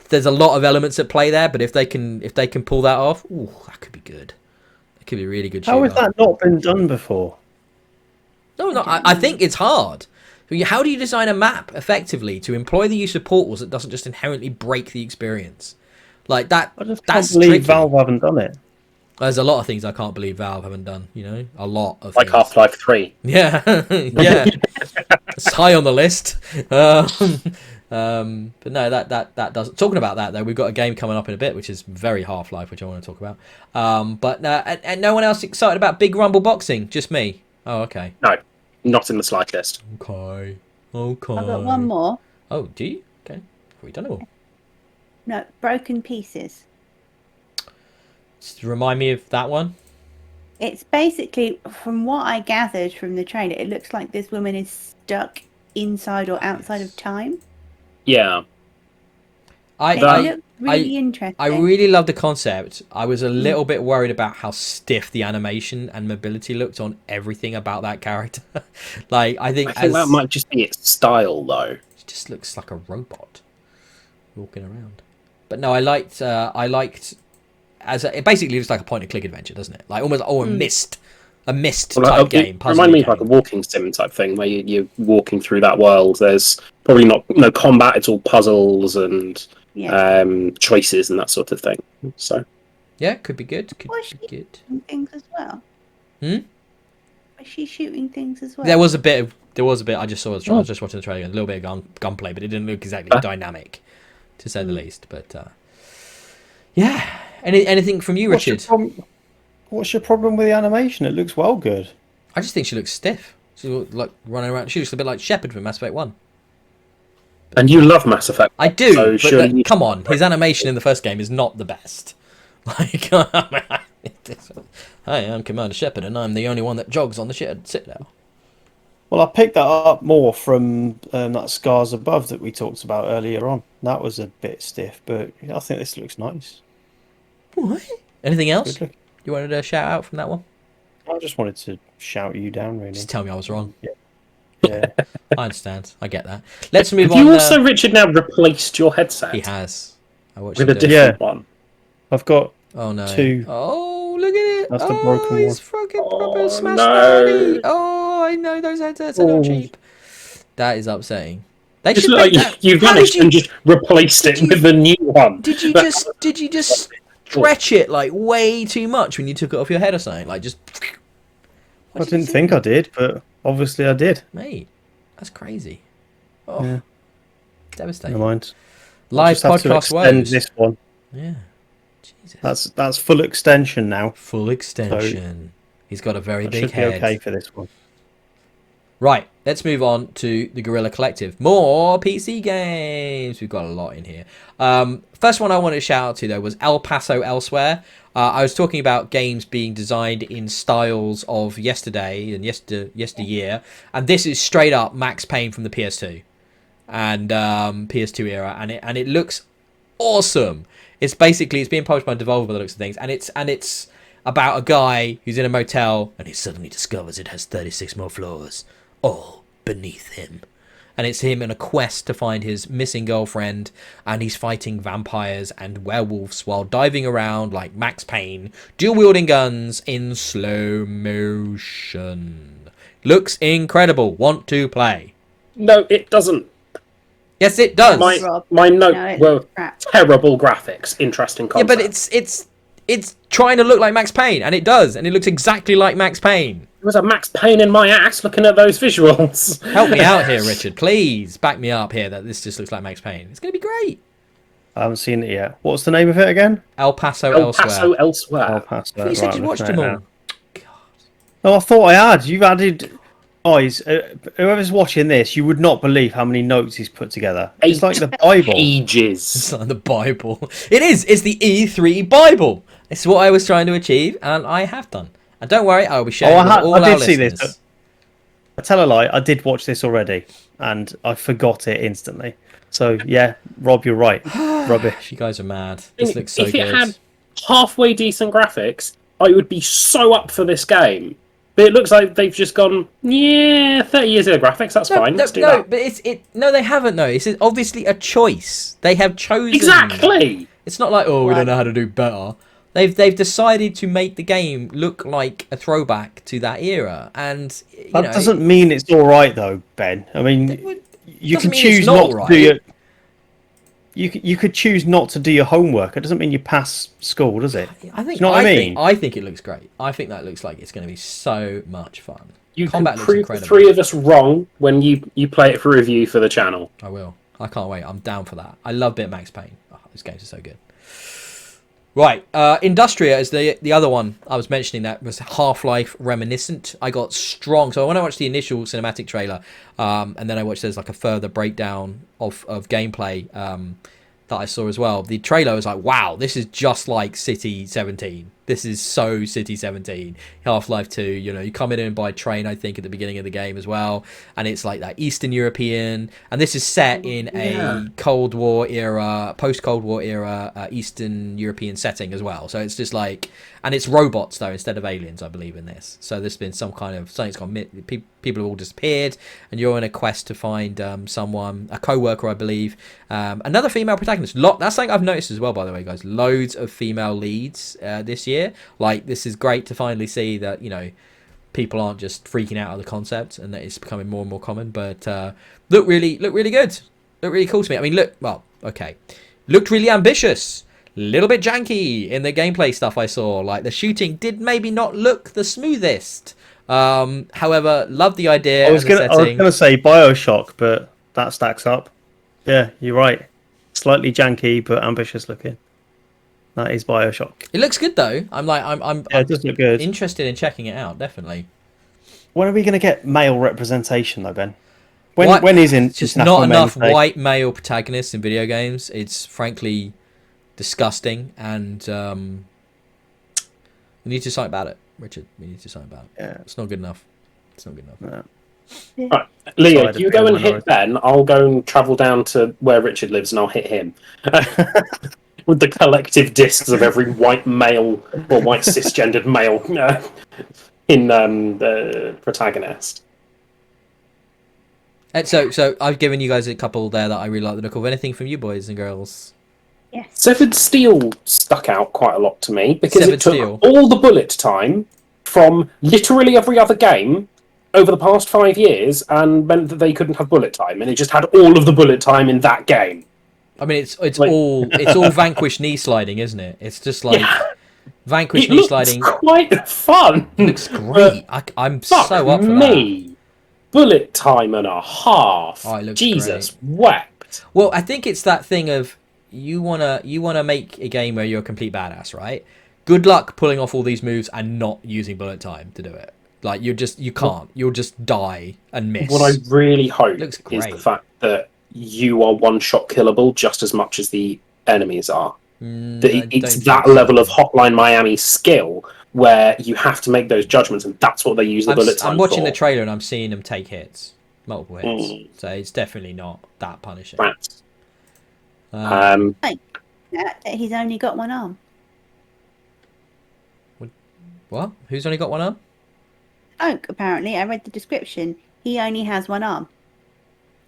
There's a lot of elements at play there, but if they can pull that off, that could be good. It could be a really good. How has that not been done before? No, I think it's hard. How do you design a map effectively to employ the use of portals that doesn't just inherently break the experience? Like that. I just can't believe Valve haven't done it. There's a lot of things I can't believe Valve haven't done, a lot of like things. Half-Life 3. Yeah, yeah. It's high on the list. But no, that doesn't. Talking about that, though, we've got a game coming up in a bit, which is very Half-Life, which I want to talk about. But and no one else excited about Big Rumble Boxing? Just me. Oh, okay. No, not in the slightest. Okay. I've got one more. Oh, do you? Okay. Have we done it all? No, Broken Pieces. Just remind me of that one. It's basically, from what I gathered from the trailer, it looks like this woman is stuck inside or outside of time. Yeah. It looked really interesting. I really love the concept. I was a little bit worried about how stiff the animation and mobility looked on everything about that character. I think that might just be its style, though. It just looks like a robot walking around. But no, I liked it basically looks like a point-and-click adventure, doesn't it? Like almost a mist type game. Remind me of like a walking sim type thing where you're walking through that world. There's probably no combat. It's all puzzles and choices and that sort of thing. So yeah, could be good. Could be good. Things as well. Was she shooting things as well? There was a bit. I just saw. I was just watching the trailer. A little bit of gunplay, but it didn't look exactly dynamic, to say the least. But yeah. Anything from you, Richard? What's your problem with the animation? It looks well good. I just think she looks stiff. She looks like running around. She looks a bit like Shepard from Mass Effect 1. And you love Mass Effect. I do, but come on. His animation in the first game is not the best. Like, hi, I'm Commander Shepard, and I'm the only one that jogs on the Citadel. Well, I picked that up more from that Scars Above that we talked about earlier on. That was a bit stiff, but I think this looks nice. What? Anything else you wanted to shout out from that one? I just wanted to shout you down, really. Just tell me I was wrong. Yeah. I understand. I get that. Let's move on. Have you also, Richard, now replaced your headset? He has. I watched with a different one. I've got 2. Oh, look at it. That's the broken one. It's fucking proper smashed out. Oh, I know those headsets are not cheap. That is upsetting. They just look like you vanished and just replaced it with a new one. Did you just stretch it like way too much when you took it off your head or something? Like just. I didn't think I did, but obviously I did. Mate, that's crazy. Oh, yeah. Devastating. Never mind. Live podcast woes. This one. Yeah. Jesus. That's full extension now. Full extension. So he's got a very big Should head. be okay for this one. Right, let's move on to the Guerrilla Collective. More PC games. We've got a lot in here. First one I wanted to shout out to, though, was El Paso Elsewhere. I was talking about games being designed in styles of yesterday and yesteryear, and this is straight up Max Payne from the PS2 and PS2 era, and it looks awesome. It's being published by Devolver by the looks of things, and it's about a guy who's in a motel and he suddenly discovers it has 36 more floors, all beneath him. And it's him in a quest to find his missing girlfriend, and he's fighting vampires and werewolves while diving around like Max Payne, dual-wielding guns in slow motion. Looks incredible. Want to play? No, it doesn't. Yes, it does. My note were terrible graphics, interesting concept. Yeah, but it's trying to look like Max Payne, and it does, and it looks exactly like Max Payne. There was a Max Payne in my ass looking at those visuals. Help me out here, Richard. Please back me up here that this just looks like Max Payne. It's going to be great. I haven't seen it yet. What's the name of it again? El Paso Elsewhere. El Paso Elsewhere. El Paso. You said you watched them all. God. Oh, I thought I had. You've added. Guys, whoever's watching this, you would not believe how many notes he's put together. It's like the Bible. Pages. It's like the Bible. It is. It's the E3 Bible. It's what I was trying to achieve, and I have done. And don't worry, I'll be sharing with all I our did see listeners. this. I tell a lie. I did watch this already, and I forgot it instantly. So yeah, Rob, you're right. Rubbish. You guys are mad. This looks so if good. it had halfway decent graphics, I would be so up for this game. But it looks like they've just gone, 30 years of graphics, that's fine, let's do that. But no, they haven't, though. It's obviously a choice. They have chosen... Exactly! It's not like, we don't know how to do better. They've decided to make the game look like a throwback to that era. And, that doesn't mean it's all right, though, Ben. I mean, you can choose not to do your... You could choose not to do your homework. It doesn't mean you pass school, does it? I think. Do you know what I mean? I think it looks great. I think that looks like it's going to be so much fun. You Combat can looks prove incredible. the three of us wrong when you play it for review for the channel. I will. I can't wait. I'm down for that. I love Max Payne. Oh, those games are so good. Right, Industria is the other one I was mentioning that was Half-Life reminiscent. I got strong. So when I watched the initial cinematic trailer, and then I watched there's like a further breakdown of gameplay that I saw as well. The trailer was like, wow, this is just like City 17. This is so City 17. Half-Life 2, you come in by train, I think, at the beginning of the game as well. And it's like that Eastern European. And this is set in a Cold War era, post-Cold War era, Eastern European setting as well. So it's just like... And it's robots, though, instead of aliens, I believe, in this. So there's been some kind of... Something's gone... People have all disappeared. And you're on a quest to find someone, a co-worker, I believe. Another female protagonist. That's something I've noticed as well, by the way, guys. Loads of female leads this year. Like, this is great to finally see that, people aren't just freaking out at the concept and that it's becoming more and more common. But look really good. Look really cool to me. I mean, looked really ambitious. Little bit janky in the gameplay stuff I saw. Like, the shooting did maybe not look the smoothest. However, love the idea. I was gonna say BioShock, but that stacks up. Yeah, you're right. Slightly janky but ambitious looking. That is BioShock. It looks good though. It does look good. Interested in checking it out, definitely. When are we going to get male representation though, Ben? When is in just not enough white male protagonists in video games. It's frankly disgusting, and we need to do something about it, Richard. We need to do something about it. Yeah. It's not good enough. No. Right, Leo, you go and hit Ben. I'll go and travel down to where Richard lives, and I'll hit him. With the collective discs of every white male or white cisgendered male in the protagonist. And so I've given you guys a couple there that I really like the look of. Anything from you boys and girls? Yes. Severed Steel stuck out quite a lot to me because Severed it took Steel. all the bullet time from literally every other game over the past 5 years and meant that they couldn't have bullet time, and it just had all of the bullet time in that game. I mean, it's all Vanquish knee sliding, isn't it? It's just like Vanquish knee sliding. Quite fun. It looks great. I'm so up for that. Bullet time and a half. Oh, it looks Jesus great. wept. Well, I think it's that thing of you wanna make a game where you're a complete badass, right? Good luck pulling off all these moves and not using bullet time to do it. Like you can't. You'll just die and miss. What I really hope Looks is great. the fact that you are one-shot killable just as much as the enemies are. It's that level of Hotline Miami skill where you have to make those judgments, and that's what they use the bullet time I'm watching for. the trailer and I'm seeing them take hits, multiple hits. So it's definitely not that punishing. Rats. He's only got one arm. What? Who's only got one arm? Oak, apparently. I read the description. He only has one arm.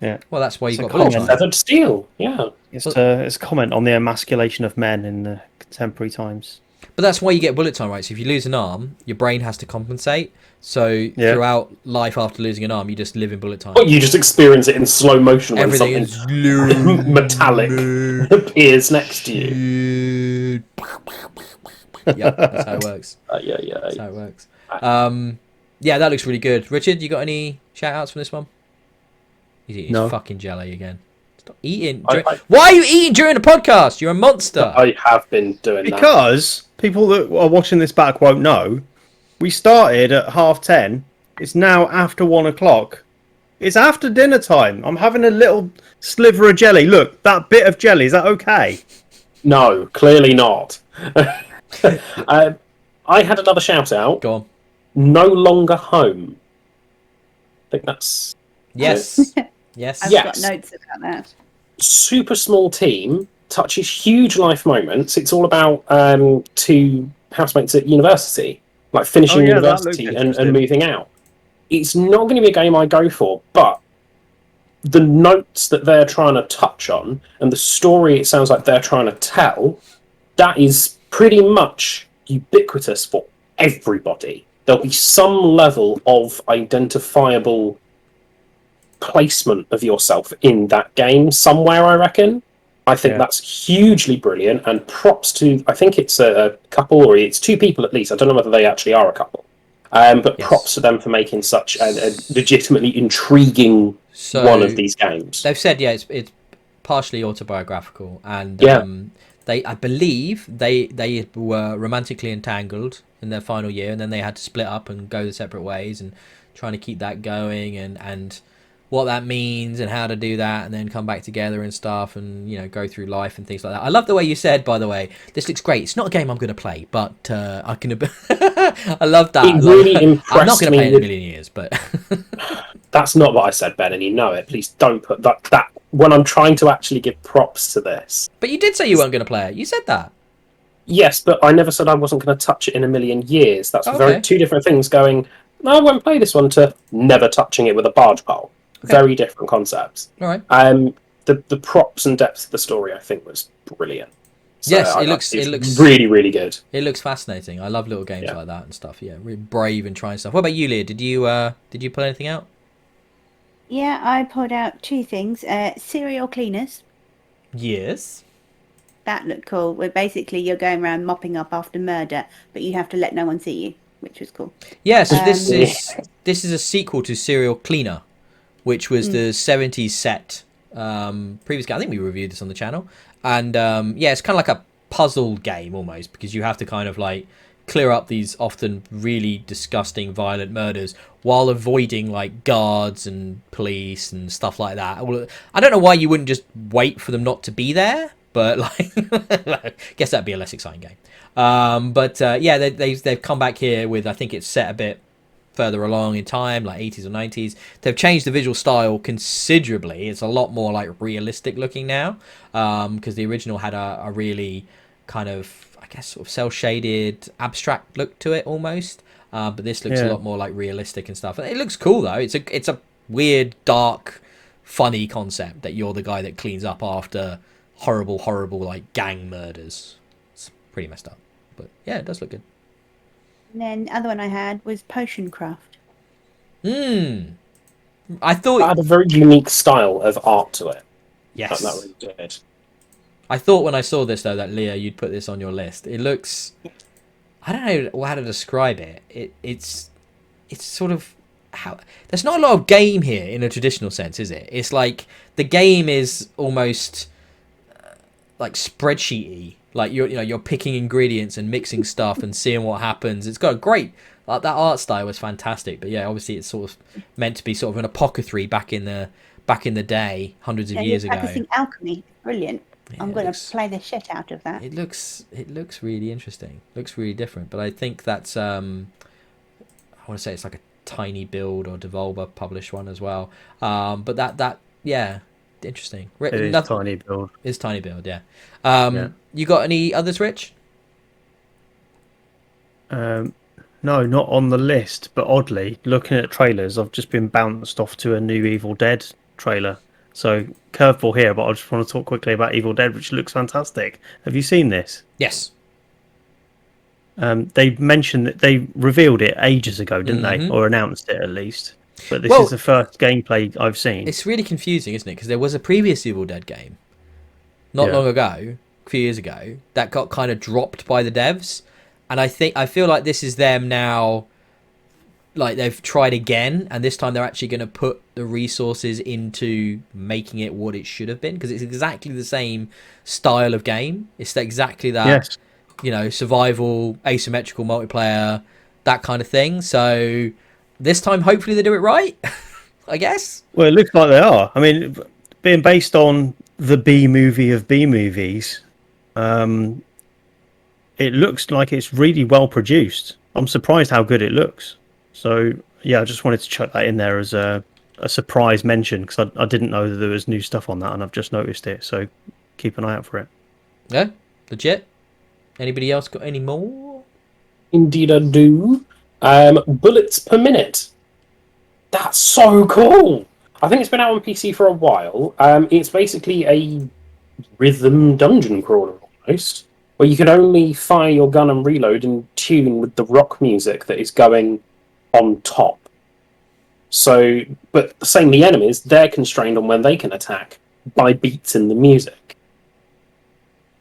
Yeah. Well, that's why you got common. bullet time. Severed Steel, yeah. It's a comment on the emasculation of men in the contemporary times. But that's why you get bullet time, right? So if you lose an arm, your brain has to compensate. So throughout life after losing an arm, you just live in bullet time. Well, you just experience it in slow motion when Everything something is metallic appears next to you. Yep, that's how it works. Yeah. That's how it works. Yeah, that looks really good. Richard, you got any shout-outs from this one? He's eating his fucking jelly again. Stop eating. Why are you eating during the podcast? You're a monster. I have been doing that. Because people that are watching this back won't know, We started at 10:30. It's now after 1 o'clock. It's after dinner time. I'm having a little sliver of jelly. Look, that bit of jelly, is that okay? No, clearly not. I had another shout out. Go on. No longer home. I think that's Yes. Yes. I've Yes. got notes about that. super small team, touches huge life moments. It's all about two housemates at university, like finishing Oh, yeah, that looked university and interesting. moving out. It's not going to be a game I go for, but the notes that they're trying to touch on and the story it sounds like they're trying to tell, that is pretty much ubiquitous for everybody. There'll be some level of identifiable placement of yourself in that game somewhere, I reckon. I think that's hugely brilliant, and props to, I think it's a couple, or it's two people at least. I don't know whether they actually are a couple. But Yes. props to them for making such a legitimately intriguing one of these games. They've said, it's partially autobiographical, and Yeah. I believe they were romantically entangled in their final year, and then they had to split up and go their separate ways, and trying to keep that going, and what that means and how to do that, and then come back together and stuff, and go through life and things like that. I love the way you said, by the way, this looks great. It's not a game I'm going to play, but I can. I love that. It really I'm not impressed going to me play it in a with- million years, but That's not what I said, Ben, and you know it. Please don't put that when I'm trying to actually give props to this. but you did say you weren't going to play it. You said that. Yes, but I never said I wasn't going to touch it in a million years. That's Okay. two different things. Going, no, I won't play this one, to never touching it with a barge pole. Okay. Very different concepts. All right. The props and depth of the story, I think, was brilliant. So Yes, it it looks really, really good. It looks fascinating. I love little games Yeah. like that and stuff. Yeah, really brave and trying stuff. What about you, Leah? Did you pull anything out? Yeah, I pulled out two things. Serial cleaners. Yes. That looked cool. Where basically you're going around mopping up after murder, but you have to let no one see you, which was cool. Yeah. So this Um, is a sequel to Serial Cleaner, which was the '70s set. Previous game, I think we reviewed this on the channel, and it's kind of like a puzzle game almost, because you have to kind of like clear up these often really disgusting, violent murders while avoiding like guards and police and stuff like that. Well, I don't know why you wouldn't just wait for them not to be there, but like, I guess that'd be a less exciting game. They've come back here with, I think it's set a bit further along in time, like 80s or 90s. They've changed the visual style considerably. It's a lot more like realistic looking now, because the original had a really kind of, I guess, sort of cel-shaded abstract look to it almost, but this looks a lot more like realistic and stuff. It looks cool though. It's a weird, dark, funny concept that you're the guy that cleans up after horrible like gang murders. It's pretty messed up, but yeah, it does look good. And then the other one I had was Potion Craft. I It thought had a very unique style of art to it. yes. That really did. I thought when I saw this though that Leah, you'd put this on your list. It looks, I don't know how to describe it. It's sort of how there's not a lot of game here in a traditional sense, is it? It's like the game is almost like spreadsheety. Like you're picking ingredients and mixing stuff and seeing what happens. It's got a great that art style was fantastic. But yeah, obviously it's sort of meant to be sort of an apothecary back in the day, hundreds of years you're ago. practicing alchemy. Brilliant. Yeah, I'm going to play the shit out of that. It looks really interesting. Looks really different. But I think that's I want to say it's like a Tiny Build or Devolver published one as well. But that interesting. It is Tiny Build. It's Tiny Build, yeah. You got any others, Rich? No, not on the list. But oddly, looking at trailers, I've just been bounced off to a new Evil Dead trailer. So curveball here, but I just want to talk quickly about Evil Dead, which looks fantastic. Have you seen this? Yes. They mentioned that they revealed it ages ago, didn't they? Or announced it at least. But this is the first gameplay I've seen. It's really confusing, isn't it? Because there was a previous Evil Dead game not long ago, a few years ago, that got kind of dropped by the devs. And I feel like this is them now, like they've tried again, and this time they're actually going to put the resources into making it what it should have been, because it's exactly the same style of game. It's exactly that, survival, asymmetrical multiplayer, that kind of thing. So this time, hopefully, they do it right. I guess. Well, it looks like they are. I mean, being based on the B movie of B movies, it looks like it's really well produced. I'm surprised how good it looks. So yeah, I just wanted to chuck that in there as a surprise mention, because I didn't know that there was new stuff on that, and I've just noticed it. So keep an eye out for it. Yeah, legit. Anybody else got any more? Indeed, I do. Bullets per minute. That's so cool. I think it's been out on PC for a while. It's basically a rhythm dungeon crawler almost, where you can only fire your gun and reload in tune with the rock music that is going on top. So, but same the enemies, they're constrained on when they can attack by beats in the music.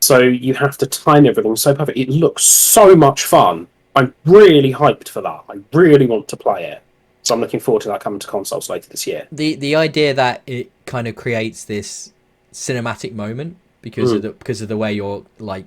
So you have to time everything so perfect. It looks so much fun. I'm really hyped for that. I really want to play it. So I'm looking forward to that coming to consoles later this year. The idea that it kind of creates this cinematic moment because of the way you're like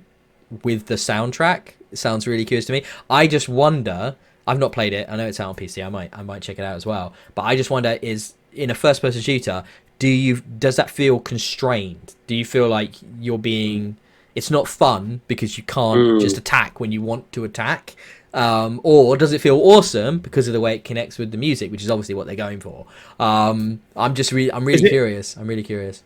with the soundtrack, it sounds really curious to me. I just wonder. I've not played it. I know it's out on PC. I might check it out as well. But I just wonder, is in a first person shooter, does that feel constrained? Do you feel like you're being? It's not fun because you can't just attack when you want to attack. Or does it feel awesome because of the way it connects with the music, which is obviously what they're going for? I'm really curious. I'm really curious.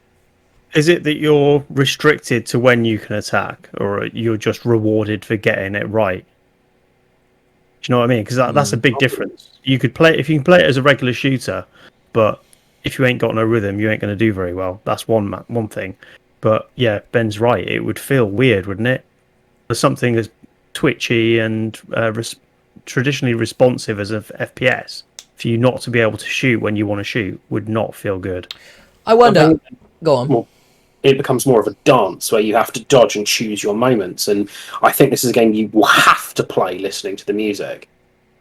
Is it that you're restricted to when you can attack, or you're just rewarded for getting it right? Do you know what I mean? Because that's a big difference. You can play it as a regular shooter, but if you ain't got no rhythm, you ain't going to do very well. That's one thing. But yeah, Ben's right. It would feel weird, wouldn't it? For something as twitchy and traditionally responsive as an FPS, for you not to be able to shoot when you want to shoot would not feel good. I wonder. Go on. Well, it becomes more of a dance where you have to dodge and choose your moments, and I think this is a game you will have to play listening to the music.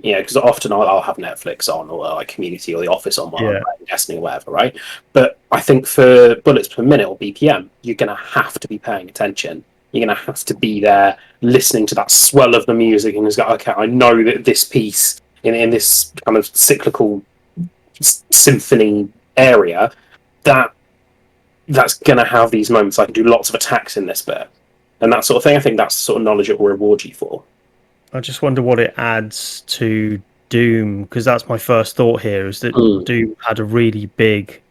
You know, because often I'll have Netflix on, or like Community or The Office on while I'm playing Destiny or whatever, right? But I think for bullets per minute or BPM, you're going to have to be paying attention. You're going to have to be there listening to that swell of the music and just go, okay, I know that this piece in this kind of cyclical symphony area, that's going to have these moments. I can do lots of attacks in this bit. And that sort of thing, I think that's the sort of knowledge it will reward you for. I just wonder what it adds to Doom, because that's my first thought here, is that Doom had a really big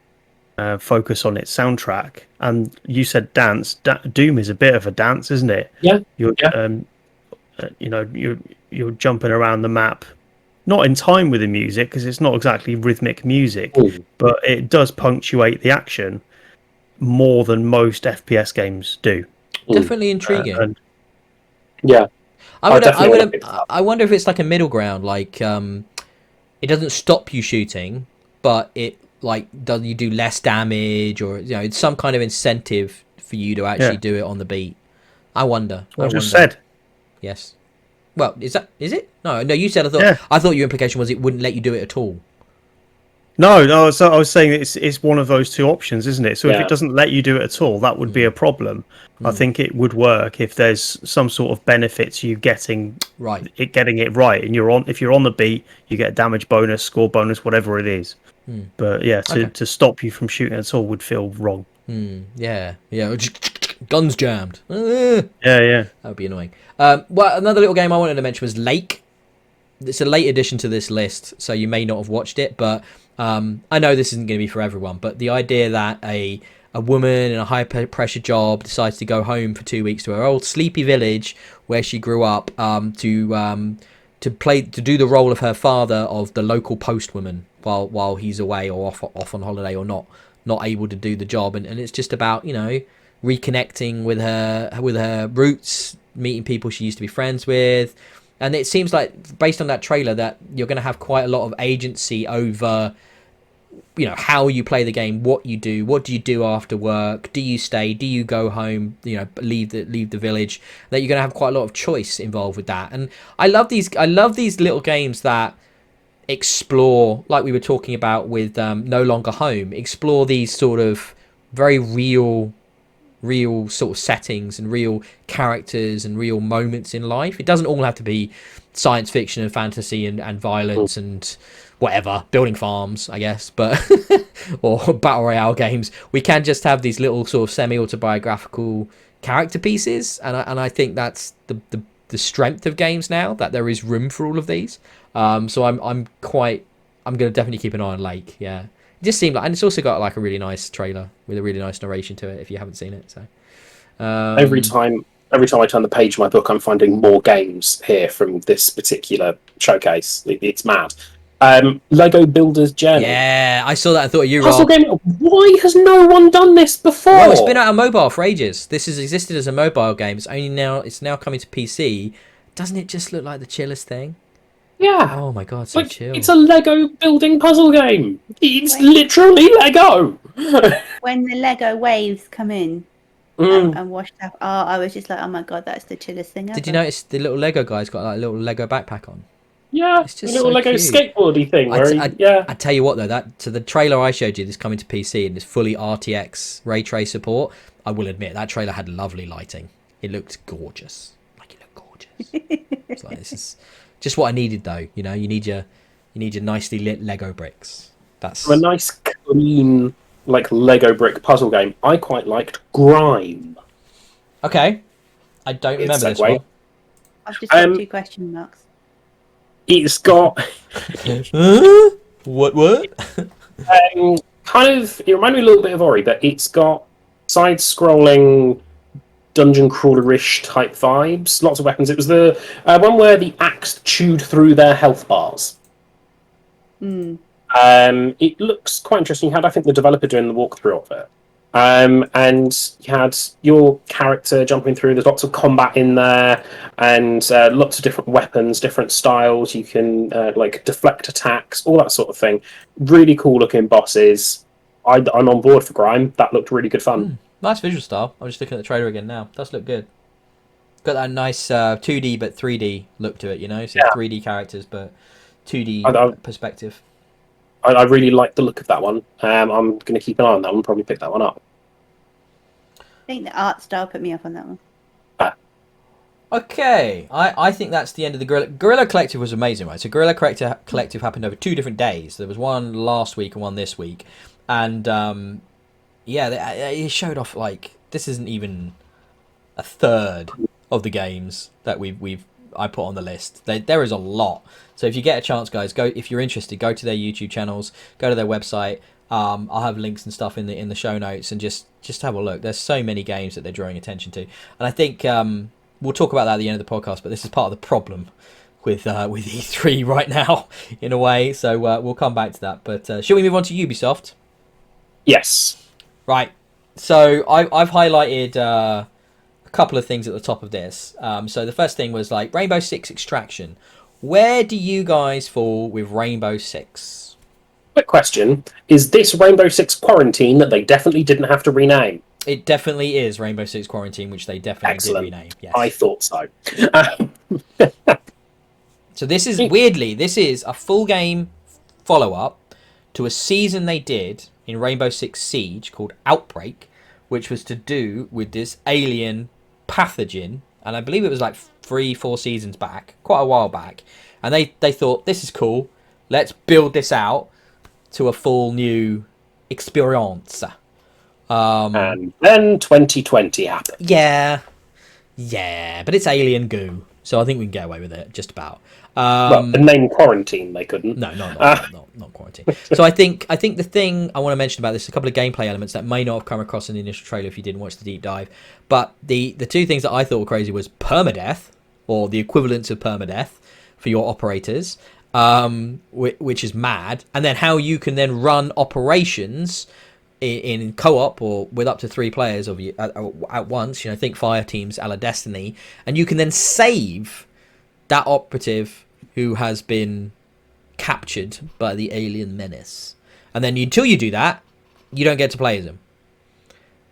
focus on its soundtrack. And you said dance. Doom is a bit of a dance, isn't it? Yeah. You're jumping around the map, not in time with the music, because it's not exactly rhythmic music, but it does punctuate the action more than most FPS games do. Definitely intriguing. Yeah. I wonder if it's like a middle ground, like it doesn't stop you shooting, but it like does you do less damage, or it's some kind of incentive for you to actually do it on the beat. I wonder. I just said. Yes. Well, is it? No, you said I thought your implication was it wouldn't let you do it at all. No, so I was saying it's one of those two options, isn't it? So if it doesn't let you do it at all, that would be a problem. I think it would work if there's some sort of benefit to you getting it right, and if you're on the beat, you get a damage bonus, score bonus, whatever it is. But yeah, to stop you from shooting at all would feel wrong. Yeah, guns jammed. Yeah, that would be annoying. Well, another little game I wanted to mention was Lake. It's a late addition to this list, so you may not have watched it, but I know this isn't going to be for everyone. But the idea that a woman in a high pressure job decides to go home for 2 weeks to her old sleepy village where she grew up to do the role of her father, of the local postwoman while he's away or off on holiday, or not able to do the job, and it's just about reconnecting with her roots, meeting people she used to be friends with. And it seems like, based on that trailer, that you're going to have quite a lot of agency over, how you play the game, what you do, what do you do after work, do you stay, do you go home, leave the village. That you're going to have quite a lot of choice involved with that. And I love these little games that explore, like we were talking about with No Longer Home, explore these sort of very real real sort of settings and real characters and real moments in life. It doesn't all have to be science fiction and fantasy and violence and whatever, building farms, I guess, but or battle royale games. We can just have these little sort of semi-autobiographical character pieces, and I think that's the strength of games now, that there is room for all of these. So I'm going to definitely keep an eye on Lake. Yeah, it just seemed like, and it's also got like a really nice trailer with a really nice narration to it if you haven't seen it. So every time I turn the page of my book, I'm finding more games here from this particular showcase. It's mad. Lego Builder's Journey. Yeah, I saw that and thought you Puzzle game. Why has no one done this before? Well, it's been out on mobile for ages. This has existed as a mobile game. It's now coming to PC. Doesn't it just look like the chillest thing? Yeah. Oh my god, so chill. It's a Lego building puzzle game. It's literally Lego. When the Lego waves come in and wash up, I was just like, oh my god, that's the chillest thing ever. Did you notice the little Lego guy's got like a little Lego backpack on? Yeah, it's just a little so Lego cute. skateboardy thing. I tell you what though, so the trailer I showed you, this coming to PC and it's fully RTX ray trace support. I will admit that trailer had lovely lighting. It looked gorgeous. Like it looked gorgeous. It's like, this is just what I needed though. You know, you need your nicely lit Lego bricks. That's a nice clean like Lego brick puzzle game. I quite liked Grime. Okay, I don't remember this one. I've just got 2 question marks. It's got what? Kind of. It reminded me a little bit of Ori, but it's got side-scrolling dungeon crawler-ish type vibes. Lots of weapons. It was the one where the axe chewed through their health bars. It looks quite interesting. You had, I think, the developer doing the walkthrough of it. And you had your character jumping through. There's lots of combat in there, and lots of different weapons, different styles. You can like deflect attacks, all that sort of thing. Really cool looking bosses. I'm on board for Grime. That looked really good fun. Nice visual style. I'm just looking at the trailer again now. Does look good. Got that nice 2D but 3D look to it. You know, so 3D characters but 2D perspective. I really like the look of that one. I'm going to keep an eye on that one. Probably pick that one up. I think the art style put me up on that one. Okay, I think that's the end of the Guerrilla Collective was amazing, right? So Guerrilla Collective happened over 2 different days. There was one last week and one this week, and it showed off like this isn't even a third of the games that I put on the list. There is a lot. So if you get a chance, guys, if you're interested, go to their YouTube channels, go to their website. I'll have links and stuff in the show notes, and just have a look. There's so many games that they're drawing attention to, and I think we'll talk about that at the end of the podcast. But this is part of the problem with E3 right now, in a way. So we'll come back to that. But shall we move on to Ubisoft? Yes. Right. So I've highlighted a couple of things at the top of this. So the first thing was like Rainbow Six Extraction. Where do you guys fall with Rainbow Six? Quick question. Is this Rainbow Six Quarantine that they definitely didn't have to rename? It definitely is Rainbow Six Quarantine, which they definitely did rename. Yes. I thought so. So this is, weirdly, this is a full game follow-up to a season they did in Rainbow Six Siege called Outbreak, which was to do with this alien pathogen, and I believe it was like 3-4 seasons back, quite a while back, and they thought, this is cool, let's build this out to a full new experience. And then 2020 happened. Yeah, but it's alien goo, so I think we can get away with it, just about. Well, the name Quarantine, they couldn't. No, not Quarantine. So I think the thing I want to mention about this, a couple of gameplay elements that may not have come across in the initial trailer if you didn't watch the deep dive, but the 2 things that I thought were crazy was permadeath, or the equivalent of permadeath for your operators, which is mad, and then how you can then run operations in co-op or with up to 3 players of you at once. You know, think fire teams a la Destiny, and you can then save that operative who has been captured by the alien menace, and then until you do that, you don't get to play as him.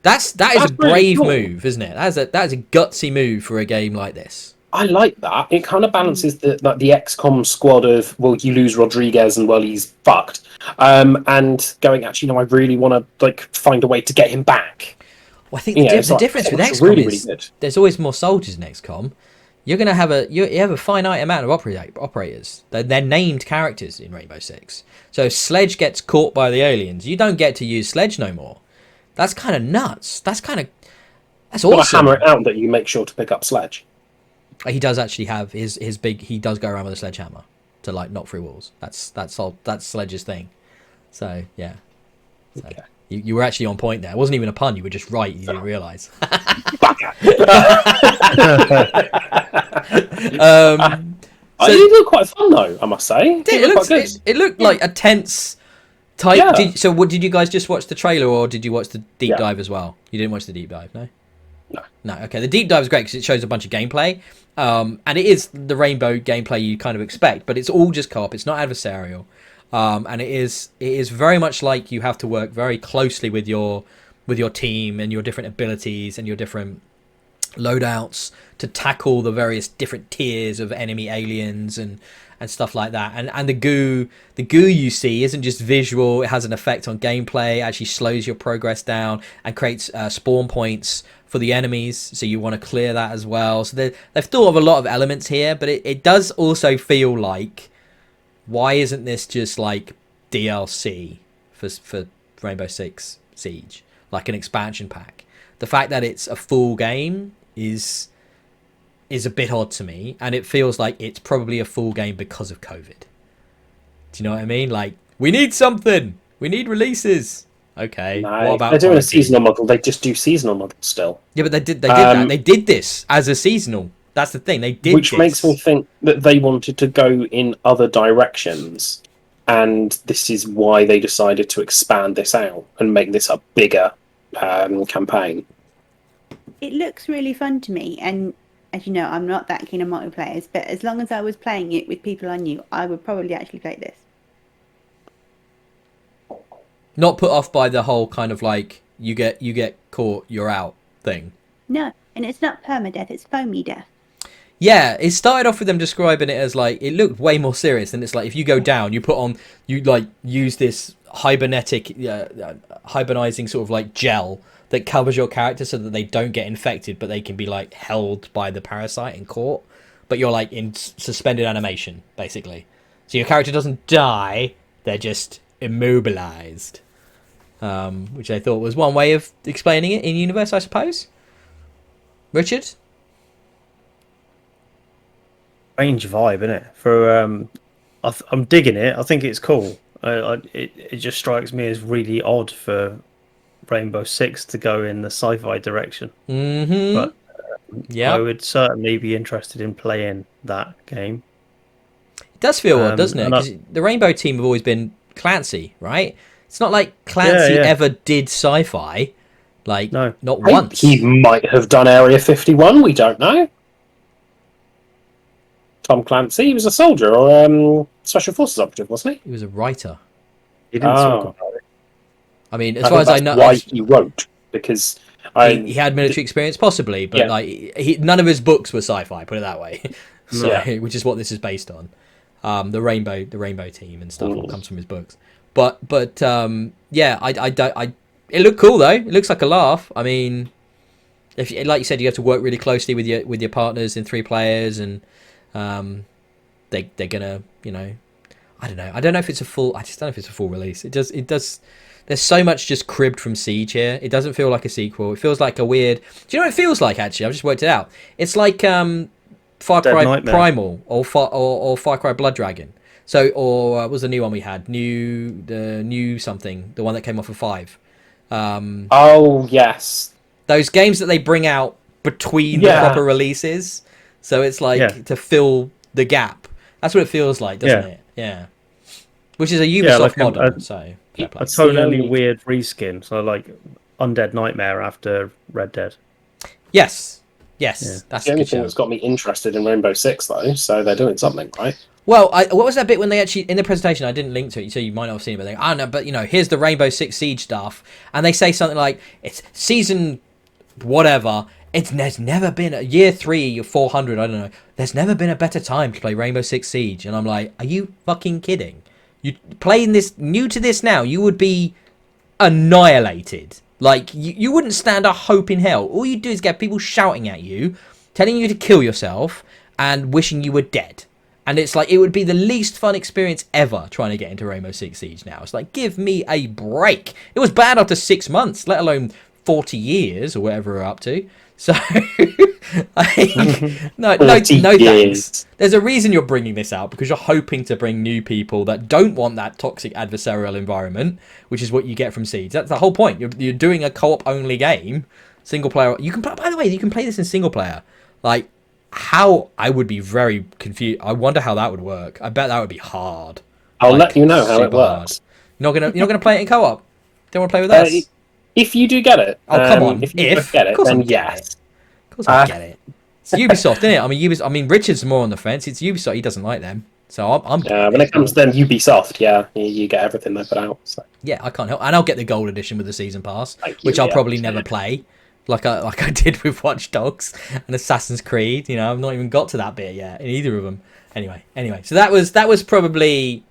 That is a brave move, isn't it? That is a gutsy move for a game like this. I like that. It kind of balances the XCOM squad of, well, you lose Rodriguez and, well, he's fucked. And going, actually, no, I really want to like find a way to get him back. Well, I think the difference with XCOM really, is really good. there's always more soldiers in XCOM. You're going to have you have a finite amount of operators. They're named characters in Rainbow Six. So if Sledge gets caught by the aliens, you don't get to use Sledge no more. That's kind of nuts. That's awesome. Got to hammer it out that you make sure to pick up Sledge. He does actually have his big. He does go around with a sledgehammer to like knock through walls. That's Sledge's thing. So yeah. So, Okay. You were actually on point there. It wasn't even a pun. You were just right. You didn't realise. It looked quite fun though, I must say. It looked like a tense type. Yeah. So did you guys just watch the trailer or did you watch the deep dive as well? You didn't watch the deep dive, no? No. Okay. The deep dive is great because it shows a bunch of gameplay, and it is the Rainbow gameplay you kind of expect, but it's all just co-op. It's not adversarial, and it is very much like you have to work very closely with your team and your different abilities and your different loadouts to tackle the various different tiers of enemy aliens and stuff like that. And the goo you see isn't just visual. It has an effect on gameplay. It actually slows your progress down and creates spawn points for the enemies, so you want to clear that as well. So they've thought of a lot of elements here, but it does also feel like, why isn't this just like DLC for Rainbow Six Siege, like an expansion pack? The fact that it's a full game is a bit odd to me, and it feels like it's probably a full game because of COVID. Do you know what I mean? Like, we need something. We need releases. Okay. No, what about they're doing a quarantine? seasonal model. They just do seasonal models still. Yeah, but they did that. They did this as a seasonal. That's the thing. They did Which this. makes me think that they wanted to go in other directions, and this is why they decided to expand this out and make this a bigger campaign. It looks really fun to me, and as you know, I'm not that keen on multiplayers, but as long as I was playing it with people I knew, I would probably actually play this. Not put off by the whole kind of like you get caught, you're out thing. No, and it's not permadeath, it's foamy death. Yeah, it started off with them describing it as like, it looked way more serious, and it's like if you go down, you like use this hibernizing sort of like gel that covers your character so that they don't get infected, but they can be like held by the parasite and caught. But you're like in suspended animation, basically. So your character doesn't die, they're just immobilized. Which I thought was one way of explaining it in universe, I suppose. Richard? Strange vibe, isn't it? For I'm digging it. I think it's cool. It just strikes me as really odd for Rainbow Six to go in the sci-fi direction. Mm-hmm. But yeah, I would certainly be interested in playing that game. It does feel odd, doesn't it? 'Cause the Rainbow team have always been Clancy, right? It's not like Clancy ever did sci-fi. Like, no. Not once. He might have done Area 51, we don't know. Tom Clancy, he was a soldier or Special Forces operative, wasn't he? He was a writer. He didn't talk about it. I mean, as far as I know, why he wrote, because he had military experience, possibly, but like none of his books were sci-fi. Put it that way. So, which is what this is based on. The rainbow team and stuff all comes from his books. But yeah, it looked cool though. It looks like a laugh. I mean, if like you said, you have to work really closely with your partners in 3 players, and they're gonna, you know, I don't know if it's a full. I just don't know if it's a full release. It does. There's so much just cribbed from Siege here. It doesn't feel like a sequel. It feels like a weird. Do you know what it feels like? Actually, I've just worked it out. It's like Far Cry Primal or Far Cry Blood Dragon. So, or what was the new one we had? New something. The one that came off of 5. Oh yes. Those games that they bring out between the proper releases. So it's like to fill the gap. That's what it feels like, doesn't it? Yeah. Which is a Ubisoft model. So a totally weird reskin. So like Undead Nightmare after Red Dead. Yes. That's the only thing that's got me interested in Rainbow Six, though. So they're doing something, right? Well, what was that bit when they actually in the presentation? I didn't link to it, so you might not have seen it. But no, but you know, here's the Rainbow Six Siege stuff, and they say something like it's season whatever. There's never been a year 3 or 400. I don't know. There's never been a better time to play Rainbow Six Siege, and I'm like, are you fucking kidding? You playing this new to this now, you would be annihilated Like, you wouldn't stand a hope in hell. All you do is get people shouting at you, telling you to kill yourself, and wishing you were dead. And it's like, it would be the least fun experience ever trying to get into Rainbow Six Siege now. It's like, give me a break. It was bad after 6 months, let alone 40 years or whatever we're up to. So, no thanks. There's a reason you're bringing this out, because you're hoping to bring new people that don't want that toxic adversarial environment, which is what you get from Siege. That's the whole point. You're doing a co-op only game, single player. You can, by the way, you can play this in single player. Like, how I would be very confused. I wonder how that would work. I bet that would be hard. I'll let you know how it works. You're not gonna play it in co-op. Don't want to play with us. If you do get it. Oh, come on. If you get it, then yes. Of course I get it. It's Ubisoft, isn't it? I mean, Richard's more on the fence. It's Ubisoft. He doesn't like them. So I'm when it comes to them, Ubisoft, you get everything they put out. So. Yeah, I can't help. And I'll get the gold edition with the season pass, which I'll probably never play. Like I did with Watch Dogs and Assassin's Creed. You know, I've not even got to that bit yet in either of them. Anyway. So that was probably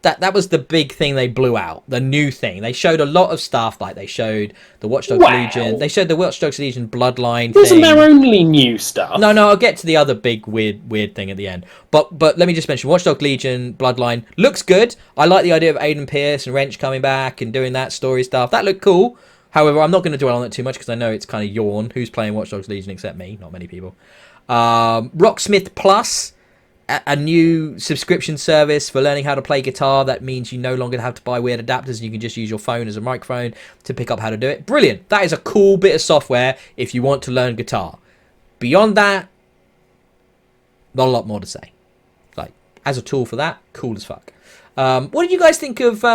that was the big thing they blew out. The new thing. They showed a lot of stuff. Like they showed the Watch Dogs Legion. They showed the Watch Dogs Legion Bloodline. Wasn't there only new stuff? No. I'll get to the other big weird thing at the end. But let me just mention Watch Dogs Legion Bloodline looks good. I like the idea of Aiden Pierce and Wrench coming back and doing that story stuff. That looked cool. However, I'm not going to dwell on it too much because I know it's kind of yawn. Who's playing Watch Dogs Legion except me? Not many people. Rocksmith Plus, a new subscription service for learning how to play guitar. That means you no longer have to buy weird adapters and you can just use your phone as a microphone to pick up how to do it. Brilliant. That is a cool bit of software if you want to learn guitar. Beyond that, not a lot more to say. Like, as a tool for that, cool as fuck. What did you guys think of...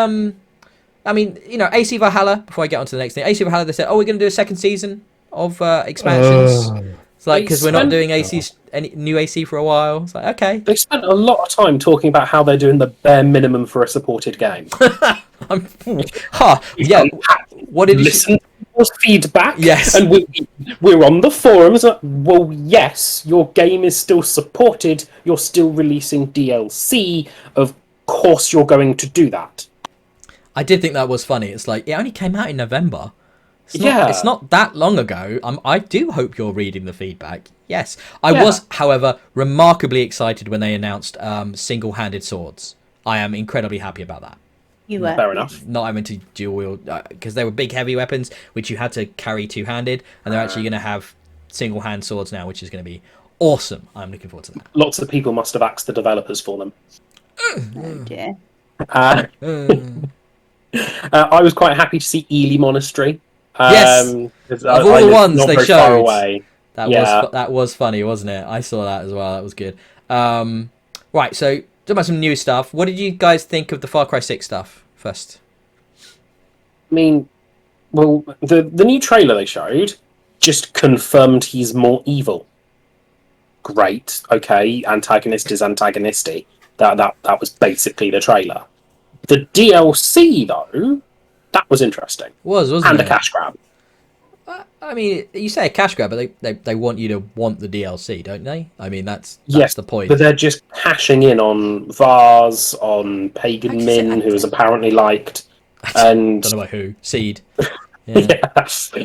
I mean, you know, AC Valhalla, before I get on to the next thing. AC Valhalla, they said, we're going to do a second season of expansions. It's like, because we're not doing any new AC for a while. It's like, okay. They spent a lot of time talking about how they're doing the bare minimum for a supported game. Yeah. What did listen to feedback? Yes. And we're on the forums. Well, yes, your game is still supported. You're still releasing DLC. Of course you're going to do that. I did think that was funny. It's like, it only came out in November. It's not that long ago. I do hope you're reading the feedback. Yes. I was, however, remarkably excited when they announced single-handed swords. I am incredibly happy about that. You were. Fair enough. Not having to dual wield, because they were big, heavy weapons, which you had to carry two-handed, and they're actually going to have single-hand swords now, which is going to be awesome. I'm looking forward to that. Lots of people must have asked the developers for them. Oh dear. I was quite happy to see Ely Monastery. Yes, of all the ones they showed, away. that was funny, wasn't it? I saw that as well. That was good. Right, so talking about some new stuff. What did you guys think of the Far Cry 6 stuff first? I mean, well, the new trailer they showed just confirmed he's more evil. Great, okay. Antagonist is antagonistic. That was basically the trailer. The DLC, though, that was interesting. Wasn't and it? A cash grab. I mean, you say a cash grab, but they want you to want the DLC, don't they? I mean, that's the point. But they're just cashing in on Vars, on Pagan Min, who was apparently liked, and... don't know who. Seed. Yeah.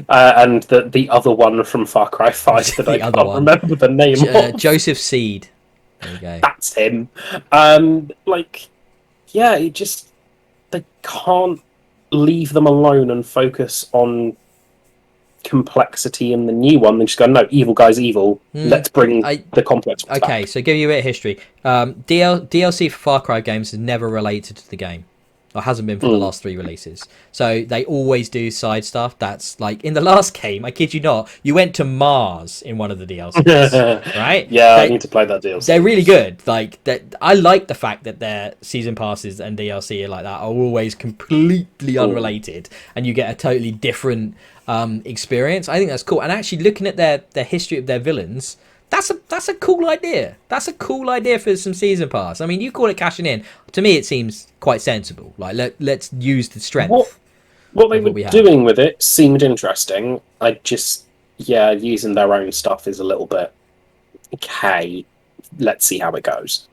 And the other one from Far Cry 5 that I can't remember the name of. Joseph Seed. There you go. That's him. It just... They can't leave them alone and focus on complexity in the new one. They just go, no, evil guy's evil. Let's bring the complex ones Okay, back. so give you a bit of history. DLC for Far Cry games is never related to the game. Or hasn't been for the last 3 releases. So they always do side stuff. That's like in the last game, I kid you not, you went to Mars in one of the DLCs, right? Yeah, I need to play that DLC. They're really good. Like that, I like the fact that their season passes and DLC are like that are always completely unrelated, and you get a totally different experience. I think that's cool. And actually, looking at their history of their villains. That's a cool idea. That's a cool idea for some season pass. I mean, you call it cashing in. To me, it seems quite sensible. Like let's use the strength. What they were doing with it seemed interesting. I just using their own stuff is a little bit okay. Let's see how it goes.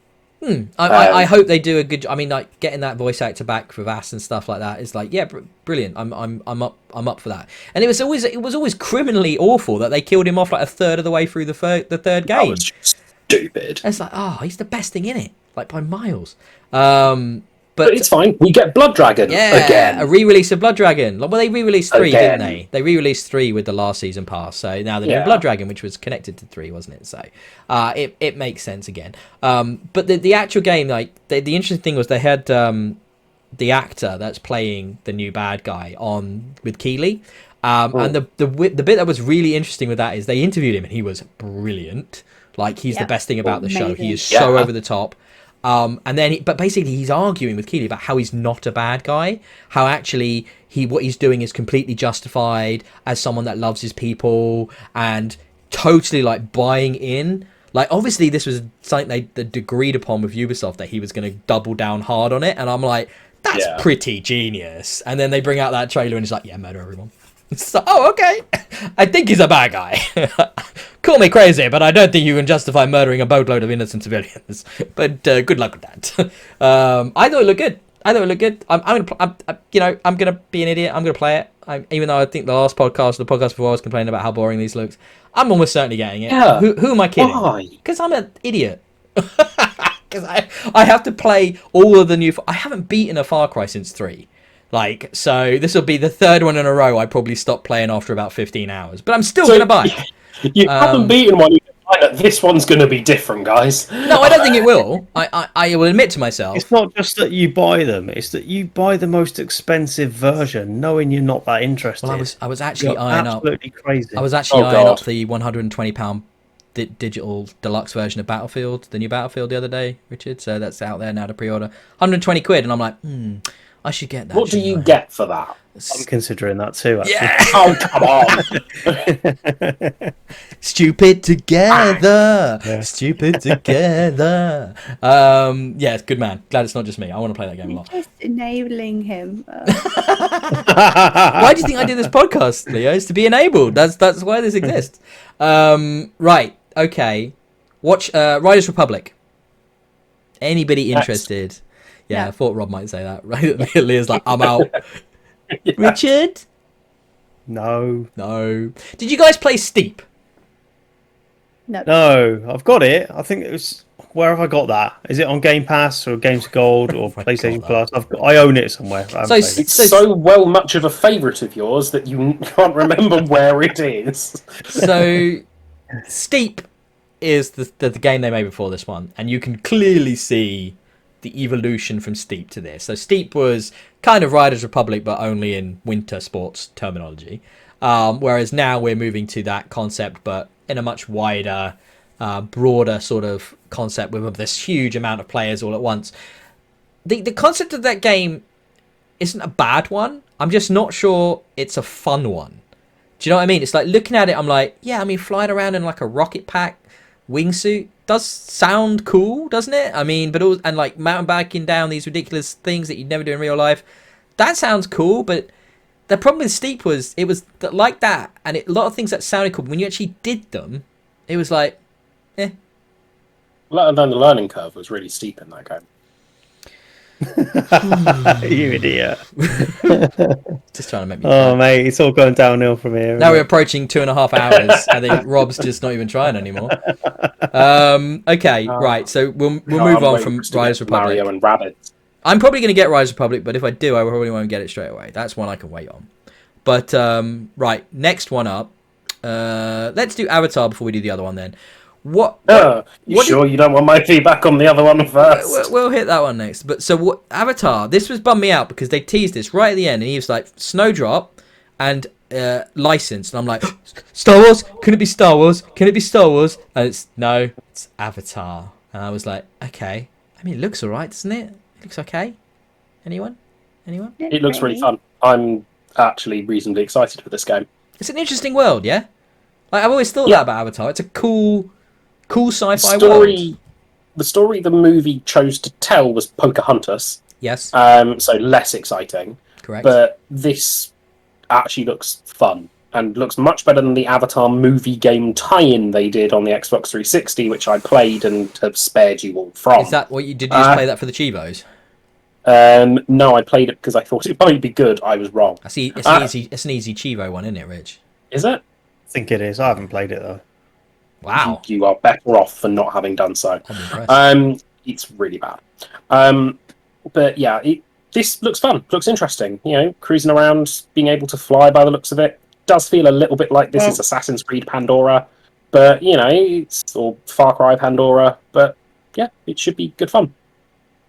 I hope they do a good. I mean, like getting that voice actor back for Vass and stuff like that is like, yeah, brilliant. I'm up for that. And it was always criminally awful that they killed him off like a third of the way through the third game. That was just stupid. It's like, oh, he's the best thing in it, like by miles. But it's fine. We get Blood Dragon again. A re-release of Blood Dragon. Well, they re-released 3, Again. didn't they? They re-released 3 with the last season pass. So now they're doing Blood Dragon, which was connected to 3, wasn't it? So it makes sense again. But the actual game, like the interesting thing was they had the actor that's playing the new bad guy on with Keeley. And the bit that was really interesting with that is they interviewed him and he was brilliant. Like he's the best thing about the show. He is so over the top. And then, but basically, he's arguing with Keeley about how he's not a bad guy. How actually what he's doing is completely justified as someone that loves his people and totally like buying in. Like obviously, this was something they agreed upon with Ubisoft that he was going to double down hard on it. And I'm like, that's pretty genius. And then they bring out that trailer and he's like, yeah, murder everyone. So, oh, okay. I think he's a bad guy. Call me crazy, but I don't think you can justify murdering a boatload of innocent civilians. But good luck with that. I thought it looked good. I'm gonna be an idiot. I'm gonna play it. Even though I think the podcast before I was complaining about how boring these looks, I'm almost certainly getting it. Yeah. Who am I kidding? Why? Because I'm an idiot. Because I have to play all of the new. I haven't beaten a Far Cry since 3. Like, so this will be the 3rd one in a row I probably stopped playing after about 15 hours. But I'm still going to buy it. You haven't beaten one, you can buy it. This one's going to be different, guys. No, I don't think it will. I will admit to myself. It's not just that you buy them, it's that you buy the most expensive version knowing you're not that interested. Well, I was actually eyeing up... absolutely crazy. I was actually eyeing up the £120 digital deluxe version of Battlefield, the new Battlefield the other day, Richard. So that's out there now to pre-order. 120 quid, and I'm like, I should get that. What do you get for that? I'm considering that too, actually. Yeah. Oh, come on. Stupid together. Stupid together. Yeah, good man. Glad it's not just me. I want to play that game a lot. Just enabling him. Why do you think I do this podcast, Leo? It's to be enabled. That's why this exists. Right. Okay. Watch Riders Republic. Anybody interested? Yeah, I thought Rob might say that. Right? Leah's like, I'm out. Richard? No. Did you guys play Steep? No, I've got it. I think it was... Where have I got that? Is it on Game Pass or Games Gold or PlayStation Plus? I own it somewhere. It's so well much of a favourite of yours that you can't remember where it is. So, Steep is the game they made before this one, and you can clearly see the evolution from Steep to this. So Steep was kind of Riders Republic, but only in winter sports terminology. Whereas now we're moving to that concept, but in a much wider, broader sort of concept with this huge amount of players all at once. The concept of that game isn't a bad one. I'm just not sure it's a fun one. Do you know what I mean? It's like looking at it, I'm like, yeah, I mean, flying around in like a rocket pack wingsuit does sound cool, doesn't it? I mean, and like mountain biking down these ridiculous things that you'd never do in real life, that sounds cool. But the problem with Steep was it was like that, and a lot of things that sounded cool, when you actually did them, it was like, eh. Let alone the learning curve was really steep in that game. You idiot. Just trying to make me mate, it's all going downhill from here. Now we're approaching 2.5 hours. I think Rob's just not even trying anymore. Okay, right. So we'll move on from Riders Republic. Mario and Rabbids. I'm probably going to get Riders Republic, but if I do, I probably won't get it straight away. That's one I can wait on. But right, next one up. Let's do Avatar before we do the other one then. You don't want my feedback on the other one first? We'll hit that one next. But so what? Avatar. This was bummed me out because they teased this right at the end, and he was like Snowdrop and licensed, and I'm like, Star Wars? Can it be Star Wars? Can it be Star Wars? And it's Avatar, and I was like, okay. I mean, it looks alright, doesn't it? It looks okay. Anyone? It looks really fun. I'm actually reasonably excited for this game. It's an interesting world, yeah. Like I've always thought that about Avatar. It's a cool sci-fi world. The story the movie chose to tell was Pocahontas. Yes. So less exciting. Correct. But this actually looks fun. and looks much better than the Avatar movie game tie-in they did on the Xbox 360, which I played and have spared you all from. Is that what you did? You just play that for the Chivos? No, I played it because I thought it might be good. I was wrong. I see. It's an easy Chivo one, isn't it, Rich? Is it? I think it is. I haven't played it though. Wow. You are better off for not having done so. I'm impressed. It's really bad. But yeah, this looks fun. Looks interesting. You know, cruising around, being able to fly by the looks of it. Does feel a little bit like this is Assassin's Creed Pandora, but you know, it's or Far Cry Pandora. But yeah, it should be good fun.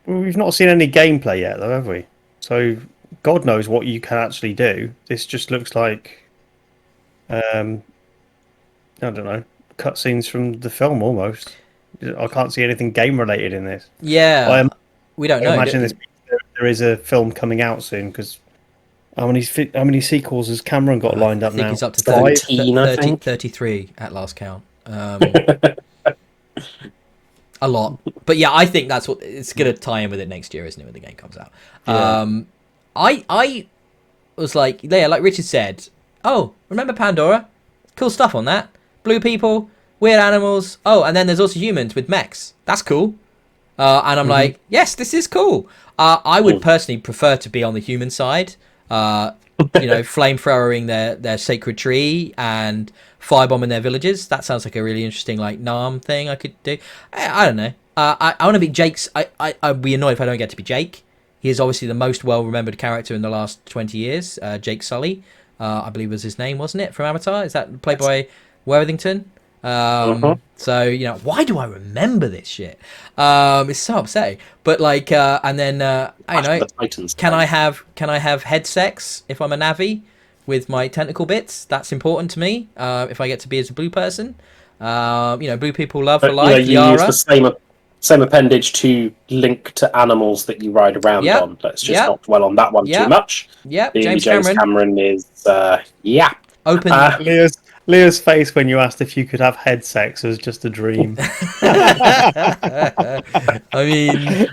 Well, we've not seen any gameplay yet, though, have we? So God knows what you can actually do. This just looks like, I don't know, cutscenes from the film almost. I can't see anything game related in this. Yeah, we don't know. I imagine there is a film coming out soon because how many sequels has Cameron got lined up now? I think he's up to 13, I think. 33 at last count. A lot, but yeah, I think that's what it's going to tie in with it next year, isn't it? When the game comes out. Yeah. I was like, yeah, like Richard said. Oh, remember Pandora? Cool stuff on that. Blue people, weird animals. Oh, and then there's also humans with mechs. That's cool. And I'm like, yes, this is cool. I would personally prefer to be on the human side. You know, flamethrowering their sacred tree and firebombing their villages. That sounds like a really interesting like Narm thing I could do. I don't know. I want to be Jake's. I'd be annoyed if I don't get to be Jake. He is obviously the most well-remembered character in the last 20 years. Jake Sully, I believe was his name, wasn't it, from Avatar? Is that played by Worthington? So, you know, why do I remember this shit? It's so upsetting. But like, and then I don't know. Can I have head sex if I'm a Navi with my tentacle bits? That's important to me. If I get to be as a blue person, you know, blue people love for life. You use the same appendage to link to animals that you ride around on. Let's just not dwell on that one too much. Yeah, James Cameron is open. Leah's face when you asked if you could have head sex was just a dream. I mean,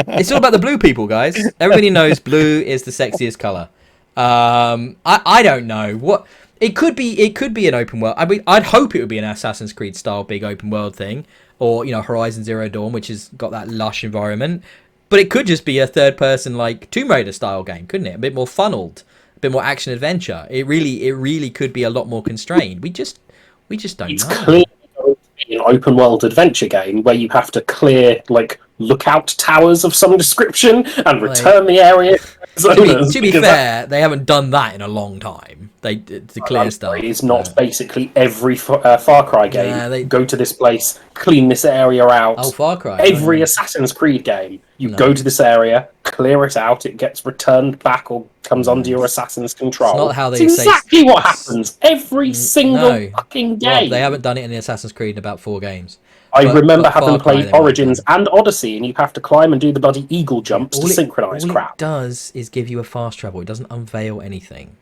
it's all about the blue people, guys. Everybody knows blue is the sexiest color. I don't know what it could be. It could be an open world. I mean, I'd hope it would be an Assassin's Creed style big open world thing, or you know, Horizon Zero Dawn, which has got that lush environment. But it could just be a third person like Tomb Raider style game, couldn't it? A bit more funneled. Bit more action adventure. It really could be a lot more constrained. We just don't know. It's clearly going to be an open world adventure game where you have to clear like lookout towers of some description and return the area. To be fair, they haven't done that in a long time. They to clear stuff. It's not basically every Far Cry game. Go to this place, clean this area out. Oh, Far Cry. Every Assassin's Creed game, you go to this area, clear it out, it gets returned back or comes under your assassin's control. It's not how they it's exactly what happens every single fucking game. Rob, they haven't done it in the Assassin's Creed in about 4 games. I remember having played Origins and Odyssey, and you have to climb and do the bloody eagle jumps to synchronise crap. All it does is give you a fast travel. It doesn't unveil anything.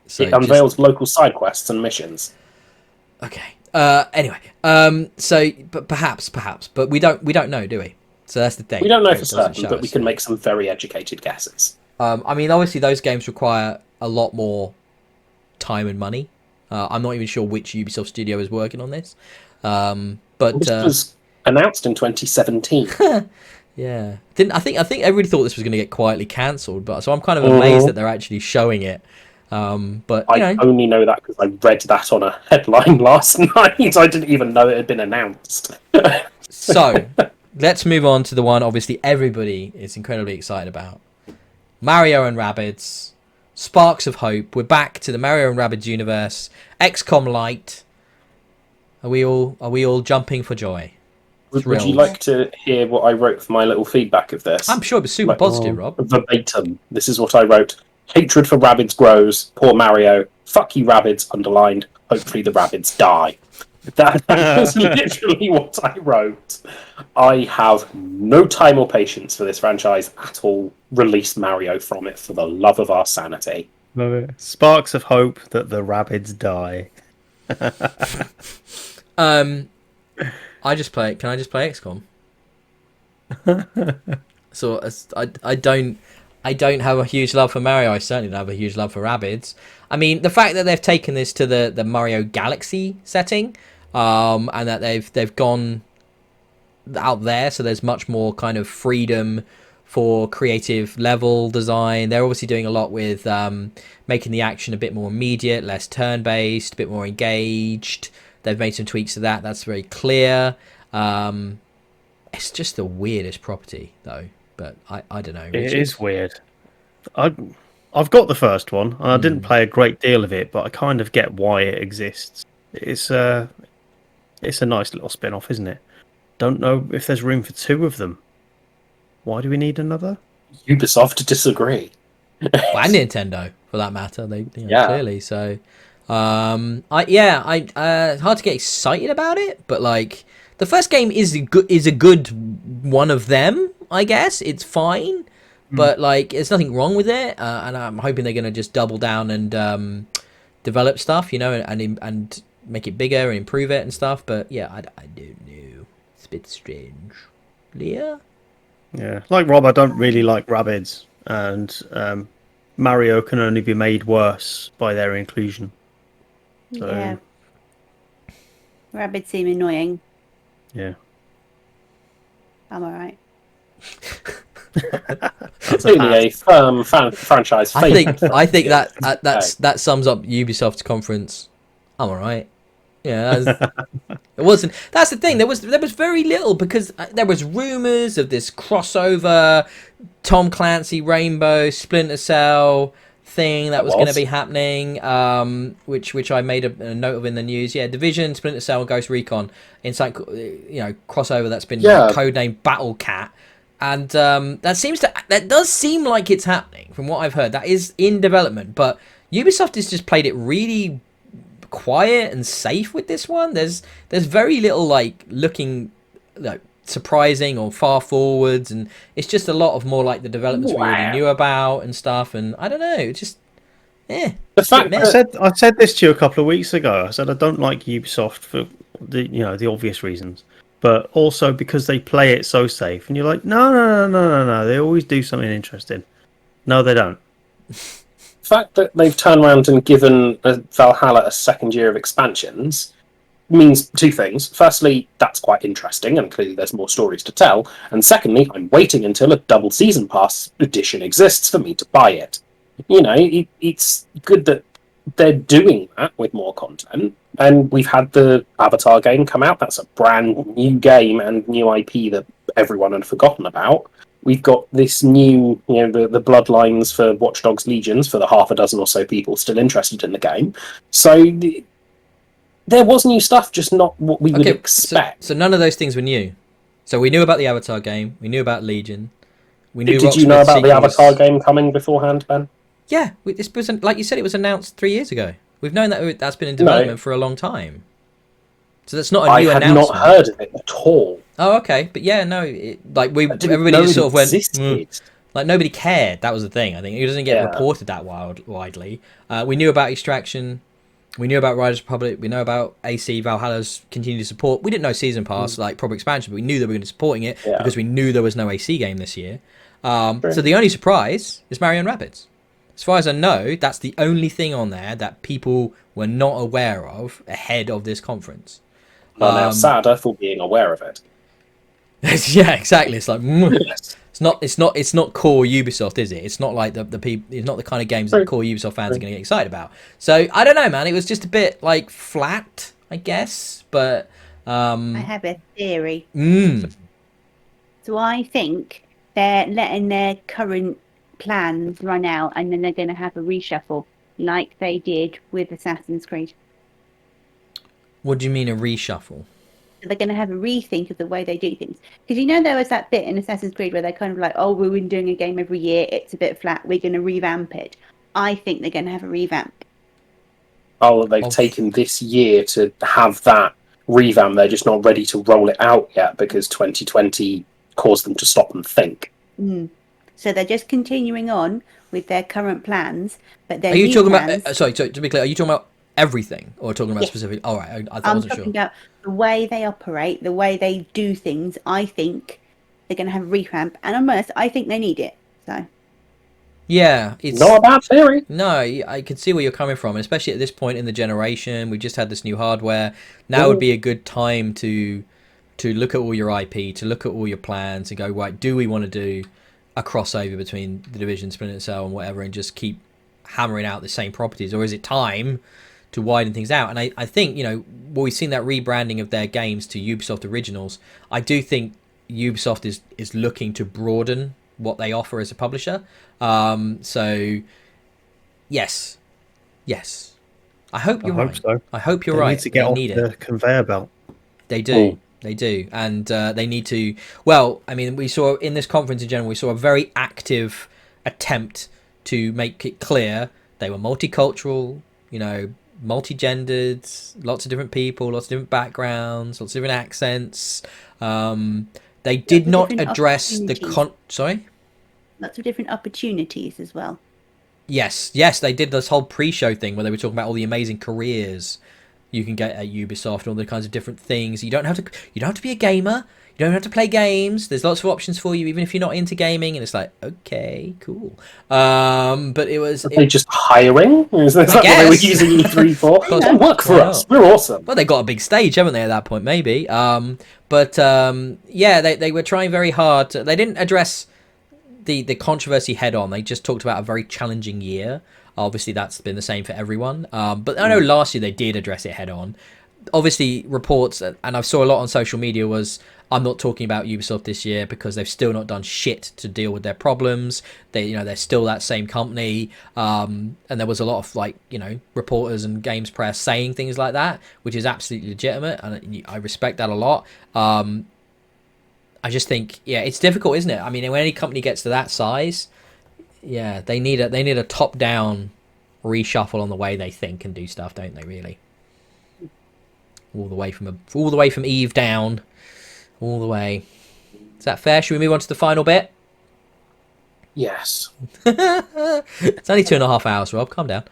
So it unveils local side quests and missions. Okay. Anyway. So, but perhaps, but we don't know, do we? So that's the thing. We don't know for certain, but we can make some very educated guesses. I mean, obviously, those games require a lot more time and money. I'm not even sure which Ubisoft studio is working on this. But this was announced in 2017. Yeah, I think everybody thought this was going to get quietly cancelled, but so I'm kind of amazed that they're actually showing it. But I only know that because I read that on a headline last night. I didn't even know it had been announced. So let's move on to the one obviously everybody is incredibly excited about: Mario and Rabbids, Sparks of Hope. We're back to the Mario and Rabbids universe. XCOM Lite. Are we all jumping for joy? Would you like to hear what I wrote for my little feedback of this? I'm sure it was super positive, Rob. Verbatim. This is what I wrote. Hatred for Rabbids grows. Poor Mario. Fuck you, Rabbids. Underlined. Hopefully the Rabbids die. That was literally what I wrote. I have no time or patience for this franchise at all. Release Mario from it for the love of our sanity. Love it. Sparks of hope that the Rabbids die. I just play. Can I just play XCOM? So I don't. I don't have a huge love for Mario. I certainly don't have a huge love for Rabbids. I mean, the fact that they've taken this to the Mario Galaxy setting, and that they've gone out there, so there's much more kind of freedom for creative level design. They're obviously doing a lot with making the action a bit more immediate, less turn-based, a bit more engaged. They've made some tweaks to that. That's very clear. It's just the weirdest property, though. But I don't know. It is weird. I've got the first one, and I didn't play a great deal of it, but I kind of get why it exists. It's a nice little spin-off, isn't it? Don't know if there's room for 2 of them. Why do we need another? Ubisoft disagree. Well, and Nintendo, for that matter. They clearly. So, hard to get excited about it, but like the first game is a good one of them. I guess it's fine, but like there's nothing wrong with it, and I'm hoping they're gonna just double down and develop stuff, and make it bigger and improve it and stuff. But yeah, I don't know. It's a bit strange. Leah? Yeah, like Rob, I don't really like Rabbids, and Mario can only be made worse by their inclusion. So, Yeah. Rabbids seem annoying. Yeah. I'm alright. That's Clearly a firm franchise favourite. I think that sums up Ubisoft's conference. I'm alright. Yeah, it wasn't. That's the thing. There was very little, because there was rumors of this crossover Tom Clancy Rainbow Splinter Cell thing that was going to be happening, which I made a note of in the news. Yeah, Division, Splinter Cell, Ghost Recon, inside crossover that's been codenamed Battle Cat. And that does seem like it's happening from what I've heard. That is in development, but Ubisoft has just played it really quiet and safe with this one. There's very little like looking like surprising or far forwards, and it's just a lot of more like the developments we already knew about and stuff. And I don't know, it's just The fact I said this to you a couple of weeks ago. I said I don't like Ubisoft for the obvious reasons, but also because they play it so safe. And you're like, no. They always do something interesting. No, they don't. The fact that they've turned around and given Valhalla a second year of expansions means 2 things. Firstly, that's quite interesting, and clearly there's more stories to tell. And secondly, I'm waiting until a double season pass edition exists for me to buy it. It's good that they're doing that with more content. And we've had the Avatar game come out. That's a brand new game and new IP that everyone had forgotten about. We've got this new, the Bloodlines for Watch Dogs Legions for the half a dozen or so people still interested in the game. So there was new stuff, just not what we would expect. So none of those things were new. So we knew about the Avatar game. We knew about Legion. We knew. Did you know about the Avatar game coming beforehand, Ben? Yeah, this was, like you said, it was announced 3 years ago. We've known that's been in development for a long time. So that's not a new announcement. I had not heard of it at all. Oh, okay, but yeah, no, everybody just sort of went. Like nobody cared. That was the thing. I think it doesn't get reported that widely. We knew about Extraction. We knew about Riders Republic. We know about AC Valhalla's continued support. We didn't know Season Pass, like proper expansion, but we knew they were going to be supporting it because we knew there was no AC game this year. So the only surprise is Mario and Rabbids. As far as I know, that's the only thing on there that people were not aware of ahead of this conference. Well, now sadder for being aware of it. Yeah, exactly. It's like it's not core Ubisoft, is it? It's not like the people. It's not the kind of games that core Ubisoft fans are going to get excited about. So I don't know, man. It was just a bit like flat, I guess. But I have a theory. So I think they're letting their current plans run out, and then they're going to have a reshuffle, like they did with Assassin's Creed. What do you mean a reshuffle? They're going to have a rethink of the way they do things. Because there was that bit in Assassin's Creed where they're kind of like, oh, we've been doing a game every year, it's a bit flat, we're going to revamp it. I think they're going to have a revamp. Oh, they've taken this year to have that revamp. They're just not ready to roll it out yet because 2020 caused them to stop and think. So they're just continuing on with their current plans. But are you talking about, sorry, to be clear, are you talking about everything or talking about specific? All right, I wasn't sure. I'm talking about the way they operate, the way they do things. I think they're going to have a revamp, and I'm honest, I think they need it. So Yeah, it's Not a bad theory. no. I can see where you're coming from, and especially at this point in the generation, we just had this new hardware. Now would be a good time to look at all your IP, to look at all your plans, and go, right, do we want to do a crossover between the Division, Splinter Cell, and whatever, and just keep hammering out the same properties, or is it time to widen things out? And I think, you know, well, we've seen that rebranding of their games to Ubisoft Originals. I do think Ubisoft is looking to broaden what they offer as a publisher. So yes. I hope you're right. So. I hope you're They right. need to get off the conveyor belt. They do. They do. And they need to... Well, I mean, we saw in this conference in general, we saw a very active attempt to make it clear they were multicultural, you know, multi-gendered, lots of different people, lots of different backgrounds, lots of different accents. They did not address the... Sorry? Lots of different opportunities as well. Yes, they did this whole pre-show thing where they were talking about all the amazing careers you can get at Ubisoft and all the kinds of different things. You don't have to be a gamer. You don't have to play games. There's lots of options for you, even if you're not into gaming. And it's like, okay, cool. But it was... Are they just hiring? Is that what they were using E3 for? Don't work for us. We're awesome. Well, they got a big stage, haven't they, at that point, maybe. Yeah, they were trying very hard. They didn't address the controversy head on. They just talked about a very challenging year. Obviously, that's been the same for everyone. But I know last year they did address it head on. Obviously, reports, and I saw a lot on social media, was I'm not talking about Ubisoft this year because they've still not done shit to deal with their problems. They're still that same company. And there was a lot of reporters and games press saying things like that, which is absolutely legitimate, and I respect that a lot. I just think, yeah, it's difficult, isn't it? I mean, when any company gets to that size, yeah, they need a top-down reshuffle on the way they think and do stuff, don't they? Really, all the way from Eve down, all the way. Is that fair? Should we move on to the final bit? Yes. It's only 2.5 hours, Rob. Calm down.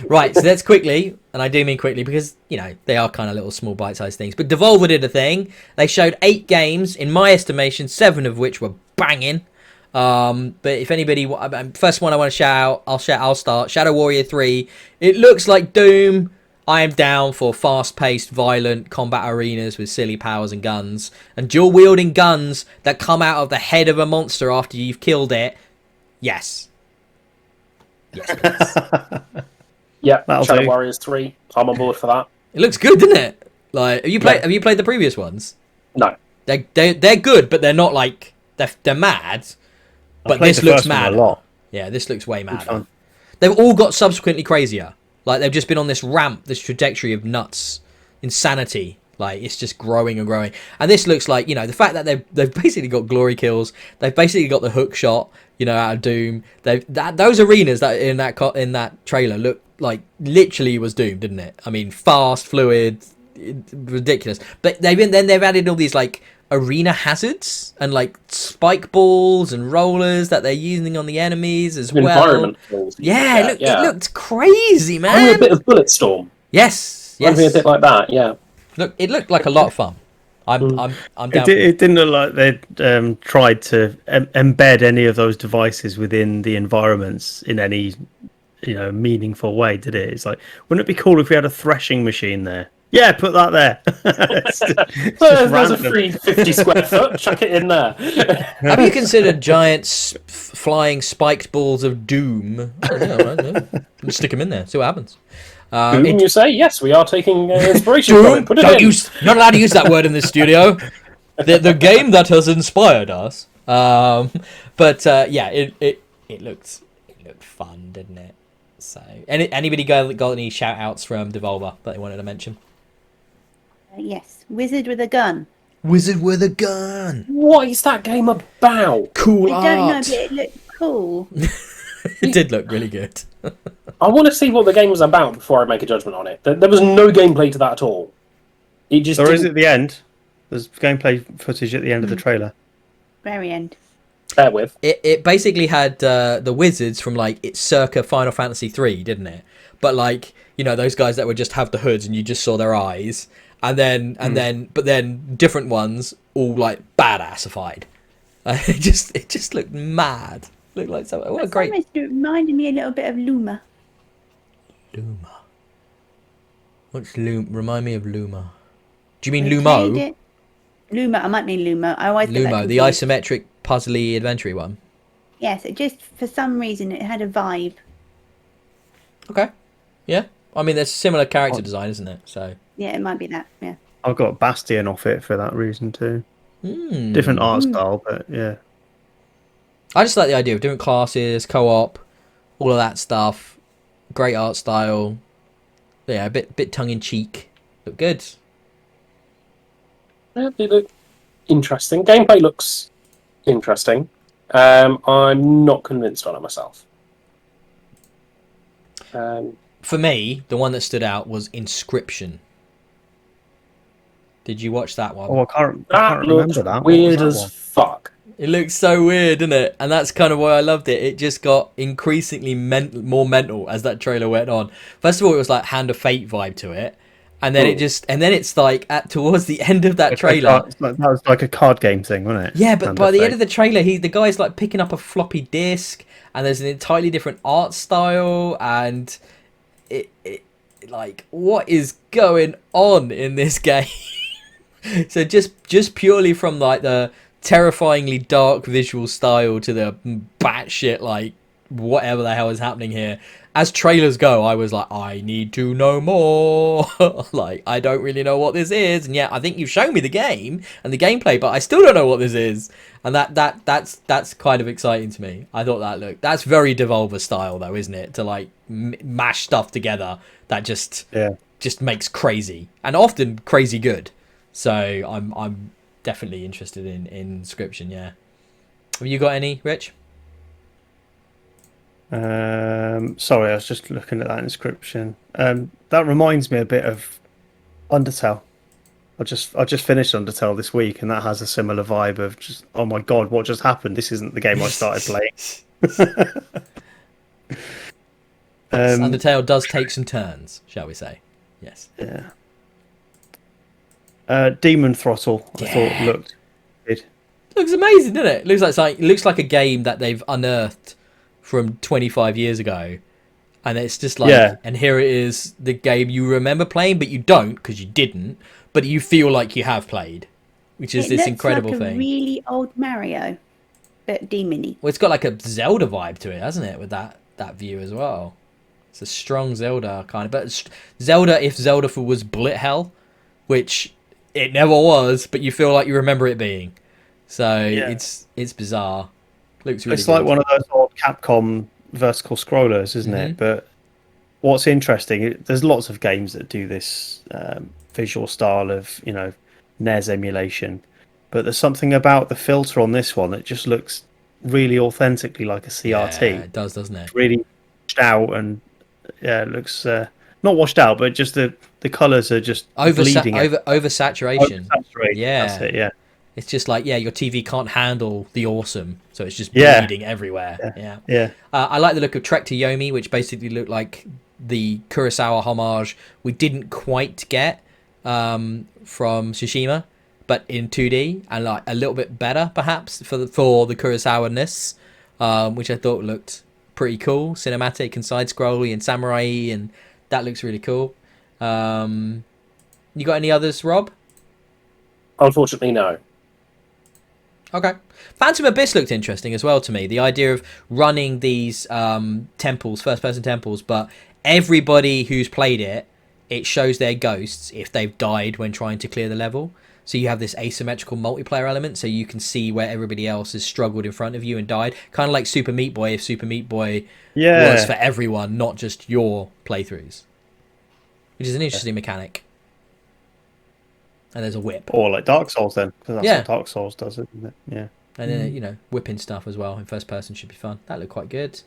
Right, so let's quickly, and I do mean quickly because, you know, they are kind of little small bite-sized things, but Devolver did a thing. They showed 8 games, in my estimation, 7 of which were banging. But if anybody... First one I want to shout out, I'll start. Shadow Warrior 3. It looks like Doom. I am down for fast-paced, violent combat arenas with silly powers and guns. And dual-wielding guns that come out of the head of a monster after you've killed it. Yes. Yes, please. Yeah, Shadow Warriors 3. I'm on board for that. It looks good, doesn't it? Like, have you played the previous ones? No. They're good, but they're not like they're mad. But this looks mad. Yeah, this looks way madder. They've all got subsequently crazier. Like, they've just been on this ramp, this trajectory of nuts, insanity. Like, it's just growing and growing. And this looks like, you know, the fact that they've basically got glory kills. They've basically got the hook shot, you know, out of Doom. Those arenas that in that trailer look like literally was Doom, didn't it? I mean, fast, fluid, ridiculous. But they've added all these like arena hazards and like spike balls and rollers that they're using on the enemies as well. Environment balls. Yeah, it looked crazy, man. Only a bit of Bulletstorm. Yes. Only a bit like that. Yeah. Look, it looked like a lot of fun. I'm down. It didn't look like they'd tried to embed any of those devices within the environments in any, you know, meaningful way, did it? It's like, wouldn't it be cool if we had a threshing machine there? Yeah, put that there. There's a free 50 square foot. Chuck it in there. Have you considered giant flying spiked balls of doom? I don't know. Just stick them in there. See what happens. You say? Yes, we are taking inspiration from it. Put it in. Not allowed to use that word in this studio. The game that has inspired us. But yeah, it looked fun, didn't it? So, anybody got any shout outs from Devolver that they wanted to mention? Yes, Wizard with a Gun. Wizard with a Gun. What is that game about? Cool art. I don't know, but it looked cool. It did look really good. I want to see what the game was about before I make a judgment on it. There was no gameplay to that at all. It just. There is at the end. There's gameplay footage at the end of the trailer. Very end. Bear with. It basically had the wizards from like it's circa Final Fantasy 3, didn't it? But like, you know, those guys that would just have the hoods and you just saw their eyes, but then different ones all like badassified. It just looked mad. Looked like something. What a great It reminded me a little bit of Luma. Luma. What's Luma? Remind me of Luma. Do you mean We Lumo? played it. Luma, I might mean Luma. I always get that Lumo, the confused. isometric puzzly adventure one. Yes, it just for some reason it had a vibe. Okay. Yeah. I mean, there's similar character design, isn't it? So. Yeah, it might be that. Yeah. I got Bastion off it for that reason too. Hmm. Different art style, but yeah. I just like the idea of different classes, co-op, all of that stuff. Great art style. Yeah, a bit tongue in cheek. Look good. Yeah, they look interesting. Gameplay looks interesting. I'm not convinced on it myself. For me, the one that stood out was Inscription. Did you watch that one? Oh, I can't That remember looks that. What weird was that as one? fuck. It looks so weird, didn't it? And that's kind of why I loved it. It just got increasingly more mental as that trailer went on. First of all, it was like Hand of Fate vibe to it, and then it's like towards the end of that trailer. That was like a card game thing, wasn't it? Yeah, but by the end of the trailer, the guy's like picking up a floppy disk, and there's an entirely different art style, and it like, what is going on in this game? So just purely from like the terrifyingly dark visual style to the batshit like whatever the hell is happening here. As trailers go, I was like, I need to know more. Like, I don't really know what this is, and yet I think you've shown me the game and the gameplay, but I still don't know what this is. And that's kind of exciting to me. I thought that's very Devolver style though, isn't it? To like mash stuff together that just makes crazy, and often crazy good. So I'm definitely interested in Inscription. Yeah. Have you got any, Rich? Sorry, I was just looking at that Inscription. That reminds me a bit of Undertale. I just finished Undertale this week, and that has a similar vibe of just, oh my god, what just happened? This isn't the game I started playing. Undertale does take some turns, shall we say? Yes. Yeah. Demon Throttle, I thought looked good. Looks amazing, doesn't it? Looks like a game that they've unearthed from 25 years ago, and it's just like, and here it is, the game you remember playing, but you don't because you didn't, but you feel like you have played, which is this incredible thing. Really old Mario, but demony. Well, it's got like a Zelda vibe to it, hasn't it? With that view as well. It's a strong Zelda kind of, but Zelda if Zelda was bullet hell, which it never was, but you feel like you remember it being. So it's bizarre. Looks really. It's like one of those old Capcom vertical scrollers, isn't it? But what's interesting, there's lots of games that do this visual style of, NES emulation, but there's something about the filter on this one that just looks really authentically like a CRT. Yeah, it does, doesn't it? It's really washed out, and it looks not washed out, but just the colours are just bleeding. Oversaturation. Yeah, that's it. Yeah. It's just like, your TV can't handle the awesome, so it's just bleeding everywhere. Yeah. I like the look of Trek to Yomi, which basically looked like the Kurosawa homage we didn't quite get from Tsushima, but in 2D, and like a little bit better perhaps for the Kurosawa-ness, which I thought looked pretty cool, cinematic and side-scrolly and samurai, and that looks really cool. You got any others, Rob? Unfortunately, no. Okay. Phantom Abyss looked interesting as well to me. The idea of running these temples, first-person temples, but everybody who's played it, it shows their ghosts if they've died when trying to clear the level. So you have this asymmetrical multiplayer element, so you can see where everybody else has struggled in front of you and died. Kind of like Super Meat Boy, if Super Meat Boy was for everyone, not just your playthroughs. Which is an interesting mechanic. And there's a whip. Or like Dark Souls then, because that's what Dark Souls does, isn't it? Yeah. And then, whipping stuff as well in first person should be fun. That looked quite good.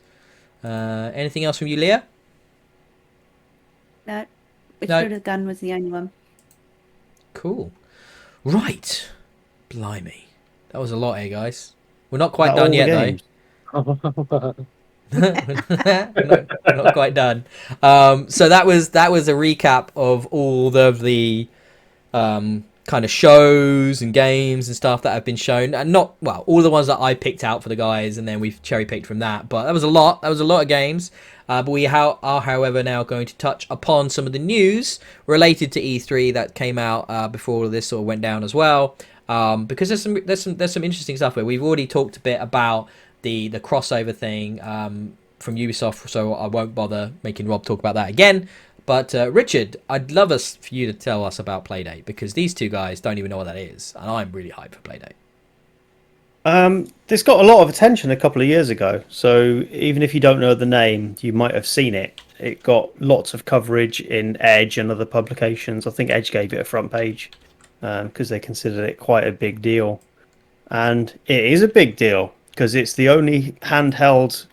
Anything else from you, Leah? No. Wizard of the Gun was the only one. Cool. Right. Blimey. That was a lot, guys? We're not quite done yet, though. not quite done. So that was a recap of all of the kind of shows and games and stuff that have been shown, and not, well, all the ones that I picked out for the guys, and then we've cherry picked from that, but that was a lot of games. But we are however now going to touch upon some of the news related to E3 that came out before all of this sort of went down as well, because there's some interesting stuff where we've already talked a bit about the crossover thing from Ubisoft, so I won't bother making Rob talk about that again. But Richard, I'd love for you to tell us about Payday, because these two guys don't even know what that is, and I'm really hyped for Payday. This got a lot of attention a couple of years ago, so even if you don't know the name, you might have seen it. It got lots of coverage in Edge and other publications. I think Edge gave it a front page because they considered it quite a big deal. And it is a big deal because it's the only handheld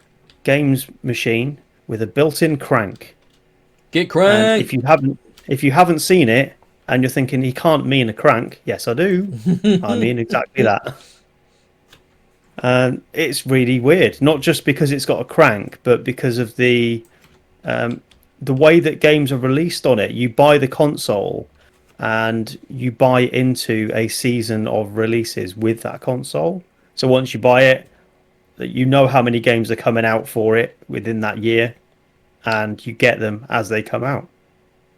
games machine with a built-in crank. Get crank! And if you haven't seen it and you're thinking he can't mean a crank, yes I do. I mean exactly that. And it's really weird, not just because it's got a crank, but because of the way that games are released on it. You buy the console and you buy into a season of releases with that console. So once you buy it, you know how many games are coming out for it within that year, and you get them as they come out.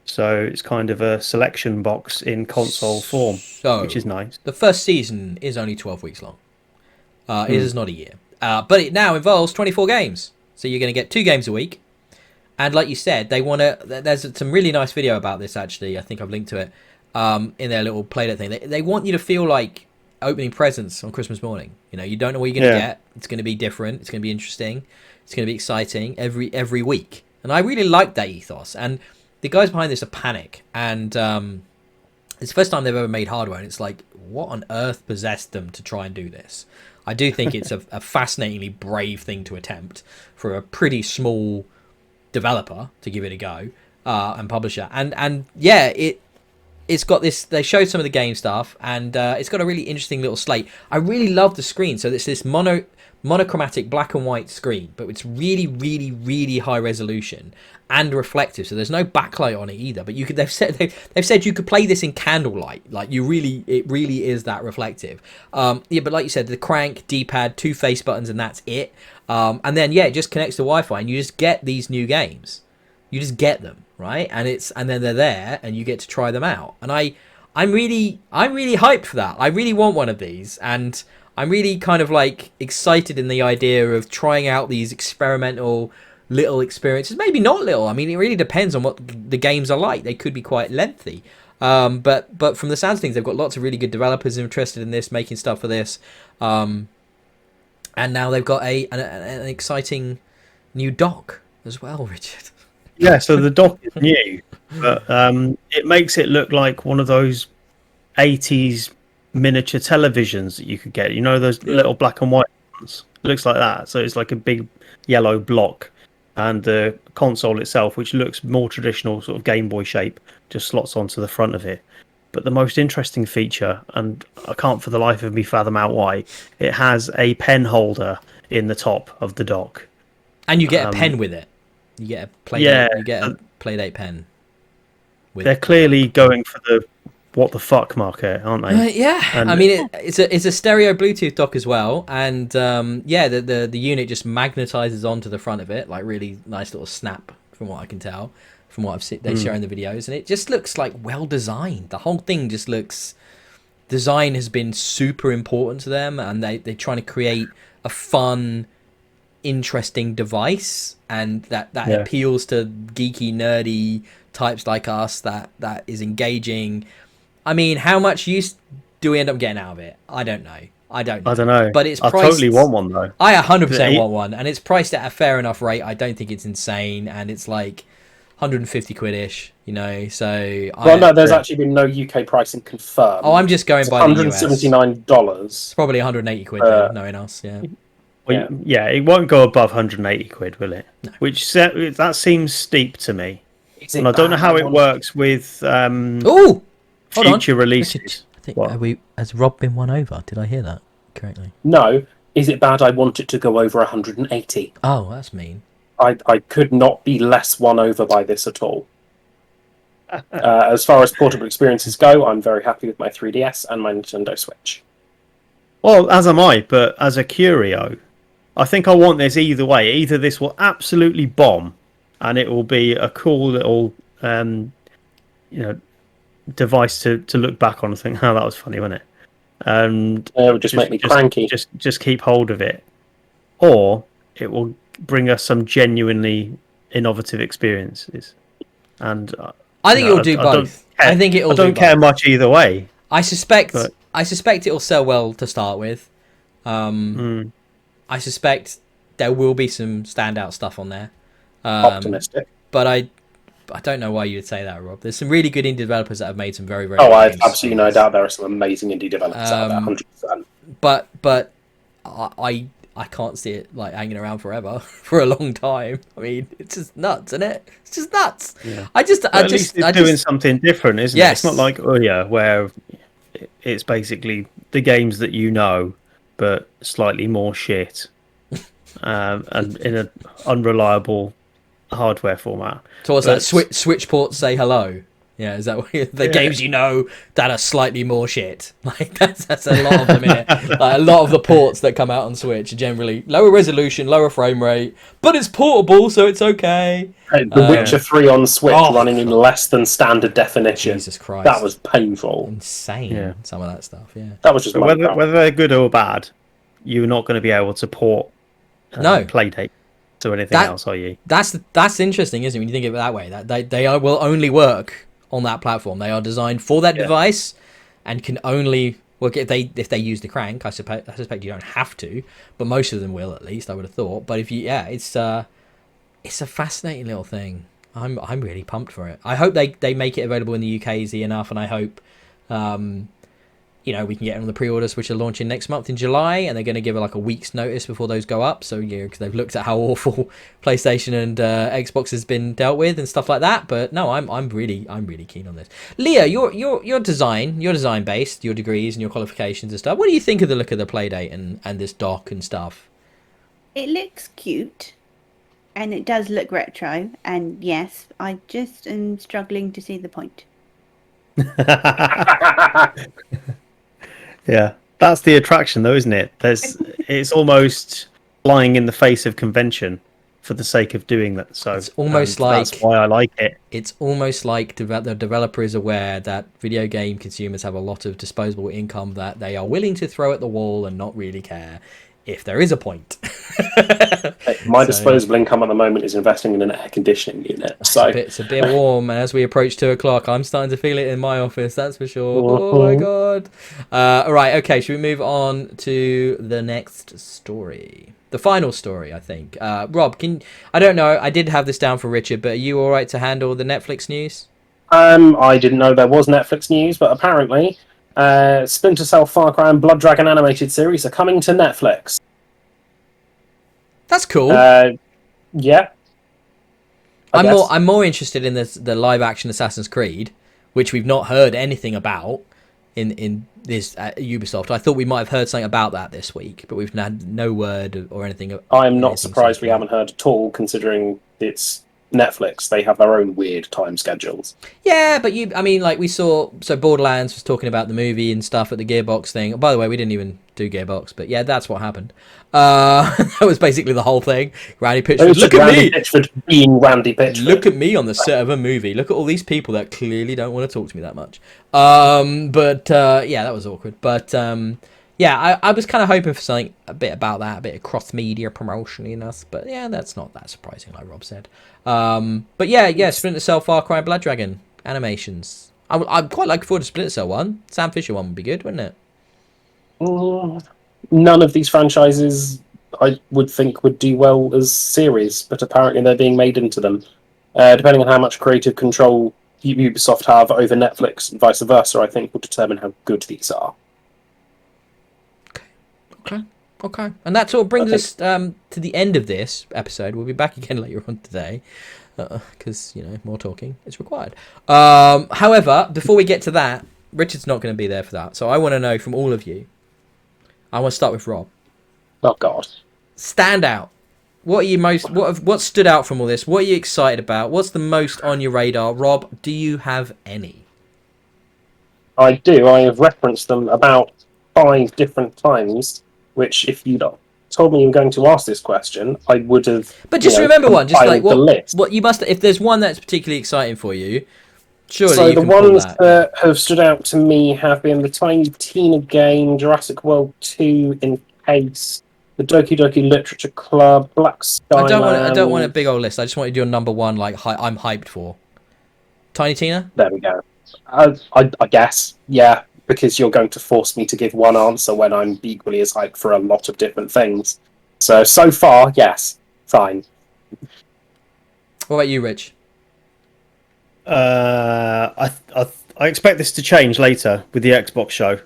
So it's kind of a selection box in console form, which is nice. The first season is only 12 weeks long. It is not a year. But it now involves 24 games. So you're going to get 2 games a week. And like you said, they want to... There's some really nice video about this, actually. I think I've linked to it in their little Playdate thing. They want you to feel like opening presents on Christmas morning. You know, you don't know what you're going to get. It's going to be different. It's going to be interesting. It's going to be exciting every week. And I really like that ethos. And the guys behind this are Panic. And it's the first time they've ever made hardware. And it's like, what on earth possessed them to try and do this? I do think it's a fascinatingly brave thing to attempt for a pretty small developer to give it a go and publisher. And yeah, it's got this. They showed some of the game stuff, and it's got a really interesting little slate. I really love the screen. So it's this monochromatic black and white screen, but it's really, really, really high resolution and reflective. So there's no backlight on it either. But you could they've said you could play this in candlelight. Like it really is that reflective. Yeah, but like you said, the crank, D-pad, 2 face buttons, and that's it. And then yeah, it just connects to Wi-Fi, and you just get these new games. You just get them, right? And then they're there, and you get to try them out. And I'm really hyped for that. I really want one of these, and I'm really kind of like excited in the idea of trying out these experimental little experiences. Maybe not little. I mean, it really depends on what the games are like. They could be quite lengthy. But from the sounds of things, they've got lots of really good developers interested in this, making stuff for this. And now they've got an exciting new dock as well, Richard. Yeah, so the dock is new, but it makes it look like one of those 80s miniature televisions that you could get. You know, those little black and white ones? It looks like that. So it's like a big yellow block. And the console itself, which looks more traditional, sort of Game Boy shape, just slots onto the front of it. But the most interesting feature, and I can't for the life of me fathom out why, it has a pen holder in the top of the dock. And you get a pen with it. You get a Playdate pen. They're clearly going for the what the fuck market, aren't they? Yeah, and I mean it's a stereo Bluetooth dock as well, and yeah, the unit just magnetizes onto the front of it, like really nice little snap from what I can tell, from what they show in the videos, and it just looks like well designed. The whole thing just looks. Design has been super important to them, and they're trying to create a fun, interesting device, and that appeals to geeky, nerdy types like us. That is engaging. I mean, how much use do we end up getting out of it? I don't know. I don't know. But it's priced... I totally want one, though. I 100% want one. And it's priced at a fair enough rate. I don't think it's insane. And it's like 150 quid-ish, you know, so... Well, no, there's actually been no UK pricing confirmed. Oh, I'm just going by the US. $179. It's probably 180 quid, though, knowing us, yeah. Well, yeah, it won't go above 180 quid, will it? No. Which, that seems steep to me. And I don't know how it works with... Ooh! Future releases. I think, has Rob been won over? Did I hear that correctly? No. Is it bad I want it to go over 180? Oh, that's mean. I could not be less won over by this at all. As far as portable experiences go, I'm very happy with my 3DS and my Nintendo Switch. Well, as am I, but as a curio, I think I want this either way. Either this will absolutely bomb, and it will be a cool little, device to look back on and think, "Oh, that was funny, wasn't it?" And It would just make me cranky. Just keep hold of it, or it will bring us some genuinely innovative experiences. And I think it'll do both. I think it'll. I don't care much either way. I suspect it'll sell well to start with. I suspect there will be some standout stuff on there. Optimistic. But I don't know why you would say that, Rob. There's some really good indie developers that have made some very, very Oh, good I have games. absolutely no doubt there are some amazing indie developers out there, 100%. But I can't see it like hanging around forever for a long time. I mean, it's just nuts, isn't it? It's just nuts. Yeah. At least it's doing something different, isn't it? It's not like where it's basically the games that you know, but slightly more shit, and in an unreliable hardware format. So what's that? Switch ports say hello. Yeah, is that what the games you know that are slightly more shit? Like that's a lot of them in it. Like, a lot of the ports that come out on Switch are generally lower resolution, lower frame rate, but it's portable, so it's okay. The Witcher 3 on Switch running in less than standard definition. Jesus Christ, that was painful. Insane. Yeah. Some of that stuff. Yeah, that was just whether they're good or bad. You're not going to be able to port Playdate to anything else, are you? That's interesting, isn't it? When you think of it that way, that they will only work on that platform. They are designed for that device, and can only work if they use the crank. I suspect you don't have to, but most of them will, at least I would have thought. But if you, it's a fascinating little thing. I'm really pumped for it. I hope they make it available in the UK easy enough, and I hope we can get on the pre-orders, which are launching next month in July, and they're going to give it like a week's notice before those go up. So because they've looked at how awful PlayStation and Xbox has been dealt with and stuff like that. But no, I'm really keen on this. Leah, your design based, your degrees and your qualifications and stuff. What do you think of the look of the Playdate and this dock and stuff? It looks cute, and it does look retro. And yes, I just am struggling to see the point. Yeah, that's the attraction, though, isn't it? It's almost lying in the face of convention for the sake of doing that. So it's almost like that's why I like it. It's almost like the developer is aware that video game consumers have a lot of disposable income that they are willing to throw at the wall and not really care if there is a point. My disposable income at the moment is investing in an air conditioning unit. So it's a bit warm, and as we approach 2:00, I'm starting to feel it in my office. That's for sure. Oh my god! All right, okay. Should we move on to the next story? The final story, I think. Rob, I don't know. I did have this down for Richard, but are you all right to handle the Netflix news? I didn't know there was Netflix news, but apparently. Splinter Cell, Far Cry, and Blood Dragon animated series are coming to Netflix. That's cool. Yeah. I'm more interested in the live action Assassin's Creed, which we've not heard anything about in this Ubisoft. I thought we might have heard something about that this week, but we've had no word or anything. I'm not surprised we haven't heard at all, considering it's Netflix. They have their own weird time schedules. Yeah, but we saw, so Borderlands was talking about the movie and stuff at the Gearbox thing. By the way, we didn't even do Gearbox, but yeah, that's what happened. That was basically the whole thing. Randy Pitchford, look at me! Pitchford being Randy Pitchford. Look at me on the set of a movie. Look at all these people that clearly don't want to talk to me that much. Yeah, that was awkward. But yeah, I was kind of hoping for something a bit about that, a bit of cross-media promotioniness. But yeah, that's not that surprising, like Rob said. But yeah, Splinter Cell, Far Cry, Blood Dragon animations. I'm quite looking forward to Splinter Cell 1. Sam Fisher one would be good, wouldn't it? None of these franchises, I would think, would do well as series, but apparently they're being made into them. Depending on how much creative control Ubisoft have over Netflix and vice versa, I think will determine how good these are. Okay. And that sort of brings us to the end of this episode. We'll be back again later on today, because, more talking is required. However, before we get to that, Richard's not going to be there for that. So I want to know from all of you. I want to start with Rob. Oh, God. Standout What are you most? What stood out from all this? What are you excited about? What's the most on your radar, Rob? Do you have any? I do. I have referenced them about 5 different times. Which, if you'd told me you were going to ask this question, I would have. But just remember one. Just like the list. what you must. If there's one that's particularly exciting for you, surely So you the can pull ones that. that have stood out to me have been the Tiny Tina game, Jurassic World 2 in Case, the Doki Doki Literature Club, Black Skyland. I don't want a big old list. I just wanted your number one. Like I'm hyped for. Tiny Tina. There we go. I guess, yeah, because you're going to force me to give one answer when I'm equally as hyped for a lot of different things. So far, yes, fine. What about you, Rich? I expect this to change later with the Xbox show,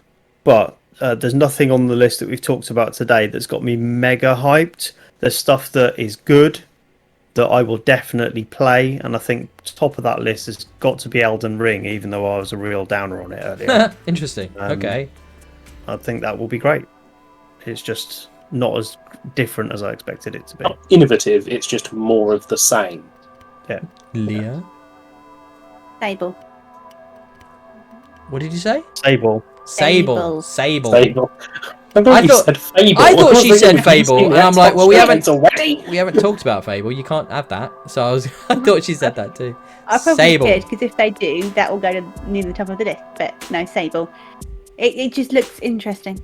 but there's nothing on the list that we've talked about today that's got me mega hyped. There's stuff that is good that I will definitely play, and I think top of that list has got to be Elden Ring, even though I was a real downer on it earlier. Interesting. Okay. I think that will be great. It's just not as different as I expected it to be. Not innovative, it's just more of the same. Yeah. Leah. Sable. What did you say? Sable. Sable. Fable. I thought- said Fable. I thought was she thinking said we've Fable, seen and the I'm like, Xbox well, we versions already. haven't talked about Fable. You can't have that. So I thought she said that too. I probably Sable. should, because if they do, that will go to near the top of the list. But no, Sable. It just looks interesting.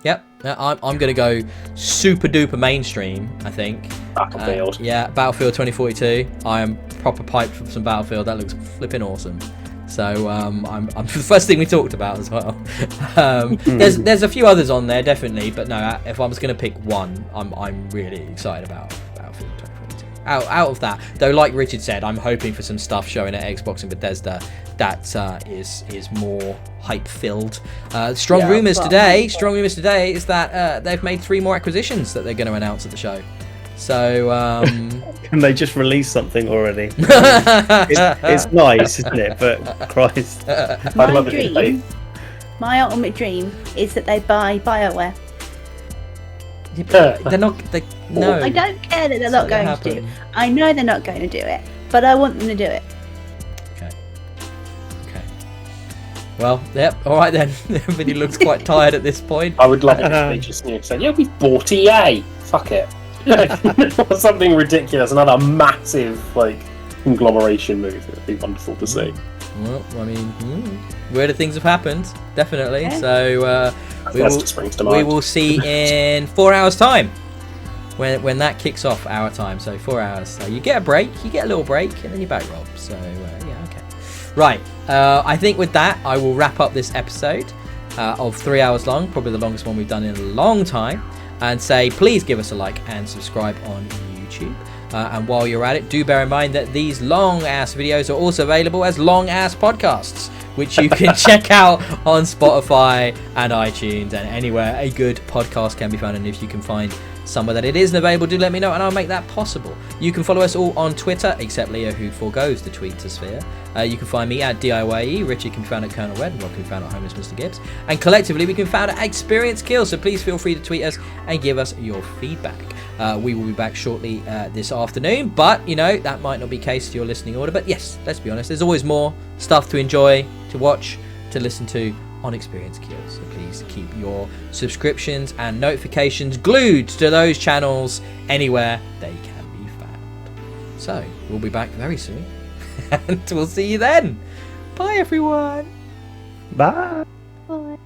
Yep. I'm gonna go super duper mainstream. I think. Battlefield. Yeah, Battlefield 2042. I am proper piped for some Battlefield. That looks flipping awesome. So I'm the first thing we talked about as well. There's a few others on there definitely, but no, if I was going to pick one, I'm really excited about Battlefield 2042. Out of that, though, like Richard said, I'm hoping for some stuff showing at Xbox and Bethesda that is more hype filled. Strong rumours today is that they've made 3 more acquisitions that they're going to announce at the show. So Can they just release something already? It's nice, isn't it? But Christ. I love it. My ultimate dream is that they buy BioWare. they're not. No. I don't care that they're not going to do it. happen. I know they're not going to do it, but I want them to do it. Okay. Well, yep. All right then. Everybody looks quite tired at this point. I would love it if they just said, yeah, we've bought EA. Fuck it. Or something ridiculous, another massive conglomeration move. It'd be wonderful to see. Well, I mean, weirder things have happened, definitely. Yeah. So That springs to we mind. will see in 4 hours' time when that kicks off our time. So 4 hours. So you get a break, you get a little break, and then you're back, Rob. So yeah, okay. Right. I think with that, I will wrap up this episode of 3 hours long, probably the longest one we've done in a long time. And say, please give us a like and subscribe on YouTube. And while you're at it, do bear in mind that these long-ass videos are also available as long-ass podcasts, which you can check out on Spotify and iTunes and anywhere a good podcast can be found. And if you can find somewhere that it isn't available, do let me know and I'll make that possible. You can follow us all on Twitter, except Leo, who forgoes the tweetosphere. You can find me at DIYE, Richard can be found at Colonel Red, Rob can be found at Homeless Mr. Gibbs, and collectively we can be found at Experience Kills, so please feel free to tweet us and give us your feedback. We will be back shortly this afternoon, but that might not be the case to your listening order, but yes, let's be honest, there's always more stuff to enjoy, to watch, to listen to on Experience Kills, so please keep your subscriptions and notifications glued to those channels anywhere they can be found. So we'll be back very soon and we'll see you then. Bye everyone. Bye. Bye.